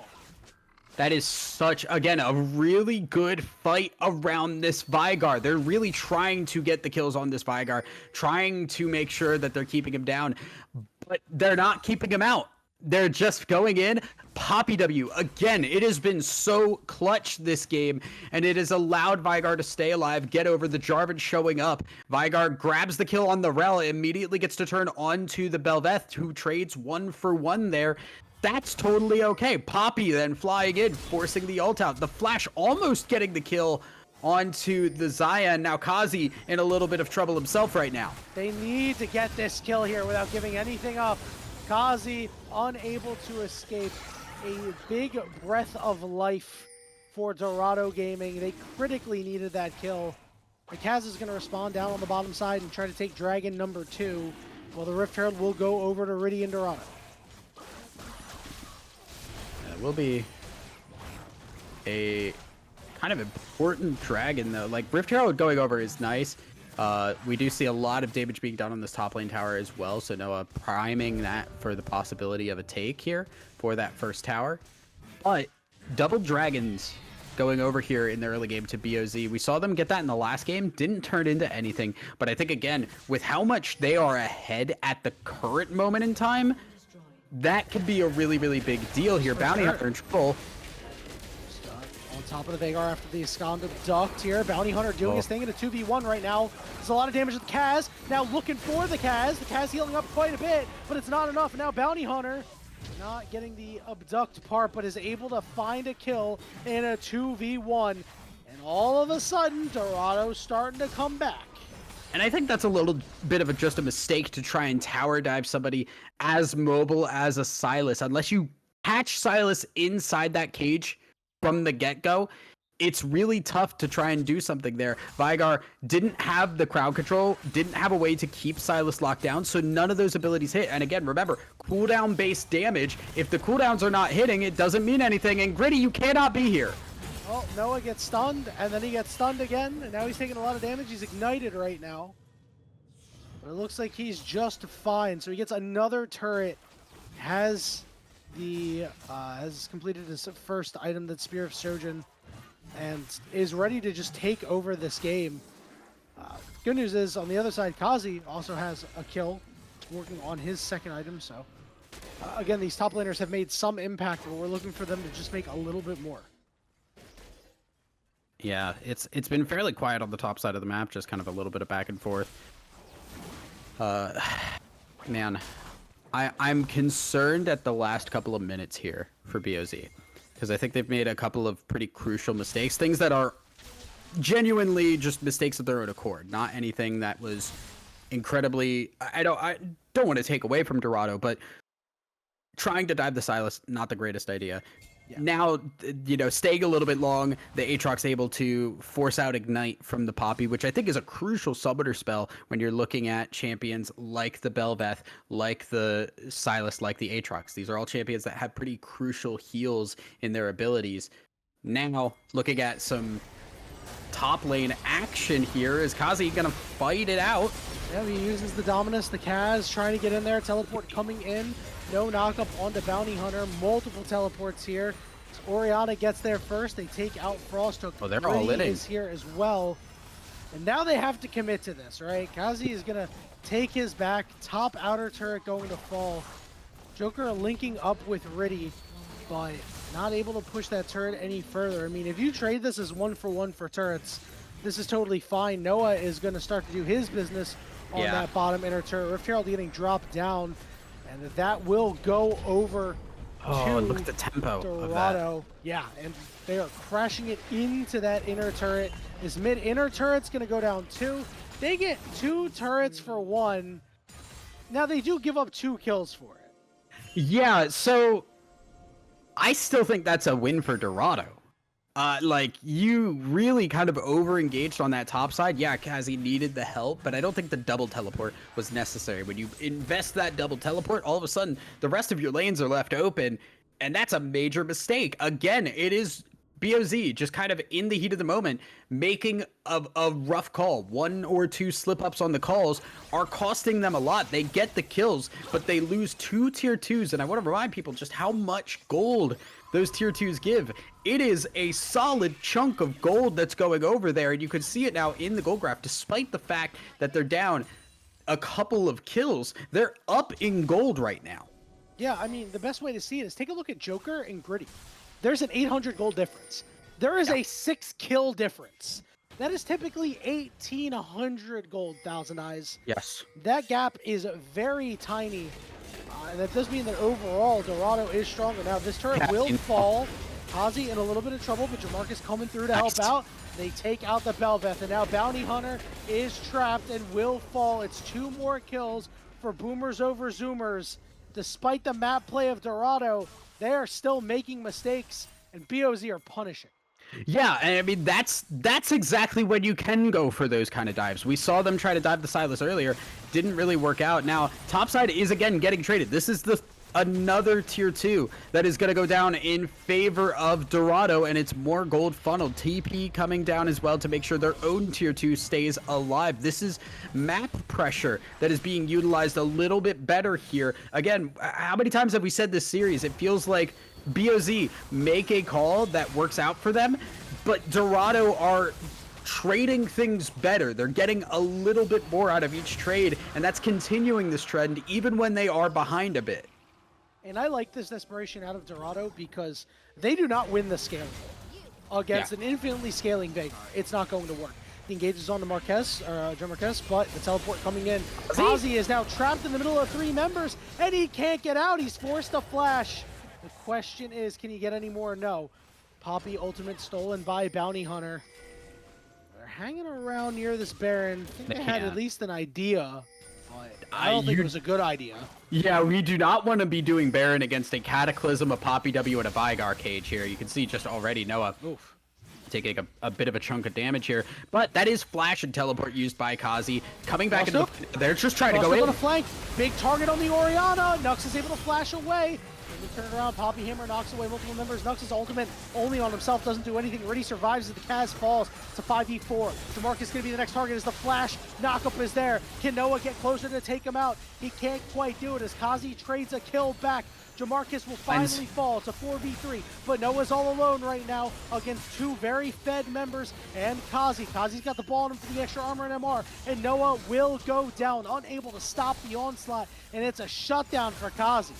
[SPEAKER 3] That is such, again, a really good fight around this Vagar. They're really trying to get the kills on this Vagar, trying to make sure that they're keeping him down, but they're not keeping him out. They're just going in. Poppy W. Again, it has been so clutch this game, and it has allowed Vagar to stay alive, get over the Jarvan showing up. Vagar grabs the kill on the Rel, immediately gets to turn onto the Bel'Veth, who trades 1 for 1 there. That's totally okay. Poppy then flying in, forcing the ult out. The Flash almost getting the kill onto the Xayah, and now Kazi in a little bit of trouble himself right now.
[SPEAKER 2] They need to get this kill here without giving anything up. Kazi unable to escape. A big breath of life for Dorado Gaming. They critically needed that kill. The Kaz is going to respond down on the bottom side and try to take Dragon number 2, while the Rift Herald will go over to Riddy and Dorado.
[SPEAKER 3] It will be a kind of important Dragon, though. Like, Rift Herald going over is nice. We do see a lot of damage being done on this top lane tower as well, so Noah priming that for the possibility of a take here for that first tower. But double dragons going over here in the early game to BOZ. We saw them get that in the last game, didn't turn into anything. But I think, again, with how much they are ahead at the current moment in time, that could be a really, really big deal here. Bounty Hunter in trouble.
[SPEAKER 2] On top of the Veigar after the Skand abduct here. Bounty Hunter doing his thing in a 2v1 right now. There's a lot of damage to the Kaz. Now looking for the Kaz. The Kaz healing up quite a bit, but it's not enough. Now Bounty Hunter not getting the abduct part, but is able to find a kill in a 2v1. And all of a sudden, Dorado's starting to come back.
[SPEAKER 3] And I think that's a little bit of just a mistake to try and tower dive somebody as mobile as a Sylas. Unless you catch Sylas inside that cage from the get-go, it's really tough to try and do something there. Veigar didn't have the crowd control, didn't have a way to keep Sylas locked down, so none of those abilities hit. And again, remember, cooldown-based damage, if the cooldowns are not hitting, it doesn't mean anything. And Gritty, you cannot be here.
[SPEAKER 2] Well, Noah gets stunned, and then he gets stunned again, and now he's taking a lot of damage. He's ignited right now. But it looks like he's just fine. So he gets another turret, has completed his first item, that Spear of Sojourn, and is ready to just take over this game. Good news is, on the other side, Kazi also has a kill, working on his second item. So again, these top laners have made some impact, but we're looking for them to just make a little bit more.
[SPEAKER 3] Yeah, it's been fairly quiet on the top side of the map, just kind of a little bit of back and forth. Man, I'm concerned at the last couple of minutes here for BOZ, because I think they've made a couple of pretty crucial mistakes, things that are genuinely just mistakes of their own accord, not anything that was incredibly. I don't want to take away from Dorado, but trying to dive the Sylas, not the greatest idea. Yeah. Now, staying a little bit long, the Aatrox able to force out Ignite from the Poppy, which I think is a crucial summoner spell when you're looking at champions like the Bel'Veth, like the Sylas, like the Aatrox. These are all champions that have pretty crucial heals in their abilities. Now, looking at some top lane action here, is Kazi going to fight it out?
[SPEAKER 2] Yeah, he uses the Dominus, the Kaz, trying to get in there, teleport coming in. No knockup onto Bounty Hunter. Multiple teleports here. Orianna gets there first. They take out Frosthook.
[SPEAKER 3] Oh, they're all in.
[SPEAKER 2] Is here as well. And now they have to commit to this, right? Kazi is going to take his back. Top outer turret going to fall. Joker linking up with Riddy, but not able to push that turret any further. I mean, if you trade this as 1-for-1 for turrets, this is totally fine. Noah is going to start to do his business on that bottom inner turret. Rift Herald getting dropped down. And that will go over to
[SPEAKER 3] look at the tempo
[SPEAKER 2] Dorado.
[SPEAKER 3] of that.
[SPEAKER 2] Yeah, and they are crashing it into that inner turret. This mid inner turret's going to go down 2. They get 2 turrets for 1. Now, they do give up 2 kills for it.
[SPEAKER 3] Yeah, so I still think that's a win for Dorado. You really kind of over-engaged on that top side. Yeah, Kazi needed the help, but I don't think the double teleport was necessary. When you invest that double teleport, all of a sudden, the rest of your lanes are left open, and that's a major mistake. Again, it is BOZ just kind of in the heat of the moment, making a rough call. 1 or 2 slip-ups on the calls are costing them a lot. They get the kills, but they lose 2 tier 2s, and I want to remind people just how much gold those tier 2s give. It is a solid chunk of gold that's going over there, and you can see it now in the gold graph. Despite the fact that they're down a couple of kills, they're up in gold right now.
[SPEAKER 2] Yeah, I mean, the best way to see it is take a look at Joker and Gritty. There's an 800 gold difference. There is a 6 kill difference. That is typically 1,800 gold, Thousand Eyes.
[SPEAKER 3] Yes.
[SPEAKER 2] That gap is very tiny. And that does mean that overall, Dorado is stronger. Now, this turret will fall. Kazi in a little bit of trouble, but Jamarcus coming through to help out. They take out the Bel'Veth, and now Bounty Hunter is trapped and will fall. It's 2 more kills for Boomers over Zoomers. Despite the map play of Dorado, they are still making mistakes, and BOZ are punishing.
[SPEAKER 3] Yeah, and I mean, that's exactly when you can go for those kind of dives. We saw them try to dive the Sylas earlier. Didn't really work out. Now, topside is again getting traded. This is another tier 2 that is going to go down in favor of Dorado, and it's more gold funneled. TP coming down as well to make sure their own tier 2 stays alive. This is map pressure that is being utilized a little bit better here. Again, how many times have we said this series? It feels like BOZ make a call that works out for them, but Dorado are trading things better. They're getting a little bit more out of each trade, and that's continuing this trend even when they are behind a bit.
[SPEAKER 2] And I like this desperation out of Dorado because they do not win the scaling against an infinitely scaling Veigar. It's not going to work. He engages on the Marquez, or Joe Marquez, but the teleport coming in. Kazi is now trapped in the middle of 3 members, and he can't get out. He's forced to flash. The question is, can he get any more? No. Poppy ultimate stolen by Bounty Hunter. They're hanging around near this Baron. I think they had at least an idea, but I don't think it was a good idea.
[SPEAKER 3] Yeah, we do not want to be doing Baron against a Cataclysm, a Poppy W, and a Veigar cage here. You can see just already Noah taking a bit of a chunk of damage here, but that is flash and teleport used by Kazi. Coming back into they're just trying to go in.
[SPEAKER 2] On the flank, big target on the Orianna. Nux is able to flash away. They turn around, Poppy Hammer knocks away multiple members. Nux's ultimate only on himself, doesn't do anything. Riddy survives as the Kaz falls. It's a 5v4. DeMarcus is going to be the next target as the flash knockup is there. Can Noah get closer to take him out? He can't quite do it as Kazi trades a kill back. Jamarcus will finally fall. It's a 4v3, but Noah's all alone right now against 2 very fed members and Kazi. Kazi's got the ball on him for the extra armor and MR, and Noah will go down, unable to stop the onslaught, and it's a shutdown for Kazi.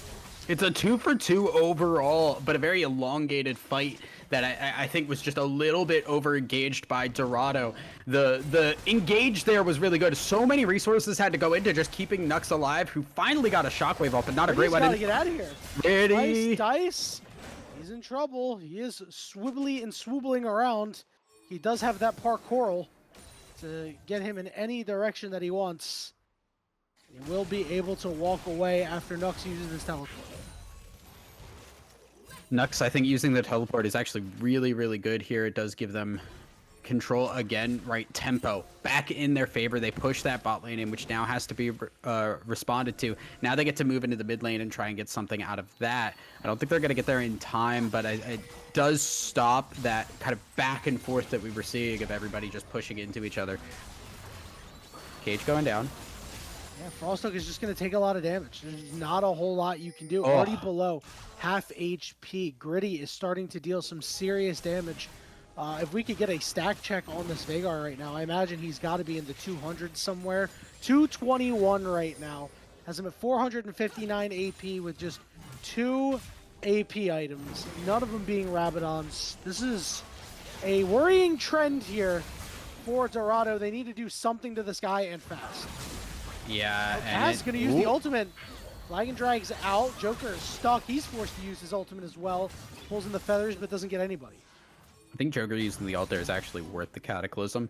[SPEAKER 3] It's a 2-for-2 overall, but a very elongated fight that I think was just a little bit over-engaged by Dorado. The engage there was really good. So many resources had to go into just keeping Nux alive, who finally got a shockwave up, but not a great one.
[SPEAKER 2] Gotta get out of here.
[SPEAKER 3] Riddy.
[SPEAKER 2] Dice. He's in trouble. He is swibbly and swoobling around. He does have that parkour to get him in any direction that he wants. He will be able to walk away after Nux uses his teleport.
[SPEAKER 3] Nux, I think using the teleport is actually really, really good here. It does give them control again, right? Tempo back in their favor. They push that bot lane in, which now has to be responded to. Now they get to move into the mid lane and try and get something out of that. I don't think they're going to get there in time, but it does stop that kind of back and forth that we were seeing of everybody just pushing into each other. Cage going down.
[SPEAKER 2] Yeah, Frosthook is just going to take a lot of damage. There's not a whole lot you can do. Already below half HP. Gritty is starting to deal some serious damage. If we could get a stack check on this Veigar right now, I imagine he's got to be in the 200s somewhere. 221 right now. Has him at 459 AP with just 2 AP items. None of them being Rabadons. This is a worrying trend here for Dorado. They need to do something to this guy and fast.
[SPEAKER 3] Yeah,
[SPEAKER 2] Kaz going to use the ultimate. Flag and Drag's out. Joker is stuck. He's forced to use his ultimate as well. Pulls in the feathers, but doesn't get anybody.
[SPEAKER 3] I think Joker using the ult there is actually worth the Cataclysm.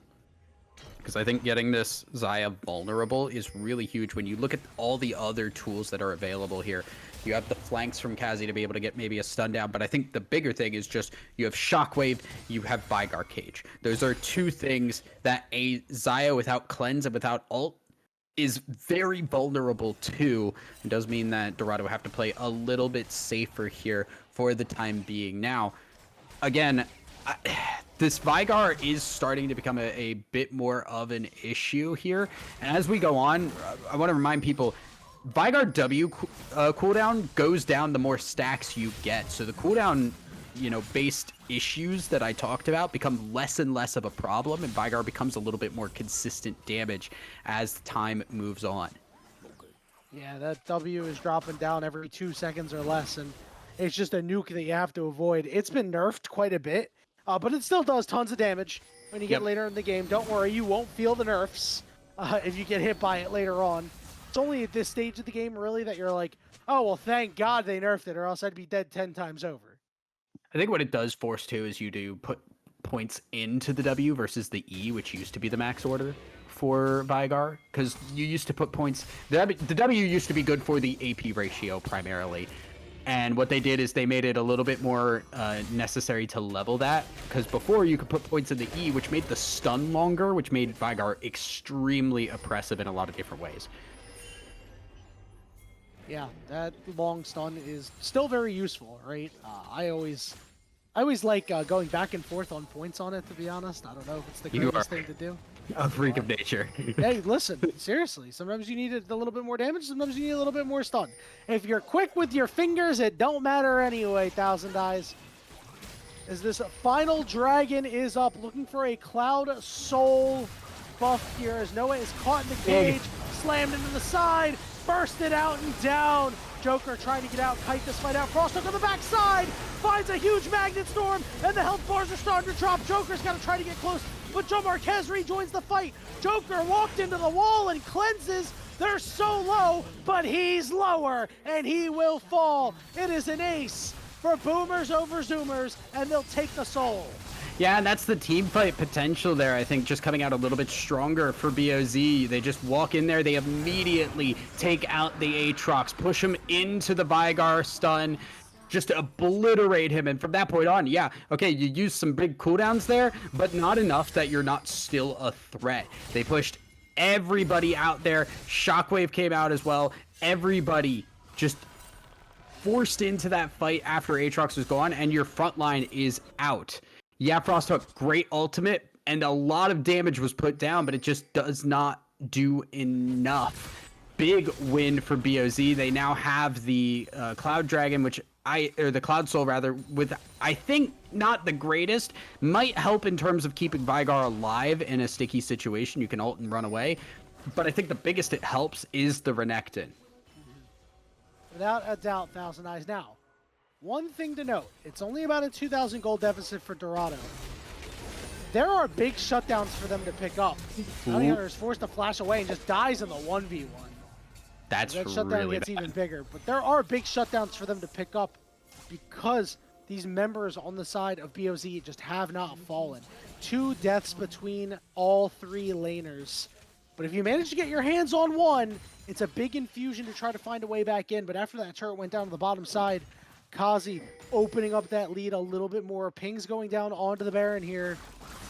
[SPEAKER 3] Because I think getting this Xayah vulnerable is really huge when you look at all the other tools that are available here. You have the flanks from Kazi to be able to get maybe a stun down, but I think the bigger thing is just you have Shockwave, you have Veigar Cage. Those are 2 things that a Xayah without cleanse and without ult is very vulnerable to. It does mean that Dorado will have to play a little bit safer here for the time being. Now, again, this Veigar is starting to become a bit more of an issue here. And as we go on, I want to remind people, Veigar W cooldown goes down the more stacks you get. So the cooldown, based issues that I talked about become less and less of a problem, and Veigar becomes a little bit more consistent damage as time moves on.
[SPEAKER 2] Yeah, that W is dropping down every 2 seconds or less, and it's just a nuke that you have to avoid. It's been nerfed quite a bit, but it still does tons of damage when you get later in the game. Don't worry, you won't feel the nerfs if you get hit by it later on. It's only at this stage of the game, really, that you're like, oh, well, thank God they nerfed it, or else I'd be dead 10 times over.
[SPEAKER 3] I think what it does force too is you do put points into the W versus the E, which used to be the max order for Veigar, because you used to put points. The W used to be good for the AP ratio primarily, and what they did is they made it a little bit more necessary to level that, because before you could put points in the E, which made the stun longer, which made Veigar extremely oppressive in a lot of different ways.
[SPEAKER 2] Yeah, that long stun is still very useful, right? I always like going back and forth on points on it, to be honest. I don't know if it's the greatest thing to do.
[SPEAKER 3] A freak of nature.
[SPEAKER 2] Hey, listen, seriously. Sometimes you need a little bit more damage, sometimes you need a little bit more stun. If you're quick with your fingers, it don't matter anyway, Thousand Eyes. as this final dragon is up, looking for a Cloud Soul buff here, as Noah is caught in the cage, slammed into the side, bursted out and down. Joker trying to get out, kite this fight out. Frosthook on the backside, finds a huge Magnet Storm, and the health bars are starting to drop. Joker's got to try to get close, but Joe Marquez rejoins the fight. Joker walked into the wall and cleanses. They're so low, but he's lower, and he will fall. It is an ace for Boomers over Zoomers, and they'll take the soul.
[SPEAKER 3] Yeah, and that's the team fight potential there, I think, just coming out a little bit stronger for BOZ. They just walk in there, they immediately take out the Aatrox, push him into the Vigar stun, just obliterate him, and from that point on, yeah, okay, you use some big cooldowns there, but not enough that you're not still a threat. They pushed everybody out there, Shockwave came out as well, everybody just forced into that fight after Aatrox was gone, and your front line is out. Yeah, Frosthook, great ultimate, and a lot of damage was put down, but it just does not do enough. Big win for BOZ. They now have the Cloud Dragon, or the Cloud Soul rather, with, I think, not the greatest. Might help in terms of keeping Vigar alive in a sticky situation. You can ult and run away. But I think the biggest it helps is the Renekton.
[SPEAKER 2] Without a doubt, Thousand Eyes. Now, one thing to note, it's only about a 2,000 gold deficit for Dorado. There are big shutdowns for them to pick up. Bounty Hunter is forced to flash away and just dies in the 1v1.
[SPEAKER 3] That's
[SPEAKER 2] that shutdown
[SPEAKER 3] really
[SPEAKER 2] gets
[SPEAKER 3] bad.
[SPEAKER 2] even bigger. But there are big shutdowns for them to pick up because these members on the side of BOZ just have not fallen. 2 deaths between all 3 laners. But if you manage to get your hands on one, it's a big infusion to try to find a way back in. But after that turret went down to the bottom side, Kazi opening up that lead a little bit more. Pings going down onto the Baron here.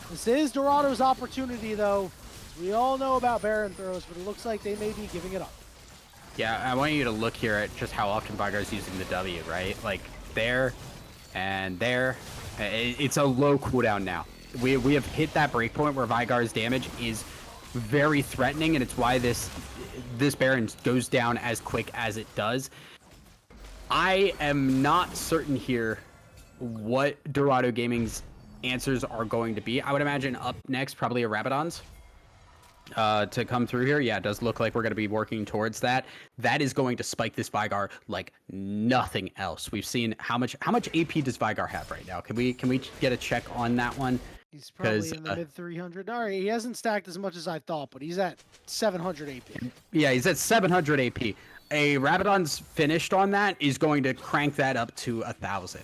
[SPEAKER 2] This is Dorado's opportunity, though. We all know about Baron throws, but it looks like they may be giving it up.
[SPEAKER 3] Yeah, I want you to look here at just how often Vigar's using the W, right? Like, there and there. It's a low cooldown now. We have hit that breakpoint where Vigar's damage is very threatening, and it's why this Baron goes down as quick as it does. I am not certain here what Dorado Gaming's answers are going to be. I would imagine up next probably a Rabadon's to come through here. Yeah, it does look like we're going to be working towards that. That is going to spike this Vigar like nothing else. We've seen how much AP does Vigar have right now? Can we get a check on that one?
[SPEAKER 2] He's probably in the mid 300. All right, he hasn't stacked as much as I thought, but he's at 700 AP.
[SPEAKER 3] Yeah, he's at 700 AP. A Rabadon's finished on that is going to crank that up to 1,000.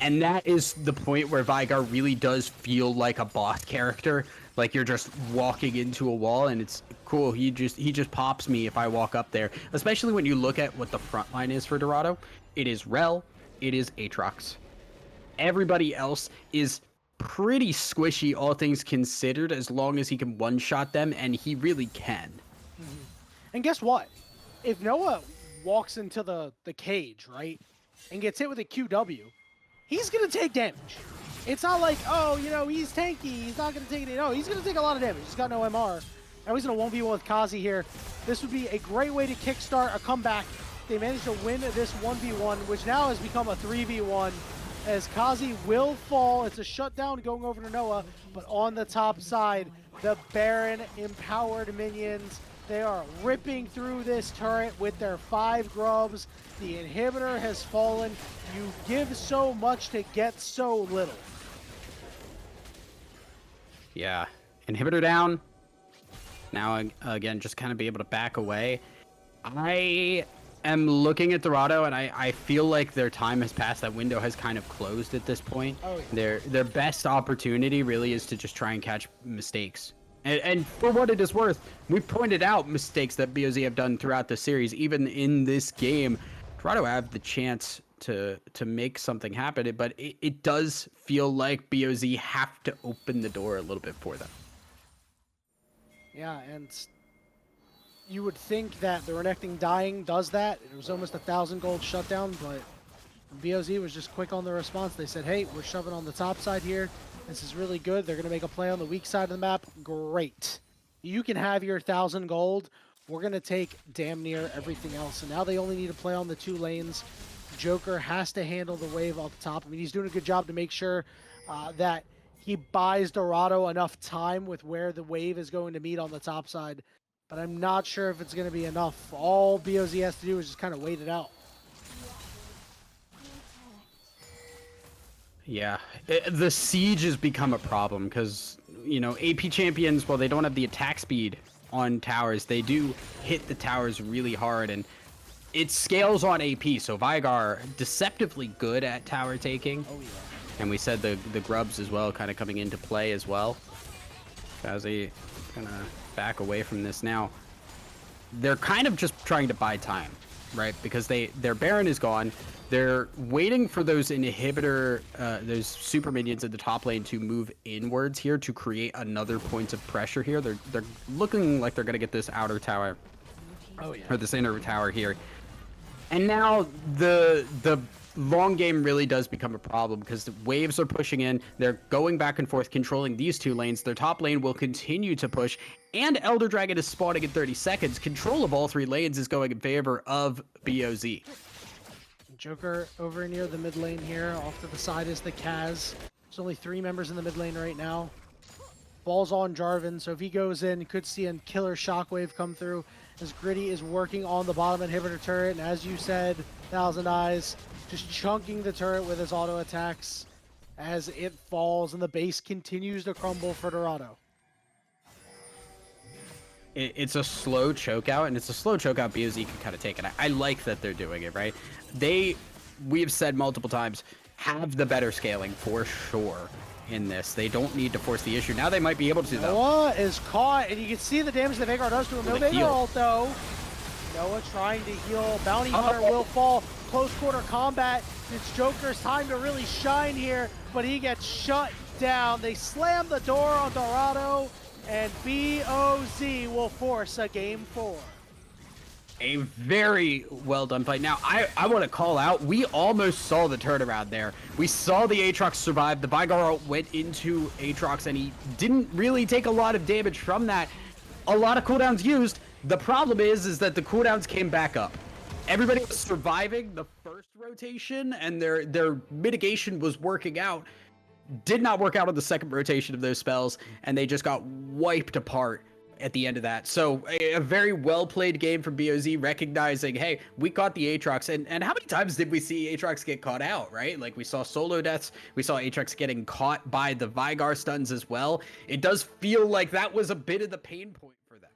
[SPEAKER 3] And that is the point where Vigar really does feel like a boss character. Like you're just walking into a wall and it's cool. He just pops me if I walk up there. Especially when you look at what the front line is for Dorado. It is Rel, it is Aatrox. Everybody else is pretty squishy, all things considered, as long as he can one-shot them, and he really can.
[SPEAKER 2] And guess what? If Noah walks into the cage, right, and gets hit with a QW, he's going to take damage. It's not like, oh, you know, he's tanky, he's not going to take it. No, he's going to take a lot of damage. He's got no MR. Now he's going to 1v1 with Kazi here. This would be a great way to kickstart a comeback. They managed to win this 1v1, which now has become a 3v1, as Kazi will fall. It's a shutdown going over to Noah, but on the top side, the Baron empowered minions. They are ripping through this turret with their 5 grubs. The inhibitor has fallen. You give so much to get so little.
[SPEAKER 3] Yeah, inhibitor down. Now, again, just kind of be able to back away. I am looking at Dorado, and I feel like their time has passed. That window has kind of closed at this point.
[SPEAKER 2] Oh, yeah.
[SPEAKER 3] Their best opportunity really is to just try and catch mistakes. And for what it is worth, we pointed out mistakes that BOZ have done throughout the series. Even in this game, Dorado have the chance to make something happen, but it does feel like BOZ have to open the door a little bit for them.
[SPEAKER 2] Yeah, and you would think that the Renekton dying does that. It was almost 1,000 gold shutdown, but BOZ was just quick on the response. They said, hey, we're shoving on the top side here. This is really good. They're going to make a play on the weak side of the map. Great. You can have your 1,000 gold. We're going to take damn near everything else. And now they only need to play on the 2 lanes. Joker has to handle the wave off the top. I mean, he's doing a good job to make sure that he buys Dorado enough time with where the wave is going to meet on the top side. But I'm not sure if it's going to be enough. All BOZ has to do is just kind of wait it out.
[SPEAKER 3] Yeah, the siege has become a problem because, you know, AP champions, well, they don't have the attack speed on towers. They do hit the towers really hard, and it scales on AP. So Vigar, deceptively good at tower taking.
[SPEAKER 2] Oh, yeah.
[SPEAKER 3] And we said the grubs as well, kind of coming into play as well. As they kind of back away from this now. They're kind of just trying to buy time, right? Because their Baron is gone. They're waiting for those inhibitor, those super minions in the top lane to move inwards here to create another point of pressure here. They're looking like they're gonna get this outer tower, or this inner tower here. And now the long game really does become a problem because the waves are pushing in. They're going back and forth, controlling these two lanes. Their top lane will continue to push, and Elder Dragon is spawning in 30 seconds. Control of all three lanes is going in favor of BOZ.
[SPEAKER 2] Joker over near the mid lane here. Off to the side is the Kaz. There's only 3 members in the mid lane right now. Ball's on Jarvan, so if he goes in, you could see a killer shockwave come through as Gritty is working on the bottom inhibitor turret. And as you said, Thousand Eyes, just chunking the turret with his auto attacks as it falls and the base continues to crumble for Dorado.
[SPEAKER 3] It's a slow chokeout, and it's a slow chokeout BOZ can kind of take it. I like that they're doing it, right? We've said multiple times, have the better scaling for sure in this. They don't need to force the issue. Now they might be able to, though.
[SPEAKER 2] Noah is caught, and you can see the damage that Vagar does to him. No Vagar ult, though. Noah trying to heal. Bounty Hunter will fall. Close quarter combat. It's Joker's time to really shine here, but he gets shut down. They slam the door on Dorado, and BOZ will force a game 4.
[SPEAKER 3] A very well done fight. Now, I want to call out, we almost saw the turnaround there. We saw the Aatrox survive. The Vigar ult went into Aatrox, and he didn't really take a lot of damage from that. A lot of cooldowns used. The problem is that the cooldowns came back up. Everybody was surviving the first rotation, and their mitigation was working out. Did not work out on the second rotation of those spells, and they just got wiped apart at the end of that. So a very well played game from BOZ, recognizing, hey, we caught the Aatrox, and how many times did we see Aatrox get caught out, right? Like, we saw solo deaths, we saw Aatrox getting caught by the Vigar stuns as well. It does feel like that was a bit of the pain point for them.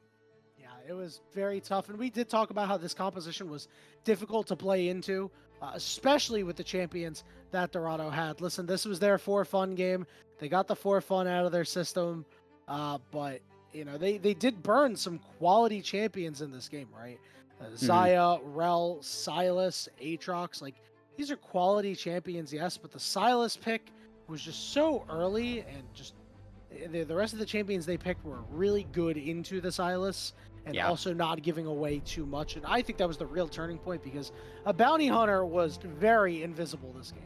[SPEAKER 2] Yeah, it was very tough, and we did talk about how this composition was difficult to play into, especially with the champions that Dorado had. Listen, this was their for fun game. They got the for fun out of their system, but you know, they did burn some quality champions in this game, right? Xayah, Rel, Sylas, Aatrox, like, these are quality champions, yes, but the Sylas pick was just so early, and just the rest of the champions they picked were really good into the Sylas, and also not giving away too much. And I think that was the real turning point, because a Bounty Hunter was very invisible this game.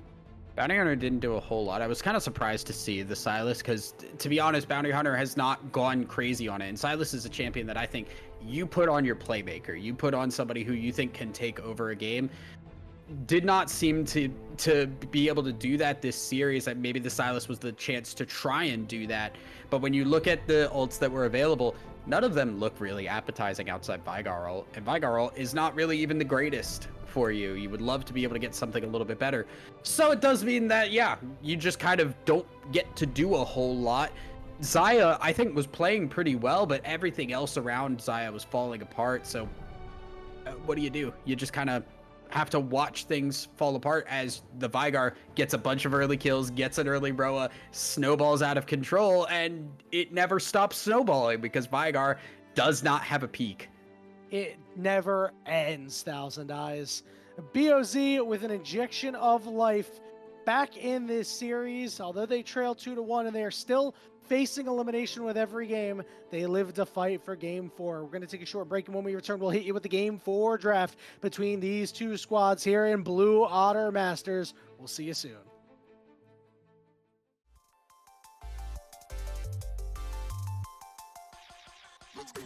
[SPEAKER 3] Bounty Hunter didn't do a whole lot. I was kind of surprised to see the Sylas, because to be honest, Bounty Hunter has not gone crazy on it. And Sylas is a champion that I think you put on your playmaker. You put on somebody who you think can take over a game. Did not seem to be able to do that this series. That maybe the Sylas was the chance to try and do that. But when you look at the ults that were available, none of them look really appetizing outside Vigar ult. And Vigar ult is not really even the greatest for you. You would love to be able to get something a little bit better. So it does mean that, yeah, you just kind of don't get to do a whole lot. Xayah, I think, was playing pretty well, but everything else around Xayah was falling apart. So what do? You just kind of have to watch things fall apart as the Vigar gets a bunch of early kills, gets an early Roa, snowballs out of control, and it never stops snowballing because Vigar does not have a peak.
[SPEAKER 2] It never ends, Thousand Eyes. BOZ with an injection of life back in this series. Although they trail 2-1 and they are still facing elimination with every game, they live to fight for game 4. We're going to take a short break, and when we return, we'll hit you with the game 4 draft between these two squads here in Blue Otter Masters. We'll see you soon.
[SPEAKER 1] Let's go.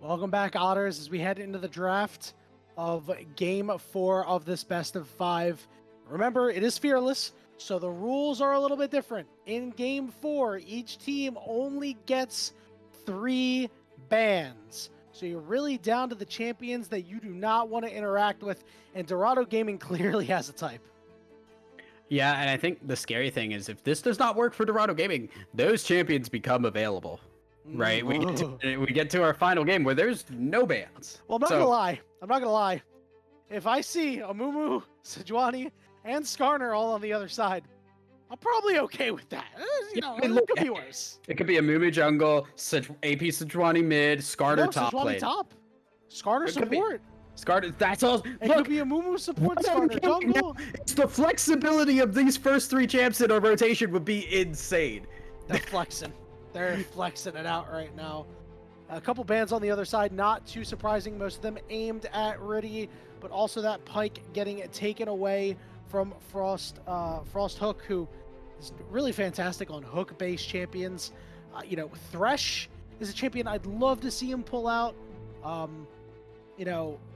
[SPEAKER 2] Welcome back, Otters, as we head into the draft of Game 4 of this best of 5. Remember, it is Fearless, so the rules are a little bit different. In Game 4, each team only gets 3 bans. So you're really down to the champions that you do not want to interact with, and Dorado Gaming clearly has a type.
[SPEAKER 3] Yeah, and I think the scary thing is if this does not work for Dorado Gaming, those champions become available. Right, we get to our final game where there's no bans.
[SPEAKER 2] Well, I'm not gonna lie. If I see a Mumu, Sejuani, and Skarner all on the other side, I'm probably okay with that. It could be worse.
[SPEAKER 3] It could be a Mumu jungle, AP Sejuani mid, Skarner top
[SPEAKER 2] Sejuani
[SPEAKER 3] lane.
[SPEAKER 2] top. Skarner support.
[SPEAKER 3] Skarner, that's all.
[SPEAKER 2] It could be a Mumu support Skarner jungle.
[SPEAKER 3] It's the flexibility of these first 3 champs in a rotation would be insane.
[SPEAKER 2] They're flexing. They're flexing it out right now. A couple bans on the other side, not too surprising. Most of them aimed at Riddy, but also that Pike getting it taken away from Frost Hook, who is really fantastic on hook-based champions. Thresh is a champion I'd love to see him pull out.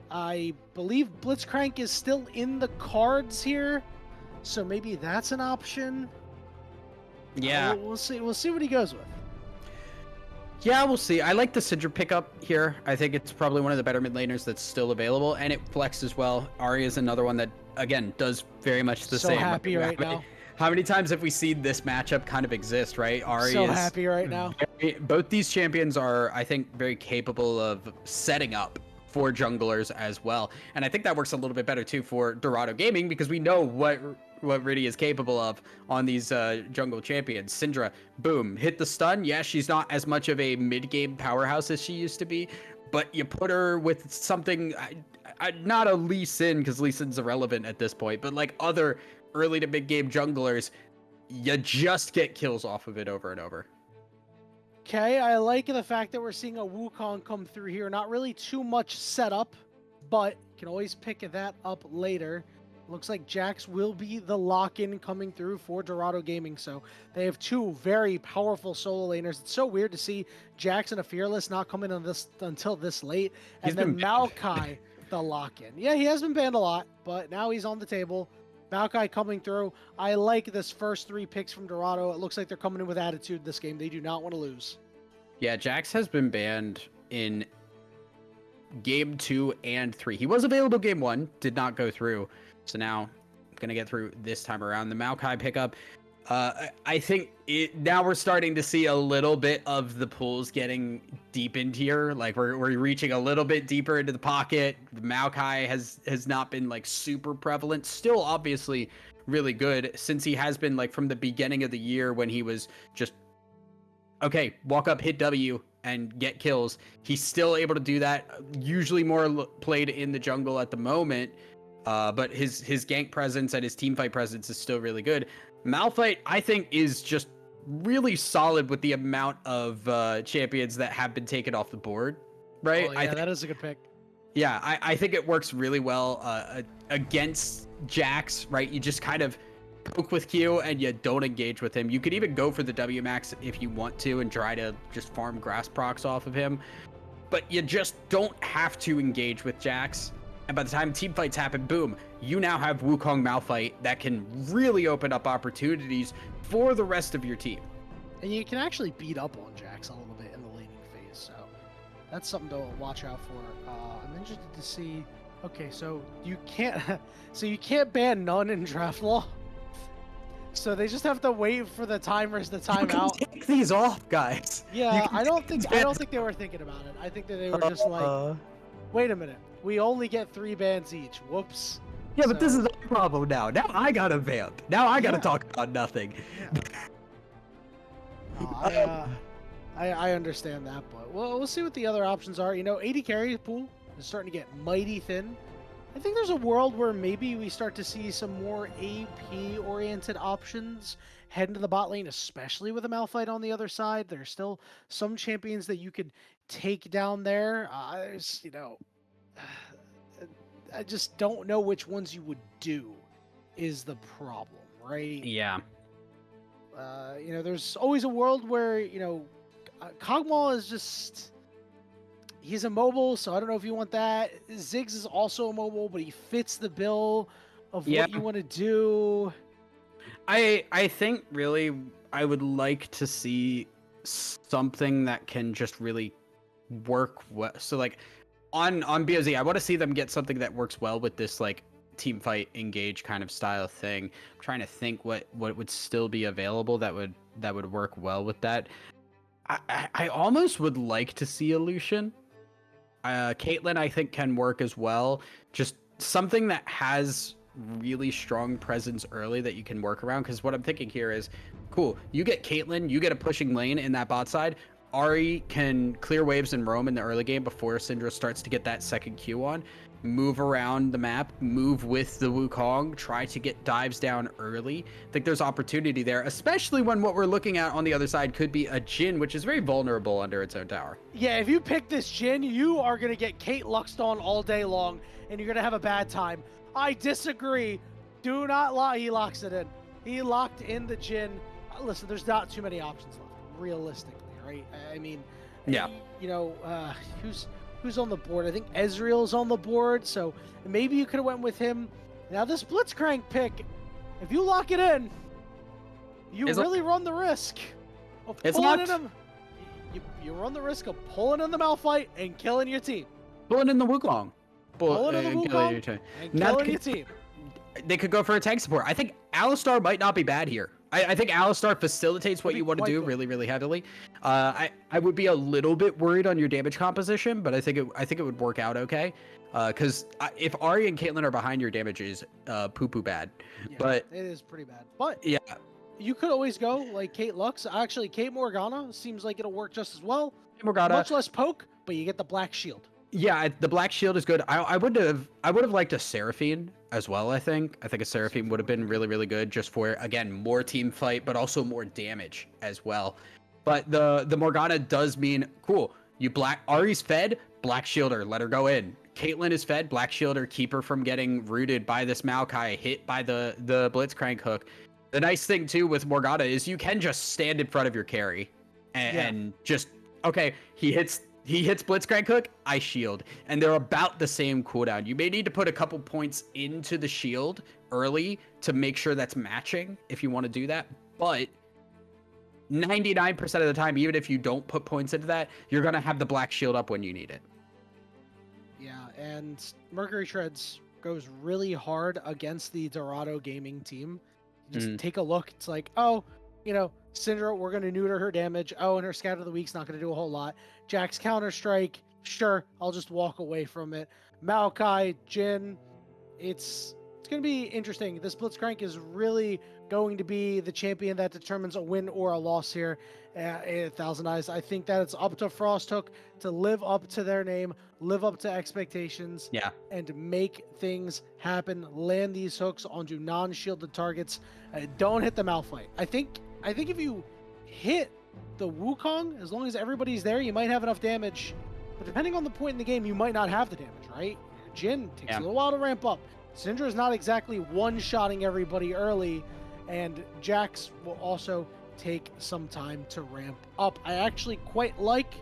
[SPEAKER 2] I believe Blitzcrank is still in the cards here, so maybe that's an option.
[SPEAKER 3] Yeah,
[SPEAKER 2] we'll see. We'll see what he goes with.
[SPEAKER 3] Yeah, we'll see. I like the Syndra pickup here. I think it's probably one of the better mid laners that's still available, and it flexes well. Ahri is another one that, again, does very much the same.
[SPEAKER 2] So happy right now.
[SPEAKER 3] How many times have we seen this matchup kind of exist, right? Ahri
[SPEAKER 2] so
[SPEAKER 3] is
[SPEAKER 2] happy right now.
[SPEAKER 3] Both these champions are, I think, very capable of setting up for junglers as well. And I think that works a little bit better, too, for Dorado Gaming, because we know what Riddy is capable of on these jungle champions. Syndra, boom, hit the stun. Yeah, she's not as much of a mid-game powerhouse as she used to be, but you put her with something, not a Lee Sin, because Lee Sin's irrelevant at this point, but like other early to mid-game junglers, you just get kills off of it over and over.
[SPEAKER 2] Okay, I like the fact that we're seeing a Wukong come through here. Not really too much setup, but you can always pick that up later. Looks like Jax will be the lock-in coming through for Dorado Gaming, so they have 2 very powerful solo laners. It's so weird to see Jax and a Fearless not coming on this until this late, and then Maokai the lock-in. Yeah, he has been banned a lot, but now he's on the table. Maokai coming through. I like this first 3 picks from Dorado. It looks like they're coming in with attitude this game. They do not want to lose.
[SPEAKER 3] Yeah, Jax has been banned in game 2 and 3. He was available game 1, did not go through. So now I'm going to get through this time around. The Maokai pickup, I think now we're starting to see a little bit of the pools getting deep into here. Like we're reaching a little bit deeper into the pocket. The Maokai has not been like super prevalent. Still obviously really good since he has been like from the beginning of the year when he was just, okay, walk up, hit W, and get kills. He's still able to do that. Usually more played in the jungle at the moment. But his gank presence and his teamfight presence is still really good. Malphite, I think, is just really solid with the amount of champions that have been taken off the board, right?
[SPEAKER 2] Oh, yeah, that is a good pick.
[SPEAKER 3] Yeah, I think it works really well against Jax, right? You just kind of poke with Q and you don't engage with him. You could even go for the W max if you want to and try to just farm grass procs off of him. But you just don't have to engage with Jax. And by the time team fights happen, boom, you now have Wukong Malphite that can really open up opportunities for the rest of your team.
[SPEAKER 2] And you can actually beat up on Jax a little bit in the laning phase, so that's something to watch out for. I'm interested to see. Okay, so you can't ban none in draft law. So they just have to wait for the timers to time out.
[SPEAKER 3] Take these off, guys.
[SPEAKER 2] Yeah, I don't think they were thinking about it. I think that they were just like, wait a minute. We only get 3 bans each. Whoops.
[SPEAKER 3] Yeah, but this is our problem now. Now I got a vamp. Now I got to talk about nothing.
[SPEAKER 2] Yeah. I understand that, but we'll see what the other options are. AD carry pool is starting to get mighty thin. I think there's a world where maybe we start to see some more AP-oriented options head into the bot lane, especially with a Malphite on the other side. There's still some champions that you could take down there. I just don't know which ones you would do is the problem, right?
[SPEAKER 3] Yeah.
[SPEAKER 2] There's always a world where, Kog'Maw is just... he's immobile, so I don't know if you want that. Ziggs is also immobile, but he fits the bill of
[SPEAKER 3] Yeah.
[SPEAKER 2] what you want to do.
[SPEAKER 3] I think really I would like to see something that can just really work well. So like on BOZ, I want to see them get something that works well with this like team fight engage kind of style thing. I'm trying to think what would still be available that would work well with that. I almost would like to see a Lucian. Caitlyn I think can work as well. Just something that has really strong presence early that you can work around. Because what I'm thinking here is, cool, you get Caitlyn, you get a pushing lane in that bot side. Ari can clear waves and roam in the early game before Syndra starts to get that second Q on. Move around the map, move with the Wukong, try to get dives down early. I think there's opportunity there, especially when what we're looking at on the other side could be a Jhin, which is very vulnerable under its own tower.
[SPEAKER 2] Yeah, if you pick this Jhin, you are going to get Kate Luxed on all day long, and you're going to have a bad time. I disagree. Do not lie. He locks it in. He locked in the Jhin. Listen, there's not too many options left, realistically, right? I mean,
[SPEAKER 3] yeah.
[SPEAKER 2] You know, who's on the board? I think Ezreal's on the board, so maybe you could have went with him. Now this Blitzcrank pick, if you lock it in, you really run the risk of pulling in him. You run the risk of pulling in the Malphite and killing your team.
[SPEAKER 3] Pulling in the Wukong.
[SPEAKER 2] Pulling in the Wukong and killing your team.
[SPEAKER 3] They could go for a tank support. I think Alistar might not be bad here. I think Alistar facilitates what you want to do really, really heavily. I would be a little bit worried on your damage composition, but I think it would work out okay. Because if Ari and Caitlyn are behind, your damage is poo-poo bad.
[SPEAKER 2] Yeah,
[SPEAKER 3] but
[SPEAKER 2] it is pretty bad. But
[SPEAKER 3] yeah,
[SPEAKER 2] you could always go like Kate Lux. Actually, Kate Morgana seems like it'll work just as well.
[SPEAKER 3] Morgana,
[SPEAKER 2] much less poke, but you get the black shield.
[SPEAKER 3] Yeah, the black shield is good. I would have liked a Seraphine as well. I think a Seraphine would have been really, really good just for, again, more team fight, but also more damage as well. But the Morgana does mean, cool, Ari's fed, black shielder, let her go in. Caitlyn is fed, black shielder, keep her from getting rooted by this Maokai, hit by the Blitzcrank hook. The nice thing too with Morgana is you can just stand in front of your carry and just, okay, he hits Blitzcrank hook, I shield. And they're about the same cooldown. You may need to put a couple points into the shield early to make sure that's matching if you want to do that. But 99% of the time, even if you don't put points into that, you're going to have the black shield up when you need it.
[SPEAKER 2] Yeah, and Mercury Shreds goes really hard against the Dorado gaming team. Just take a look. It's like, oh, you know, Syndra, we're going to neuter her damage. Oh, and her Scatter of the Week's not going to do a whole lot. Jack's Counter-Strike, sure, I'll just walk away from it. Maokai, Jhin, it's going to be interesting. This Blitzcrank is really going to be the champion that determines a win or a loss here at Thousand Eyes. I think that it's up to Frosthook to live up to their name, live up to expectations, and make things happen. Land these hooks onto non-shielded targets. Don't hit the Malphite. I think if you hit the Wukong, as long as everybody's there, you might have enough damage. But depending on the point in the game, you might not have the damage, right? Jhin takes a little while to ramp up. Syndra is not exactly one-shotting everybody early, and Jax will also take some time to ramp up. I actually quite like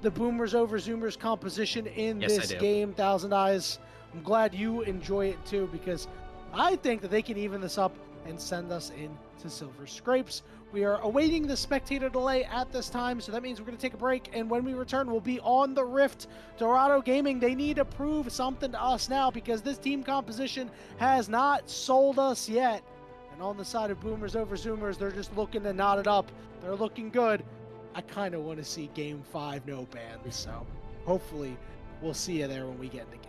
[SPEAKER 2] the Boomers over Zoomers composition in this game, Thousand Eyes. I'm glad you enjoy it too, because I think that they can even this up and send us into Silver Scrapes. We are awaiting the spectator delay at this time, so that means we're going to take a break, and when we return, we'll be on the Rift. Dorado Gaming, they need to prove something to us now, because this team composition has not sold us yet. And on the side of Boomers over Zoomers, they're just looking to knot it up. They're looking good. I kind of want to see Game 5 no bans, so hopefully we'll see you there when we get into game.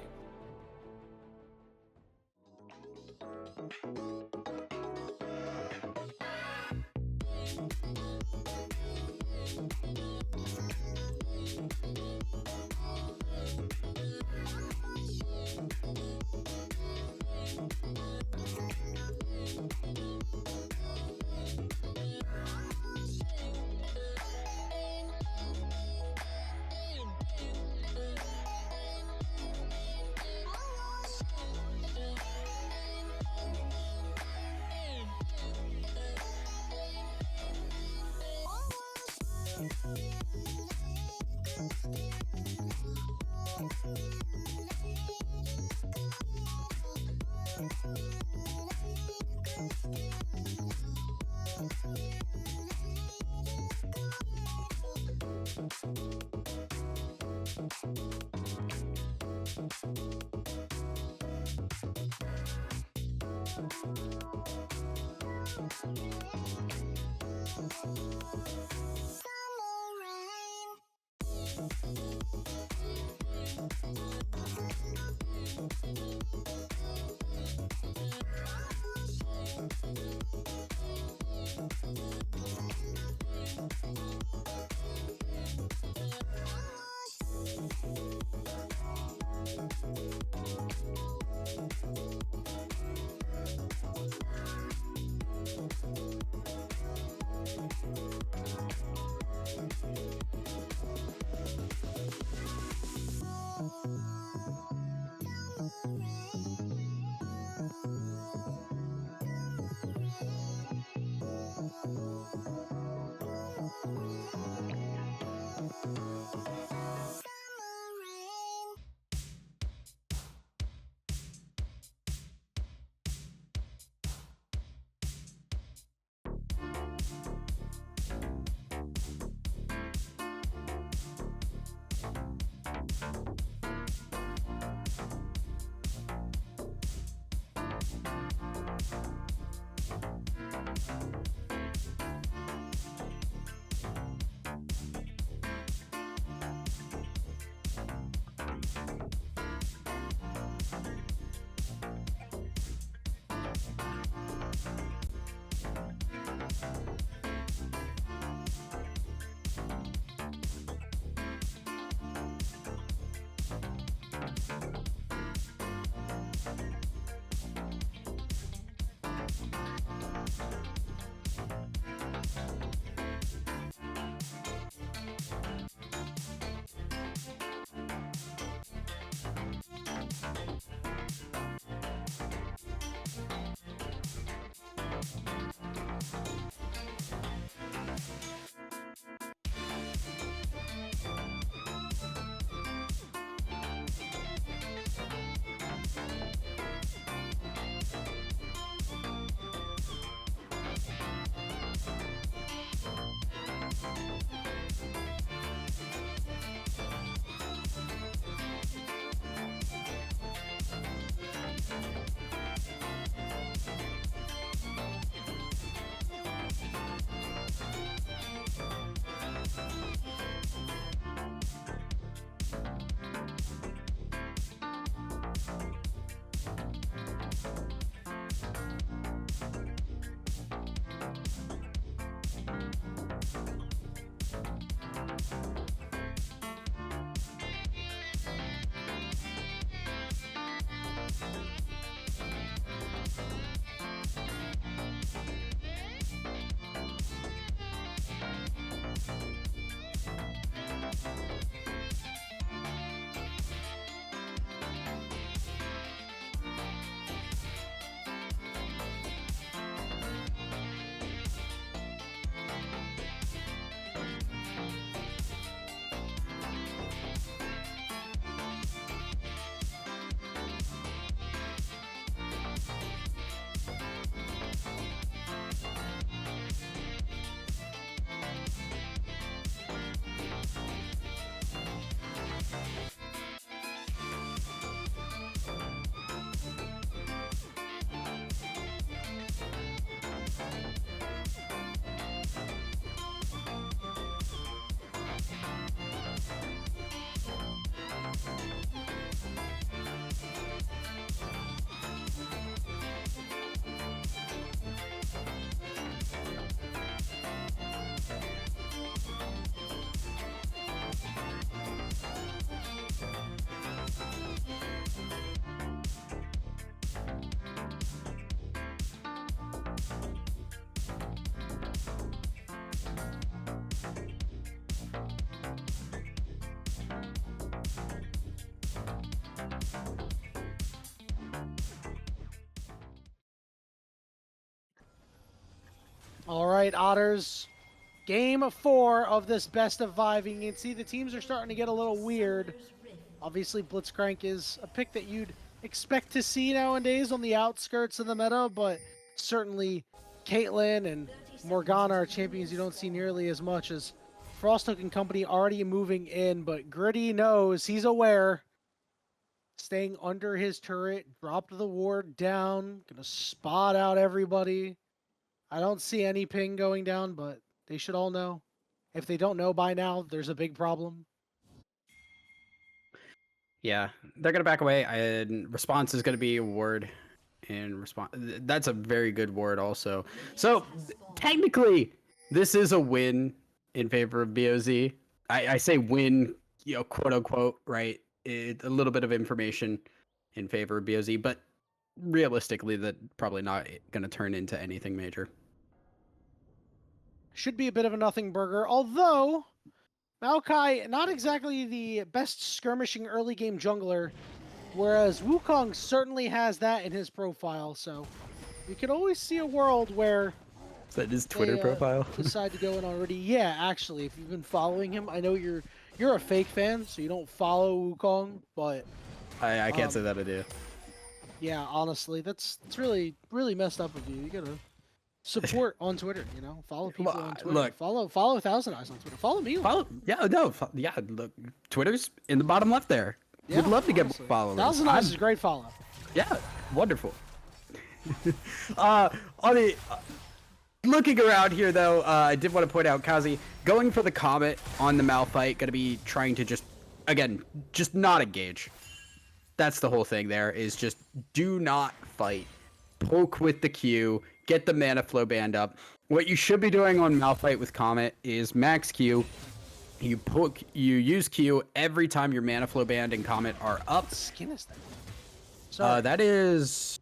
[SPEAKER 2] All right, Otters. Game 4 of this best of 5. You can see the teams are starting to get a little weird. Obviously, Blitzcrank is a pick that you'd expect to see nowadays on the outskirts of the meta, but certainly Caitlyn and Morgana are champions you don't see nearly as much as Frosthook and company already moving in, but Gritty knows, he's aware. Staying under his turret, dropped the ward down, gonna spot out everybody. I don't see any ping going down, but they should all know. If they don't know by now, there's a big problem.
[SPEAKER 3] Yeah, they're gonna back away, and response is gonna be a ward. And response. That's a very good word, also. So technically, this is a win in favor of BOZ. I say win, quote unquote, right? A little bit of information in favor of BOZ, but realistically, that probably not gonna turn into anything major.
[SPEAKER 2] Should be a bit of a nothing burger, although Maokai, not exactly the best skirmishing early game jungler, whereas Wukong certainly has that in his profile, so we could always see a world where
[SPEAKER 3] Is that his Twitter profile?
[SPEAKER 2] decide to go in already. Yeah, actually, if you've been following him, I know you're a fake fan, so you don't follow Wukong, but
[SPEAKER 3] I can't say that I do.
[SPEAKER 2] yeah, honestly, that's really messed up of you. You gotta support on Twitter, follow people on Twitter.
[SPEAKER 3] Look,
[SPEAKER 2] follow Thousand Eyes on Twitter. Follow me.
[SPEAKER 3] Look, Twitter's in the bottom left there.
[SPEAKER 2] Yeah,
[SPEAKER 3] We'd love to get
[SPEAKER 2] honestly.
[SPEAKER 3] followers.
[SPEAKER 2] Thousand Eyes is a great follow.
[SPEAKER 3] Yeah, wonderful. On the looking around here, though, I did want to point out Kazi going for the Comet on the Malphite, going to be trying to just not engage. That's the whole thing. There is just do not fight. Poke with the Q. Get the mana flow band up. What you should be doing on Malphite with Comet is max Q. You use Q every time your mana flow band and Comet are up.
[SPEAKER 2] What skin is that? Sorry.
[SPEAKER 3] That is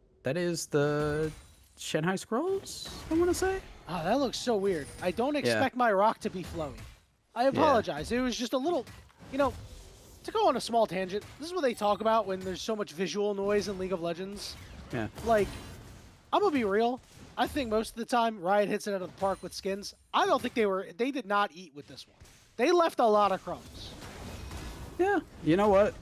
[SPEAKER 3] the Shanghai Scrolls, I want to say.
[SPEAKER 2] Oh, that looks so weird. I don't expect my rock to be flowy. I apologize. It was just a little, to go on a small tangent, this is what they talk about when there's so much visual noise in League of Legends.
[SPEAKER 3] Yeah.
[SPEAKER 2] Like, I'm gonna be real. I think most of the time Riot hits it out of the park with skins. I don't think they did not eat with this one. They left a lot of crumbs.
[SPEAKER 3] Yeah. You know what?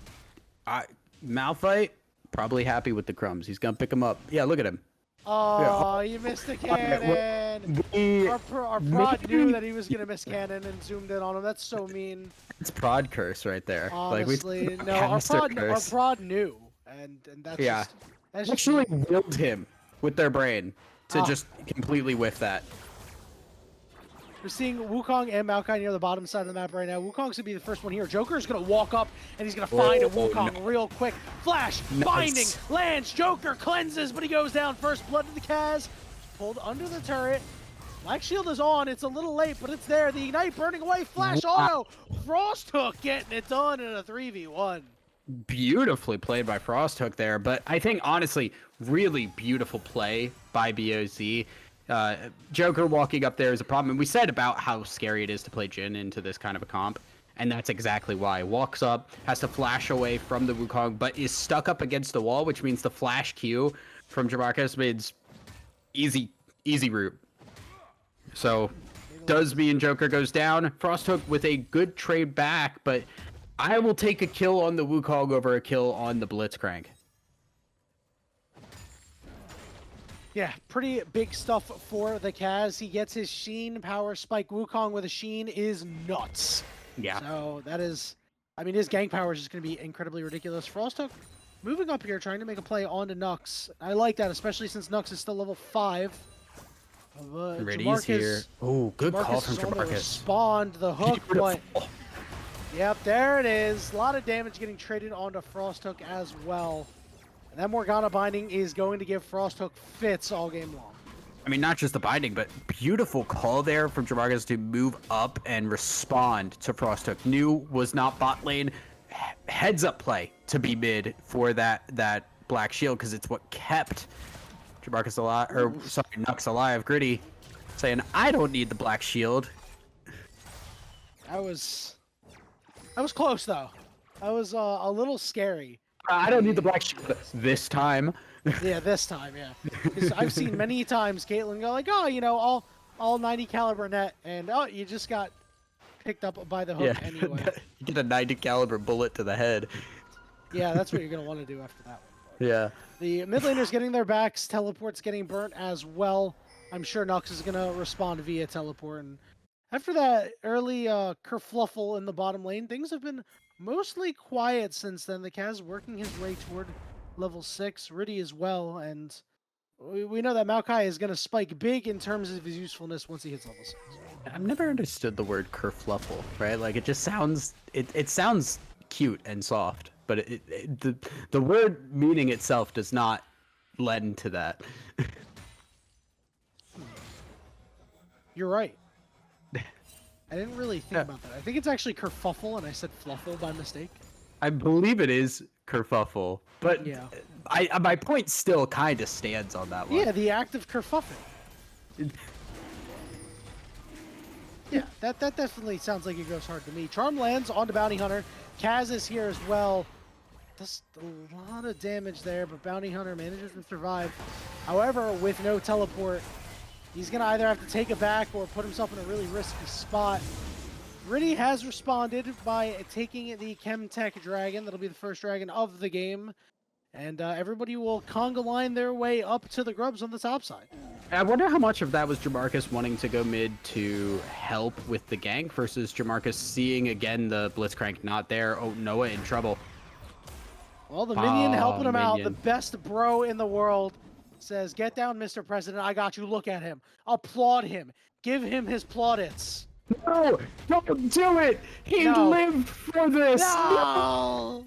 [SPEAKER 3] Malphite, probably happy with the crumbs. He's going to pick them up. Yeah, look at him.
[SPEAKER 2] Oh, you missed the cannon. Our prod knew that he was going to miss cannon and zoomed in on him. That's so mean.
[SPEAKER 3] It's prod curse right there.
[SPEAKER 2] Honestly, no, our prod knew. And that's that's
[SPEAKER 3] actually willed him with their brain to just completely whiff that.
[SPEAKER 2] We're seeing Wukong and Maokai near the bottom side of the map right now. Wukong's going to be the first one here. Joker's going to walk up, and he's going to find a Wukong real quick. Flash, binding, lands, Joker cleanses, but he goes down first. Blood to the Kaz, pulled under the turret. Black Shield is on. It's a little late, but it's there. The Ignite burning away. Flash auto. Frosthook getting it done in a 3v1.
[SPEAKER 3] Beautifully played by Frosthook there, but I think, honestly, really beautiful play by BOZ. Joker walking up there is a problem. And we said about how scary it is to play Jhin into this kind of a comp. And that's exactly why. Walks up, has to flash away from the Wukong, but is stuck up against the wall, which means the flash Q from Jamarcus means easy route. So, does mean Joker goes down. Frosthook with a good trade back, but I will take a kill on the Wukong over a kill on the Blitzcrank.
[SPEAKER 2] Yeah, pretty big stuff for the Kaz. He gets his Sheen power spike. Wukong with a Sheen is nuts.
[SPEAKER 3] Yeah.
[SPEAKER 2] So that is, his gang power is just going to be incredibly ridiculous. Frosthook moving up here, trying to make a play onto Nux. I like that, especially since Nux is still level 5.
[SPEAKER 3] Ready's here. Oh, good call from Jamarcus.
[SPEAKER 2] Spawned the hook, but yep, there it is. A lot of damage getting traded onto Frosthook as well. And that Morgana binding is going to give Frosthook fits all game long.
[SPEAKER 3] I mean, not just the binding, but beautiful call there from Jamarcus to move up and respond to Frosthook. Knew was not bot lane. Heads up play to be mid for that black shield, because it's what kept Jamarcus alive, or sorry, Nux alive. Gritty saying, I don't need the black shield.
[SPEAKER 2] I was close though. I was a little scary.
[SPEAKER 3] I don't need the black shield this time.
[SPEAKER 2] Yeah, this time, yeah. Because I've seen many times Caitlyn go like, oh, all 90 caliber net, and you just got picked up by the hook anyway.
[SPEAKER 3] You get a 90 caliber bullet to the head.
[SPEAKER 2] Yeah, that's what you're gonna want to do after that one.
[SPEAKER 3] Yeah.
[SPEAKER 2] The mid laners getting their backs, teleport's getting burnt as well. I'm sure Nux is gonna respond via teleport, and After that early kerfluffle in the bottom lane, things have been mostly quiet since then. The Kaz working his way toward level 6, Riddy as well, and we know that Maokai is going to spike big in terms of his usefulness once he hits level 6.
[SPEAKER 3] I've never understood the word kerfluffle, right? Like it just sounds it sounds cute and soft, but the word meaning itself does not lend to that.
[SPEAKER 2] You're right. I didn't really think about that. I think it's actually kerfuffle, and I said fluffle by mistake.
[SPEAKER 3] I believe it is kerfuffle, but
[SPEAKER 2] Yeah.
[SPEAKER 3] My point still kind of stands on that one.
[SPEAKER 2] Yeah, the act of kerfuffing. Yeah, that definitely sounds like it goes hard to me. Charm lands onto Bounty Hunter. Kaz is here as well. Does a lot of damage there, but Bounty Hunter manages to survive. However, with no teleport, he's going to either have to take it back or put himself in a really risky spot. Riddy has responded by taking the Chemtech Dragon. That'll be the first dragon of the game. And everybody will conga line their way up to the grubs on the top side.
[SPEAKER 3] I wonder how much of that was Jamarcus wanting to go mid to help with the gank versus Jamarcus seeing again the Blitzcrank not there. Oh, Noah in trouble.
[SPEAKER 2] Well, the minion helping him out. The
[SPEAKER 3] Minion.
[SPEAKER 2] best bro in the world says, "Get down, Mr. President. I got you. Look at him. Applaud him. Give him his plaudits."
[SPEAKER 3] No, don't do it. He
[SPEAKER 2] No.
[SPEAKER 3] lived for this.
[SPEAKER 2] No!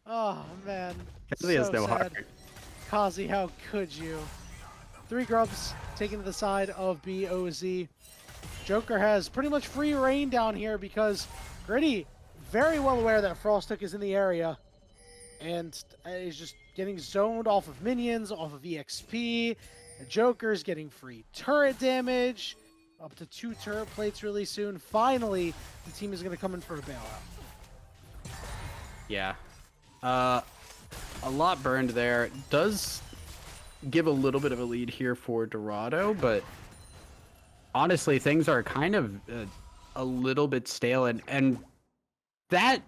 [SPEAKER 2] Oh, man.
[SPEAKER 3] He has
[SPEAKER 2] So
[SPEAKER 3] no
[SPEAKER 2] sad.
[SPEAKER 3] heart.
[SPEAKER 2] Kazi, how could you? 3 grubs taken to the side of BOZ. Joker has pretty much free reign down here because Gritty very well aware that Frosthook is in the area and is just getting zoned off of minions, off of EXP. The Joker's getting free turret damage, up to 2 turret plates really soon. Finally, the team is going to come in for a bailout.
[SPEAKER 3] Yeah. A lot burned there. Does give a little bit of a lead here for Dorado, but honestly, things are kind of a little bit stale, and that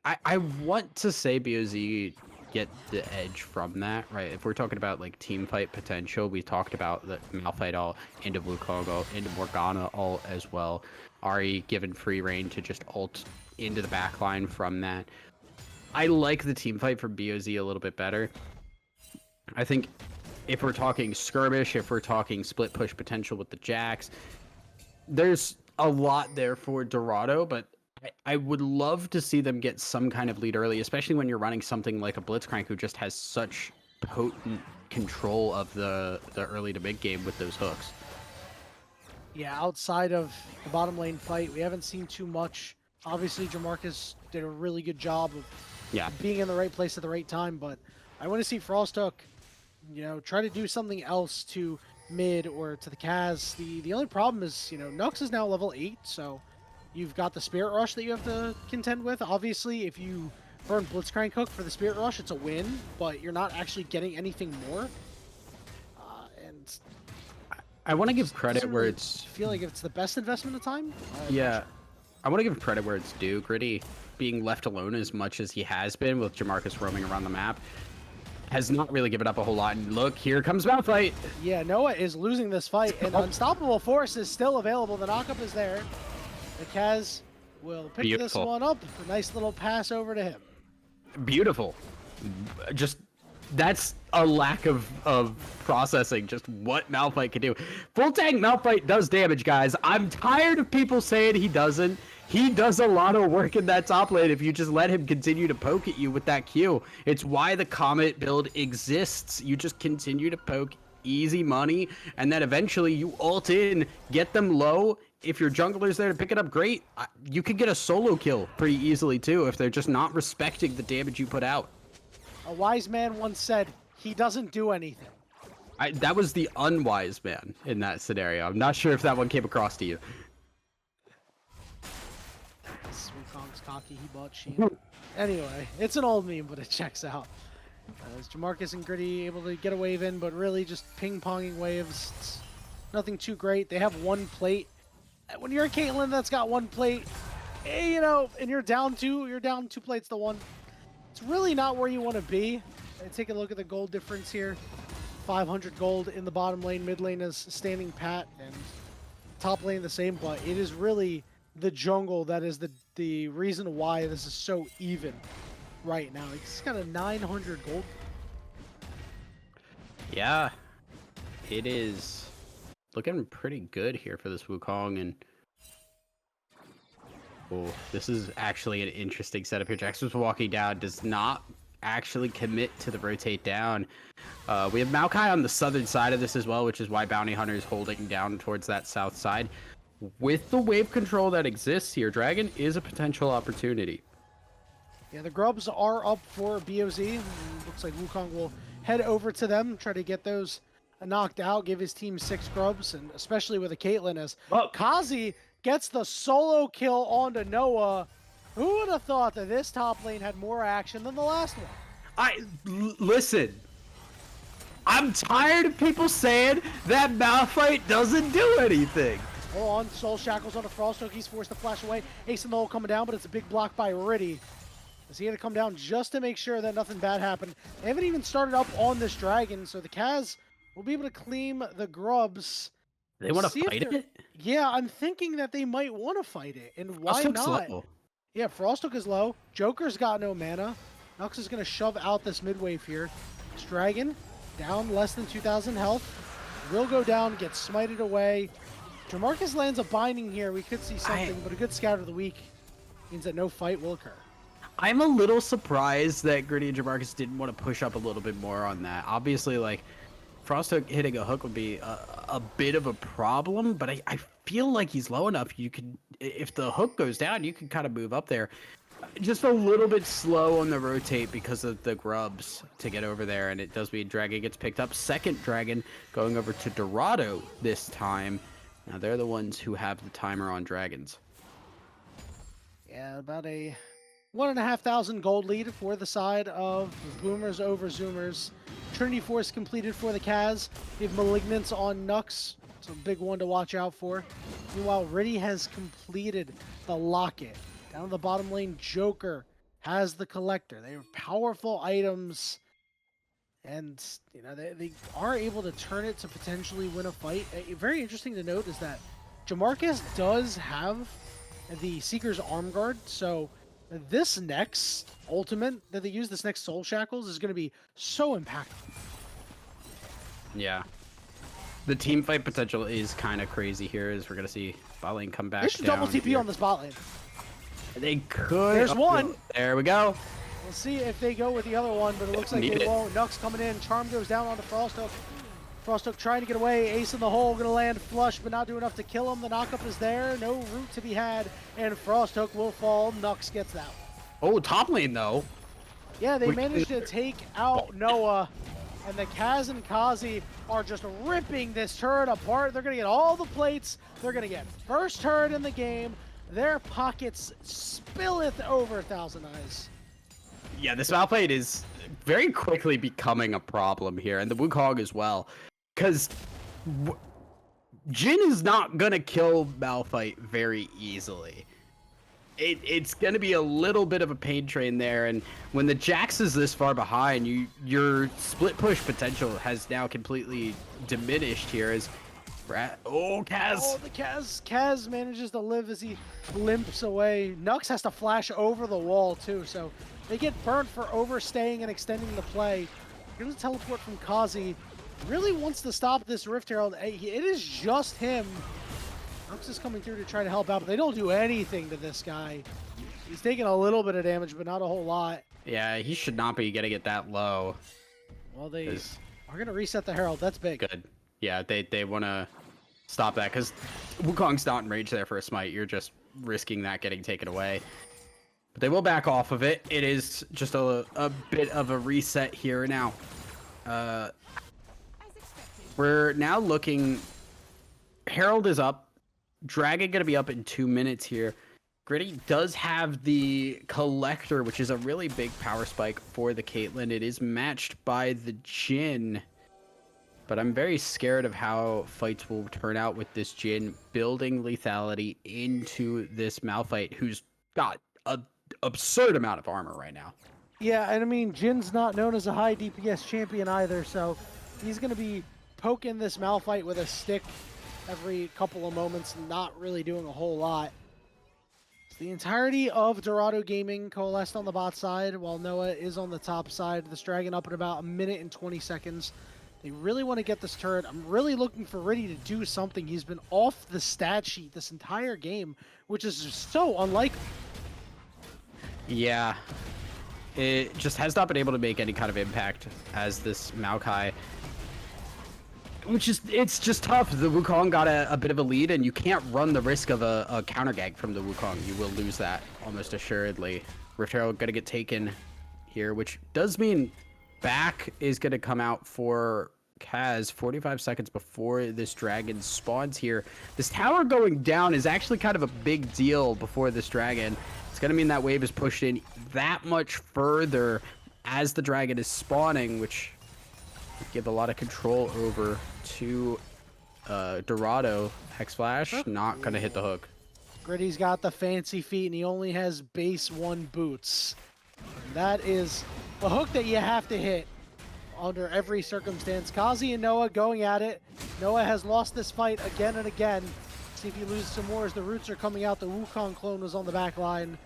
[SPEAKER 3] I want to say BOZ get the edge from that, right? If we're talking about like team fight potential, we talked about the Malphite all into Wukong, all into Morgana all as well. Ari given free reign to just ult into the backline from that. I like the team fight for BOZ a little bit better. I think if we're talking skirmish, if we're talking split push potential with the Jax, there's a lot there for Dorado, but I would love to see them get some kind of lead early, especially when you're running something like a Blitzcrank who just has such potent control of the early to mid game with those hooks.
[SPEAKER 2] Yeah, outside of the bottom lane fight, we haven't seen too much. Obviously, Jamarcus did a really good job of being in the right place at the right time, but I want to see Frosthook, try to do something else to mid or to the Kaz. The only problem is, Nux is now level 8, so you've got the Spirit Rush that you have to contend with. Obviously, if you burn Blitzcrank Hook for the Spirit Rush, it's a win, but you're not actually getting anything more. And
[SPEAKER 3] I want to give credit
[SPEAKER 2] doesn't
[SPEAKER 3] where
[SPEAKER 2] really
[SPEAKER 3] it's...
[SPEAKER 2] feel like it's the best investment of time.
[SPEAKER 3] Yeah. I want to give credit where it's due. Gritty being left alone as much as he has been with Jamarcus roaming around the map has not really given up a whole lot. And look, here comes Malphite.
[SPEAKER 2] Yeah, Noah is losing this fight, and Unstoppable Force is still available. The knockup is there. The Kaz will pick this
[SPEAKER 3] Beautiful.
[SPEAKER 2] one up. A nice little pass over to him.
[SPEAKER 3] Beautiful. Just that's a lack of processing just what Malphite can do. Full tank Malphite does damage, guys. I'm tired of people saying he doesn't. He does a lot of work in that top lane if you just let him continue to poke at you with that Q. It's why the Comet build exists. You just continue to poke, easy money, and then eventually you ult in, get them low. If your jungler's there to pick it up, great. You could get a solo kill pretty easily too if they're just not respecting the damage you put out.
[SPEAKER 2] A wise man once said, "He doesn't do anything."
[SPEAKER 3] That was the unwise man in that scenario. I'm not sure if that one came across to you.
[SPEAKER 2] Wukong's cocky, he bought Sheen. Anyway, it's an old meme, but it checks out. As Jamarcus and Gritty able to get a wave in, but really just ping-ponging waves. It's nothing too great. They have 1 plate. When you're a Caitlyn that's got 1 plate, and you're down 2 plates to 1. It's really not where you want to be. Take a look at the gold difference here. 500 gold in the bottom lane. Mid lane is standing pat, and top lane the same, but it is really the jungle that is the reason why this is so even right now. He's got a 900 gold.
[SPEAKER 3] Yeah, it is looking pretty good here for this Wukong, and oh, this is actually an interesting setup here. Jax was walking down, does not actually commit to the rotate down. We have Maokai on the southern side of this as well, which is why Bounty Hunter is holding down towards that south side. With the wave control that exists here, Dragon is a potential opportunity.
[SPEAKER 2] Yeah, the grubs are up for BOZ. Looks like Wukong will head over to them, try to get those knocked out, give his team 6 grubs, and especially with a Caitlyn as Kazi gets the solo kill onto Noah. Who would have thought that this top lane had more action than the last one?
[SPEAKER 3] Listen, I'm tired of people saying that Malphite doesn't do anything.
[SPEAKER 2] Hold on, Soul Shackles on the Frostalk. He's forced to flash away. Ace in the hole coming down, but it's a big block by Riddy. As he had to come down just to make sure that nothing bad happened. They haven't even started up on this dragon, so the Kaz will be able to claim the grubs.
[SPEAKER 3] They want to fight it?
[SPEAKER 2] Yeah, I'm thinking that they might want to fight it, and why
[SPEAKER 3] Frostalk's
[SPEAKER 2] not?
[SPEAKER 3] low.
[SPEAKER 2] Yeah, Frostalk is low. Joker's got no mana. Nux is going to shove out this mid wave here. This dragon down less than 2,000 health. Will go down, get smited away. Jamarcus lands a binding here. We could see something, but a good scout of the week means that no fight will occur.
[SPEAKER 3] I'm a little surprised that Gritty and Jamarcus didn't want to push up a little bit more on that. Obviously, like, Frosthook hitting a hook would be a bit of a problem, but I feel like he's low enough. You could, if the hook goes down, you can kind of move up there. Just a little bit slow on the rotate because of the grubs to get over there, and it does mean Dragon gets picked up. Second Dragon going over to Dorado this time. Now they're the ones who have the timer on dragons.
[SPEAKER 2] Yeah, about a 1,500 gold lead for the side of Boomers over Zoomers. Trinity Force completed for the Kaz. We have Malignance on Nux. It's a big one to watch out for. Meanwhile, Riddy has completed the Locket. Down in the bottom lane, Joker has the Collector. They are powerful items. And, you know, they are able to turn it to potentially win a fight. Very interesting to note is that Jamarcus does have the Seeker's Arm Guard. So this next ultimate that they use, this next Soul Shackles, is going to be so impactful.
[SPEAKER 3] Yeah. The team fight potential is kind of crazy here as we're going to see bot lane come back
[SPEAKER 2] They should
[SPEAKER 3] down
[SPEAKER 2] double TP
[SPEAKER 3] here.
[SPEAKER 2] on this bot lane.
[SPEAKER 3] They could.
[SPEAKER 2] There's one.
[SPEAKER 3] There we go.
[SPEAKER 2] We'll see if they go with the other one, but it looks like they won't. Nux coming in. Charm goes down onto Frostalk. Frostalk trying to get away. Ace in the hole, going to land flush, but not do enough to kill him. The knockup is there. No root to be had, and Frostalk will fall. Nux gets that one.
[SPEAKER 3] Oh, top lane though.
[SPEAKER 2] Yeah, they managed to take out Noah, and the Kaz and Kazi are just ripping this turret apart. They're going to get all the plates. They're going to get first turret in the game. Their pockets spilleth over Thousand Eyes.
[SPEAKER 3] Yeah, this Malphite is very quickly becoming a problem here, and the Wukong as well. Because Jin is not going to kill Malphite very easily. It's going to be a little bit of a pain train there, and when the Jax is this far behind, your split push potential has now completely diminished here as oh, Kaz!
[SPEAKER 2] Oh, the Kaz manages to live as he limps away. Nux has to flash over the wall too, so they get burnt for overstaying and extending the play. Here's a teleport from Kazi. Really wants to stop this Rift Herald. It is just him. Nux is coming through to try to help out, but they don't do anything to this guy. He's taking a little bit of damage, but not a whole lot.
[SPEAKER 3] Yeah, he should not be getting it that low.
[SPEAKER 2] Well, they are going to reset the Herald. That's big.
[SPEAKER 3] Good. Yeah, they want to stop that because Wukong's not in range there for a smite. You're just risking that getting taken away. But they will back off of it. It is just a bit of a reset here now. We're now looking. Herald is up. Dragon going to be up in 2 minutes here. Gritty does have the Collector, which is a really big power spike for the Caitlyn. It is matched by the Jhin. But I'm very scared of how fights will turn out with this Jhin building lethality into this Malphite, who's got an absurd amount of armor right now.
[SPEAKER 2] Yeah, and I mean, Jin's not known as a high DPS champion either, so he's going to be poking this Malphite with a stick every couple of moments, not really doing a whole lot. So the entirety of Dorado Gaming coalesced on the bot side, while Noah is on the top side. This Dragon up in about 1 minute and 20 seconds. They really want to get this turret. I'm really looking for Riddy to do something. He's been off the stat sheet this entire game, which is just so unlikely.
[SPEAKER 3] Yeah. It just has not been able to make any kind of impact as this Maokai. Which is, it's just tough. The Wukong got a bit of a lead, and you can't run the risk of a counter gag from the Wukong. You will lose that almost assuredly. Rift Herald gonna get taken here, which does mean back is gonna come out for Kaz 45 seconds before this dragon spawns here. This tower going down is actually kind of a big deal before this dragon. It's gonna mean that wave is pushed in that much further as the dragon is spawning, which give a lot of control over to Dorado. Hex Flash, not gonna hit the hook.
[SPEAKER 2] Gritty's got the fancy feet, and he only has base 1 boots. That is a hook that you have to hit under every circumstance. Kazi and Noah going at it. Noah has lost this fight again and again. See if he loses some more as the roots are coming out. The Wukong clone was on the back line.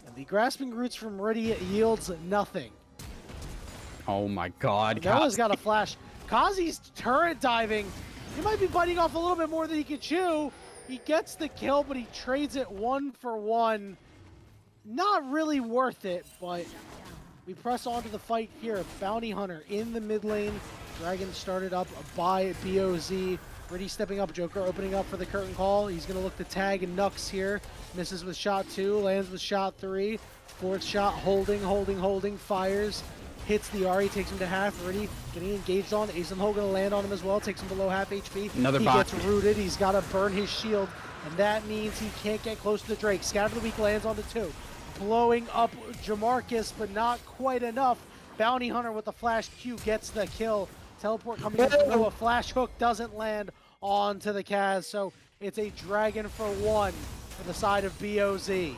[SPEAKER 2] And the grasping roots from Riddy yields nothing.
[SPEAKER 3] Oh my god.
[SPEAKER 2] Noah's got a flash. Kazi's turret diving. He might be biting off a little bit more than he can chew. He gets the kill, but he trades it 1 for 1. Not really worth it, but we press on to the fight here. Bounty Hunter in the mid lane. Dragon started up by BOZ. Riddy stepping up, Joker opening up for the curtain call. He's going to look to tag Nux here. Misses with shot 2, lands with shot 3. Fourth shot, holding, fires. Hits the Ari, takes him to half. Riddy getting engaged on. Ace and Ho gonna land on him as well. Takes him below half HP.
[SPEAKER 3] Another
[SPEAKER 2] he
[SPEAKER 3] bot.
[SPEAKER 2] gets rooted. He's got to burn his shield. And that means he can't get close to the Drake. Scatter of the Week lands on the 2. Blowing up Jamarcus, but not quite enough. Bounty Hunter with the flash Q gets the kill. Teleport coming in from Noah. Flash hook doesn't land onto the Kaz. So it's a Dragon for 1 for the side of BOZ.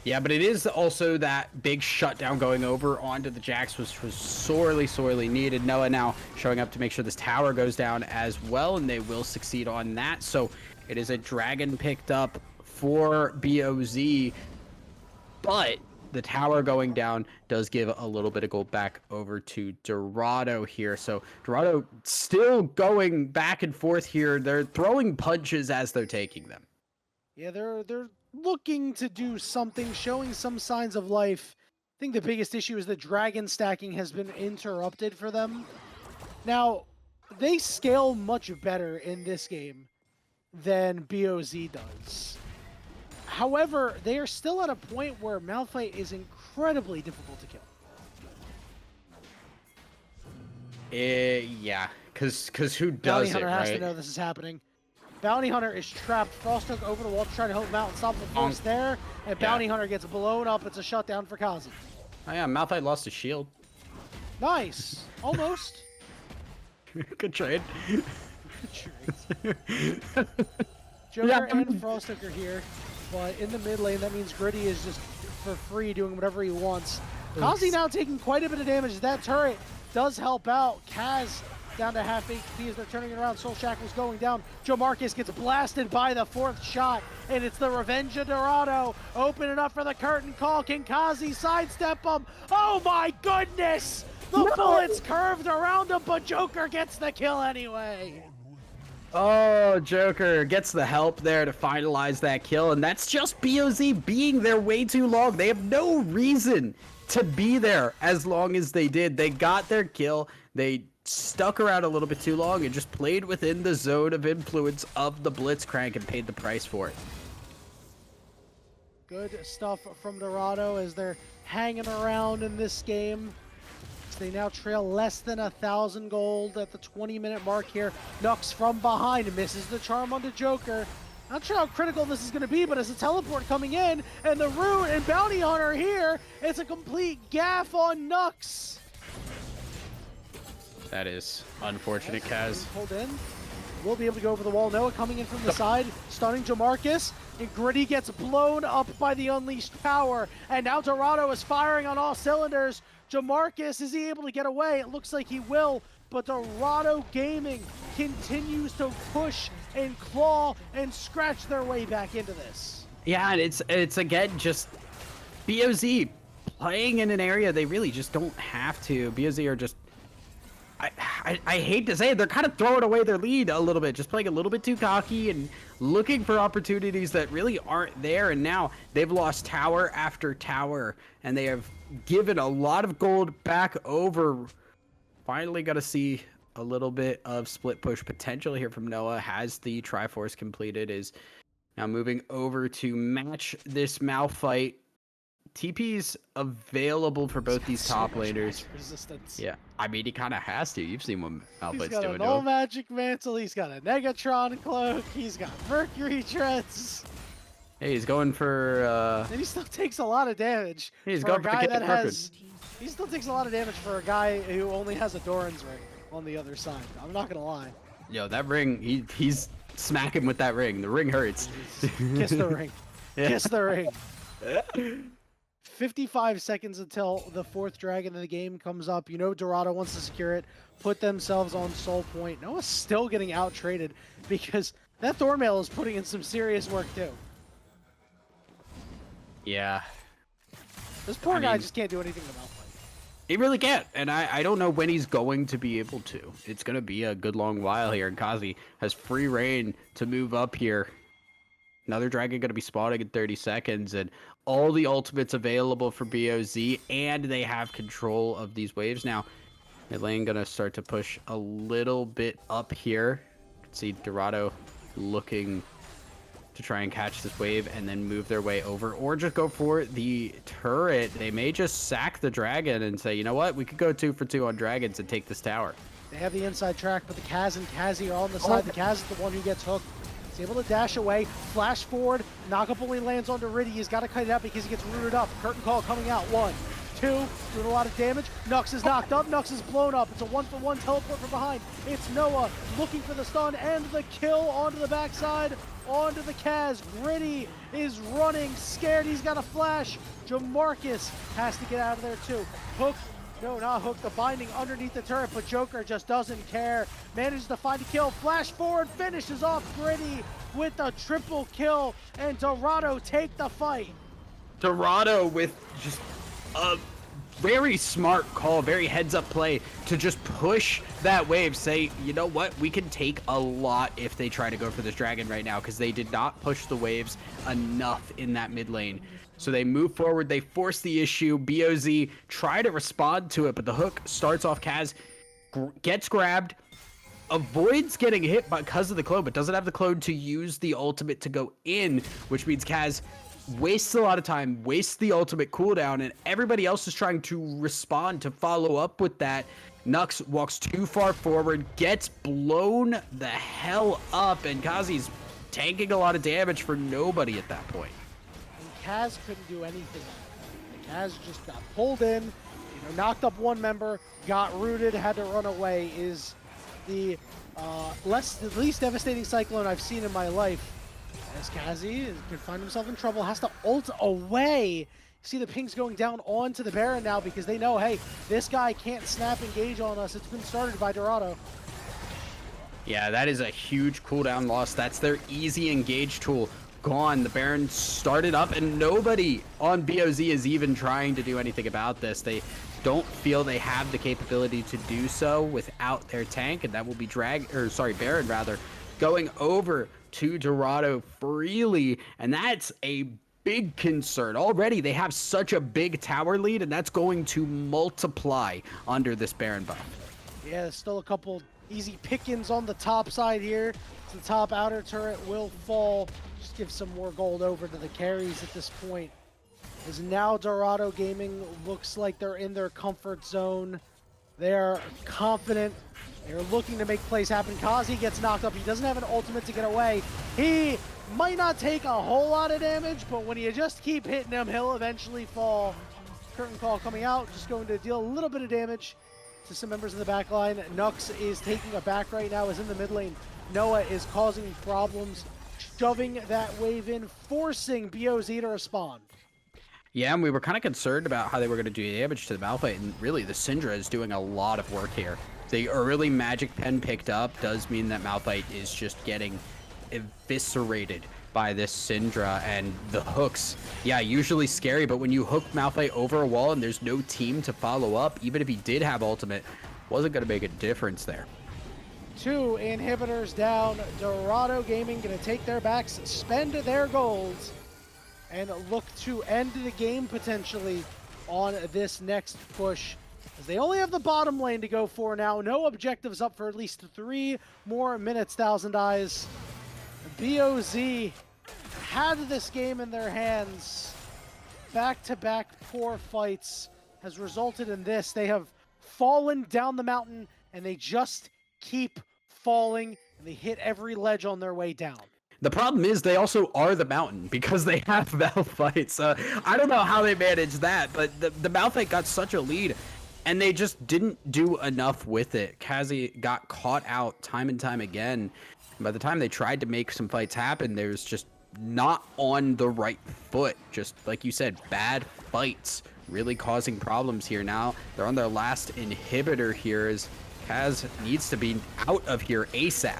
[SPEAKER 3] Yeah, but it is also that big shutdown going over onto the Jax, which was sorely needed. Noah now showing up to make sure this tower goes down as well, and they will succeed on that. So it is a dragon picked up for BOZ, but the tower going down does give a little bit of gold back over to Dorado here. So Dorado still going back and forth here. They're throwing punches as they're taking them.
[SPEAKER 2] Yeah, they're looking to do something, showing some signs of life. I think the biggest issue is the dragon stacking has been interrupted for them. Now, they scale much better in this game than BOZ does. However, they are still at a point where Malphite is incredibly difficult to kill.
[SPEAKER 3] Yeah, because who
[SPEAKER 2] Bounty
[SPEAKER 3] does it,
[SPEAKER 2] Hunter has to
[SPEAKER 3] right?
[SPEAKER 2] know this is happening. Bounty Hunter is trapped. Frosthook over the wall to try to help him out and stop the force there. And Bounty Hunter gets blown up. It's a shutdown for Kazi.
[SPEAKER 3] Oh yeah, Malphite lost his shield.
[SPEAKER 2] Nice. Almost.
[SPEAKER 3] Good trade.
[SPEAKER 2] Joker and Frosthook are here. But in the mid lane, that means Gritty is just for free doing whatever he wants. Kazi now taking quite a bit of damage. That turret does help out. Kaz down to half HP as they're turning it around. Soul Shackle's going down. Jamarcus gets blasted by the 4th shot, and it's the Revenge of Dorado. Opening up for the curtain call. Can Kazi sidestep him? Oh my goodness! The bullets curved around him, but Joker gets the kill anyway.
[SPEAKER 3] Oh, Joker gets the help there to finalize that kill, and that's just BOZ being there way too long. They have no reason to be there as long as they did. They got their kill. They stuck around a little bit too long and just played within the zone of influence of the Blitzcrank and paid the price for it.
[SPEAKER 2] Good stuff from Dorado as they're hanging around in this game. They now trail less than 1,000 gold at the 20-minute mark here. Nux from behind misses the charm onto Joker. Not sure how critical this is going to be, but it's a teleport coming in, and the Root and Bounty Hunter here. It's a complete gaff on Nux.
[SPEAKER 3] That is unfortunate, Kaz.
[SPEAKER 2] Pulled in. We'll be able to go over the wall. Noah coming in from the side, stunning Jamarcus, and Gritty gets blown up by the unleashed power. And now Dorado is firing on all cylinders. Jamarcus, is he able to get away? It looks like he will, but Dorado Gaming continues to push and claw and scratch their way back into this.
[SPEAKER 3] Yeah, and it's again just BOZ playing in an area they really just don't have to. BOZ are just, I hate to say it, they're kind of throwing away their lead a little bit, just playing a little bit too cocky and looking for opportunities that really aren't there. And now they've lost tower after tower, and they have given a lot of gold back over. Finally got to see a little bit of split push potential here from Noah. Has the Triforce completed, is now moving over to match this Malphite. TP's available for both these top laners.
[SPEAKER 2] Resistance.
[SPEAKER 3] Yeah, I mean, he kind of has to. You've seen what Malphite's
[SPEAKER 2] He's got
[SPEAKER 3] doing
[SPEAKER 2] a
[SPEAKER 3] to
[SPEAKER 2] null
[SPEAKER 3] him.
[SPEAKER 2] magic mantle, he's got a Negatron cloak, he's got Mercury treads.
[SPEAKER 3] Hey, he's going for,
[SPEAKER 2] And he still takes a lot of damage.
[SPEAKER 3] he's
[SPEAKER 2] for
[SPEAKER 3] going
[SPEAKER 2] a
[SPEAKER 3] for the
[SPEAKER 2] guy
[SPEAKER 3] Kid
[SPEAKER 2] that
[SPEAKER 3] Mercury.
[SPEAKER 2] has. He still takes a lot of damage for a guy who only has a Doran's ring on the other side. I'm not gonna lie.
[SPEAKER 3] Yo, that ring, he's smacking with that ring. The ring hurts.
[SPEAKER 2] Kiss the ring.
[SPEAKER 3] Yeah.
[SPEAKER 2] Kiss the ring. 55 seconds until the 4th dragon in the game comes up. You know Dorado wants to secure it, put themselves on soul point. Noah's still getting out-traded because that Thornmail is putting in some serious work too.
[SPEAKER 3] Yeah,
[SPEAKER 2] This poor
[SPEAKER 3] I
[SPEAKER 2] guy
[SPEAKER 3] mean-
[SPEAKER 2] just can't do anything about it.
[SPEAKER 3] he really can't. And I don't know when he's going to be able to. It's going to be a good long while here. And Kazi has free reign to move up here. Another dragon going to be spawning in 30 seconds. And all the ultimates available for BOZ. And they have control of these waves now. Mid lane going to start to push a little bit up here. You can see Dorado looking to try and catch this wave and then move their way over, or just go for the turret. They may just sack the dragon and say, you know what, we could go 2 for 2 on dragons and take this tower.
[SPEAKER 2] They have the inside track, but the Kaz and Kazi are on the side. The Kaz is the one who gets hooked. He's able to dash away, flash forward. Knockup only lands on Doridi. He's got to cut it out because he gets rooted up. Curtain call coming out. 1, 2, doing a lot of damage. Nux is knocked up. Nux is blown up. It's a 1-for-1 teleport from behind. It's Noah looking for the stun and the kill onto the backside. Onto the Kaz. Gritty is running, scared. He's got a flash. Jamarcus has to get out of there too. Hook. No, not Hook, the binding underneath the turret, but Joker just doesn't care. Manages to find a kill, flash forward, finishes off Gritty with a triple kill, and Dorado take the fight.
[SPEAKER 3] Dorado with just a very smart call, very heads up play to just push that wave, say, you know what, we can take a lot if they try to go for this dragon right now, because they did not push the waves enough in that mid lane. So they move forward, they force the issue. BOZ try to respond to it, but the hook starts off Kaz, gets grabbed, avoids getting hit because of the clone, but doesn't have the clone to use the ultimate to go in, which means Kaz wastes a lot of time, wastes the ultimate cooldown, and everybody else is trying to respond to follow up with that. Nux walks too far forward, gets blown the hell up, and Kazi's tanking a lot of damage for nobody at that point.
[SPEAKER 2] And Kaz couldn't do anything. Kaz just got pulled in, knocked up one member, got rooted, had to run away. Is the least devastating cyclone I've seen in my life. As Kazi can find himself in trouble, has to ult away. See the pings going down onto the Baron now because they know, hey, this guy can't snap engage on us. It's been started by Dorado.
[SPEAKER 3] Yeah, that is a huge cooldown loss. That's their easy engage tool gone. The Baron started up and nobody on BOZ is even trying to do anything about this. They don't feel they have the capability to do so without their tank, and that will be Baron rather, going over to Dorado freely, and that's a big concern. Already they have such a big tower lead, and that's going to multiply under this Baron buff.
[SPEAKER 2] Yeah, there's still a couple easy pickings on the top side here. The top outer turret will fall. Just give some more gold over to the carries at this point. As now Dorado Gaming looks like they're in their comfort zone. They're confident. They're looking to make plays happen. Kazi gets knocked up. He doesn't have an ultimate to get away. He might not take a whole lot of damage, but when you just keep hitting him, he'll eventually fall. Curtain call coming out, just going to deal a little bit of damage to some members in the back line. Nux is taking a back right now, is in the mid lane. Noah is causing problems, shoving that wave in, forcing BOZ to respond.
[SPEAKER 3] Yeah, and we were kind of concerned about how they were going to do damage to the Malphite, and really the Syndra is doing a lot of work here. the early Magic Pen picked up does mean that Malphite is just getting eviscerated by this Syndra, and the hooks, yeah, usually scary, but when you hook Malphite over a wall and there's no team to follow up, even if he did have ultimate, wasn't going to make a difference there.
[SPEAKER 2] 2 inhibitors down. Dorado Gaming going to take their backs, spend their golds, and look to end the game potentially on this next push, as they only have the bottom lane to go for now. No objectives up for at least 3 more minutes, Thousand Eyes. BOZ had this game in their hands. Back-to-back poor fights has resulted in this. They have fallen down the mountain, and they just keep falling, and they hit every ledge on their way down.
[SPEAKER 3] The problem is they also are the mountain because they have Malphite. I don't know how they managed that, but the Malphite got such a lead, and they just didn't do enough with it. Kazi got caught out time and time again. By the time they tried to make some fights happen, there was just not on the right foot. Just like you said, bad fights really causing problems here. Now they're on their last inhibitor here as Kaz needs to be out of here ASAP.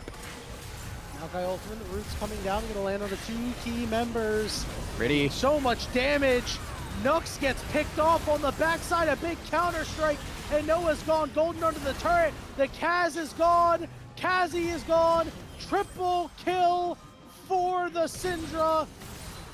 [SPEAKER 2] Maokai ultimate, the roots coming down, gonna land on the 2 key members.
[SPEAKER 3] Pretty.
[SPEAKER 2] So much damage. Nux gets picked off on the backside, a big counter strike, and Noah's gone. Golden under the turret. The Kaz is gone. Kazi is gone. Triple kill for the Syndra.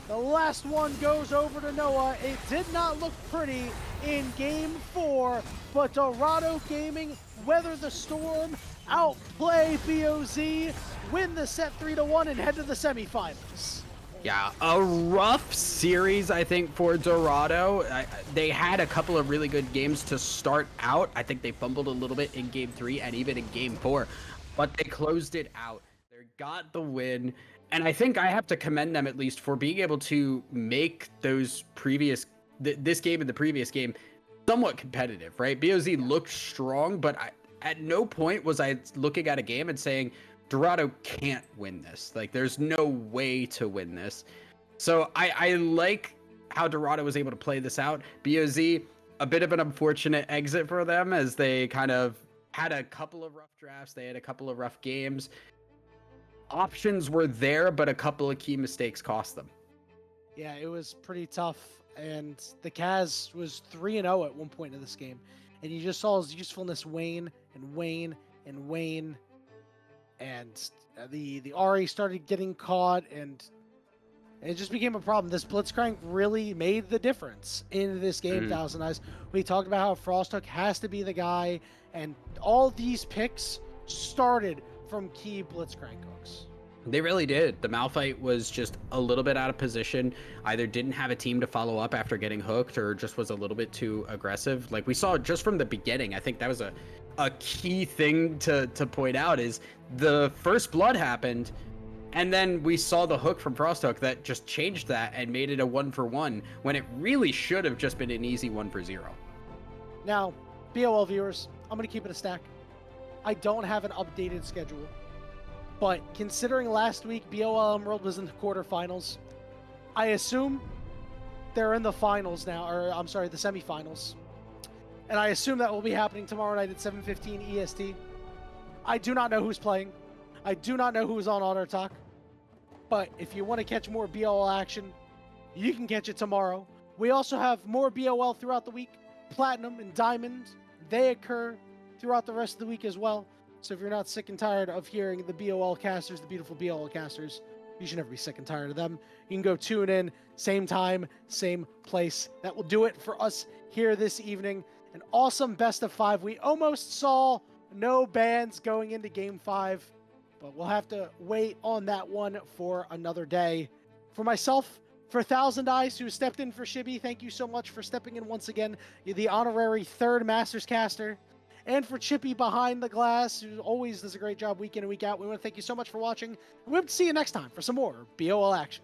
[SPEAKER 2] The last one goes over to Noah. It did not look pretty in game 4, but Dorado Gaming weather the storm, outplay BOZ, win the set 3-1, and head to the semifinals.
[SPEAKER 3] Yeah, a rough series, I think, for Dorado. They had a couple of really good games to start out. I think they fumbled a little bit in game 3 and even in game 4, but they closed it out. They got the win, and I think I have to commend them at least for being able to make those this game and the previous game somewhat competitive, right? BOZ looked strong, but at no point was I looking at a game and saying, Dorado can't win this. Like, there's no way to win this. So I like how Dorado was able to play this out. BOZ, a bit of an unfortunate exit for them as they kind of had a couple of rough drafts. They had a couple of rough games. Options were there, but a couple of key mistakes cost them.
[SPEAKER 2] Yeah, it was pretty tough. And the Kaz was 3-0 at one point in this game. And you just saw his usefulness wane and wane and wane. And the Ahri started getting caught, and it just became a problem. This Blitzcrank really made the difference in this game, Thousand Eyes. We talked about how Frosthook has to be the guy, and all these picks started from key Blitzcrank hooks.
[SPEAKER 3] They really did. The Malphite was just a little bit out of position, either didn't have a team to follow up after getting hooked, or just was a little bit too aggressive. Like we saw just from the beginning, I think that was a key thing to point out is the first blood happened, and then we saw the hook from Frosthook that just changed that and made it a 1-for-1 when it really should have just been an easy 1-for-0.
[SPEAKER 2] Now, BOL viewers, I'm going to keep it a stack. I don't have an updated schedule, but considering last week BOL Emerald was in the quarterfinals, I assume they're in the finals now, or I'm sorry, the semifinals. And I assume that will be happening tomorrow night at 7:15 EST. I do not know who's playing. I do not know who's on Auto Talk. But if you want to catch more BOL action, you can catch it tomorrow. We also have more BOL throughout the week. Platinum and Diamond, they occur throughout the rest of the week as well. So if you're not sick and tired of hearing the BOL casters, the beautiful BOL casters, you should never be sick and tired of them. You can go tune in, same time, same place. That will do it for us here this evening. An awesome best of 5. We almost saw no bans going into game 5, but we'll have to wait on that one for another day. For myself, for Thousand Eyes, who stepped in for Shibby, thank you so much for stepping in once again. You're the honorary 3rd Masters caster. And for Chippy behind the glass, who always does a great job week in and week out, we want to thank you so much for watching. And we hope to see you next time for some more BOL action.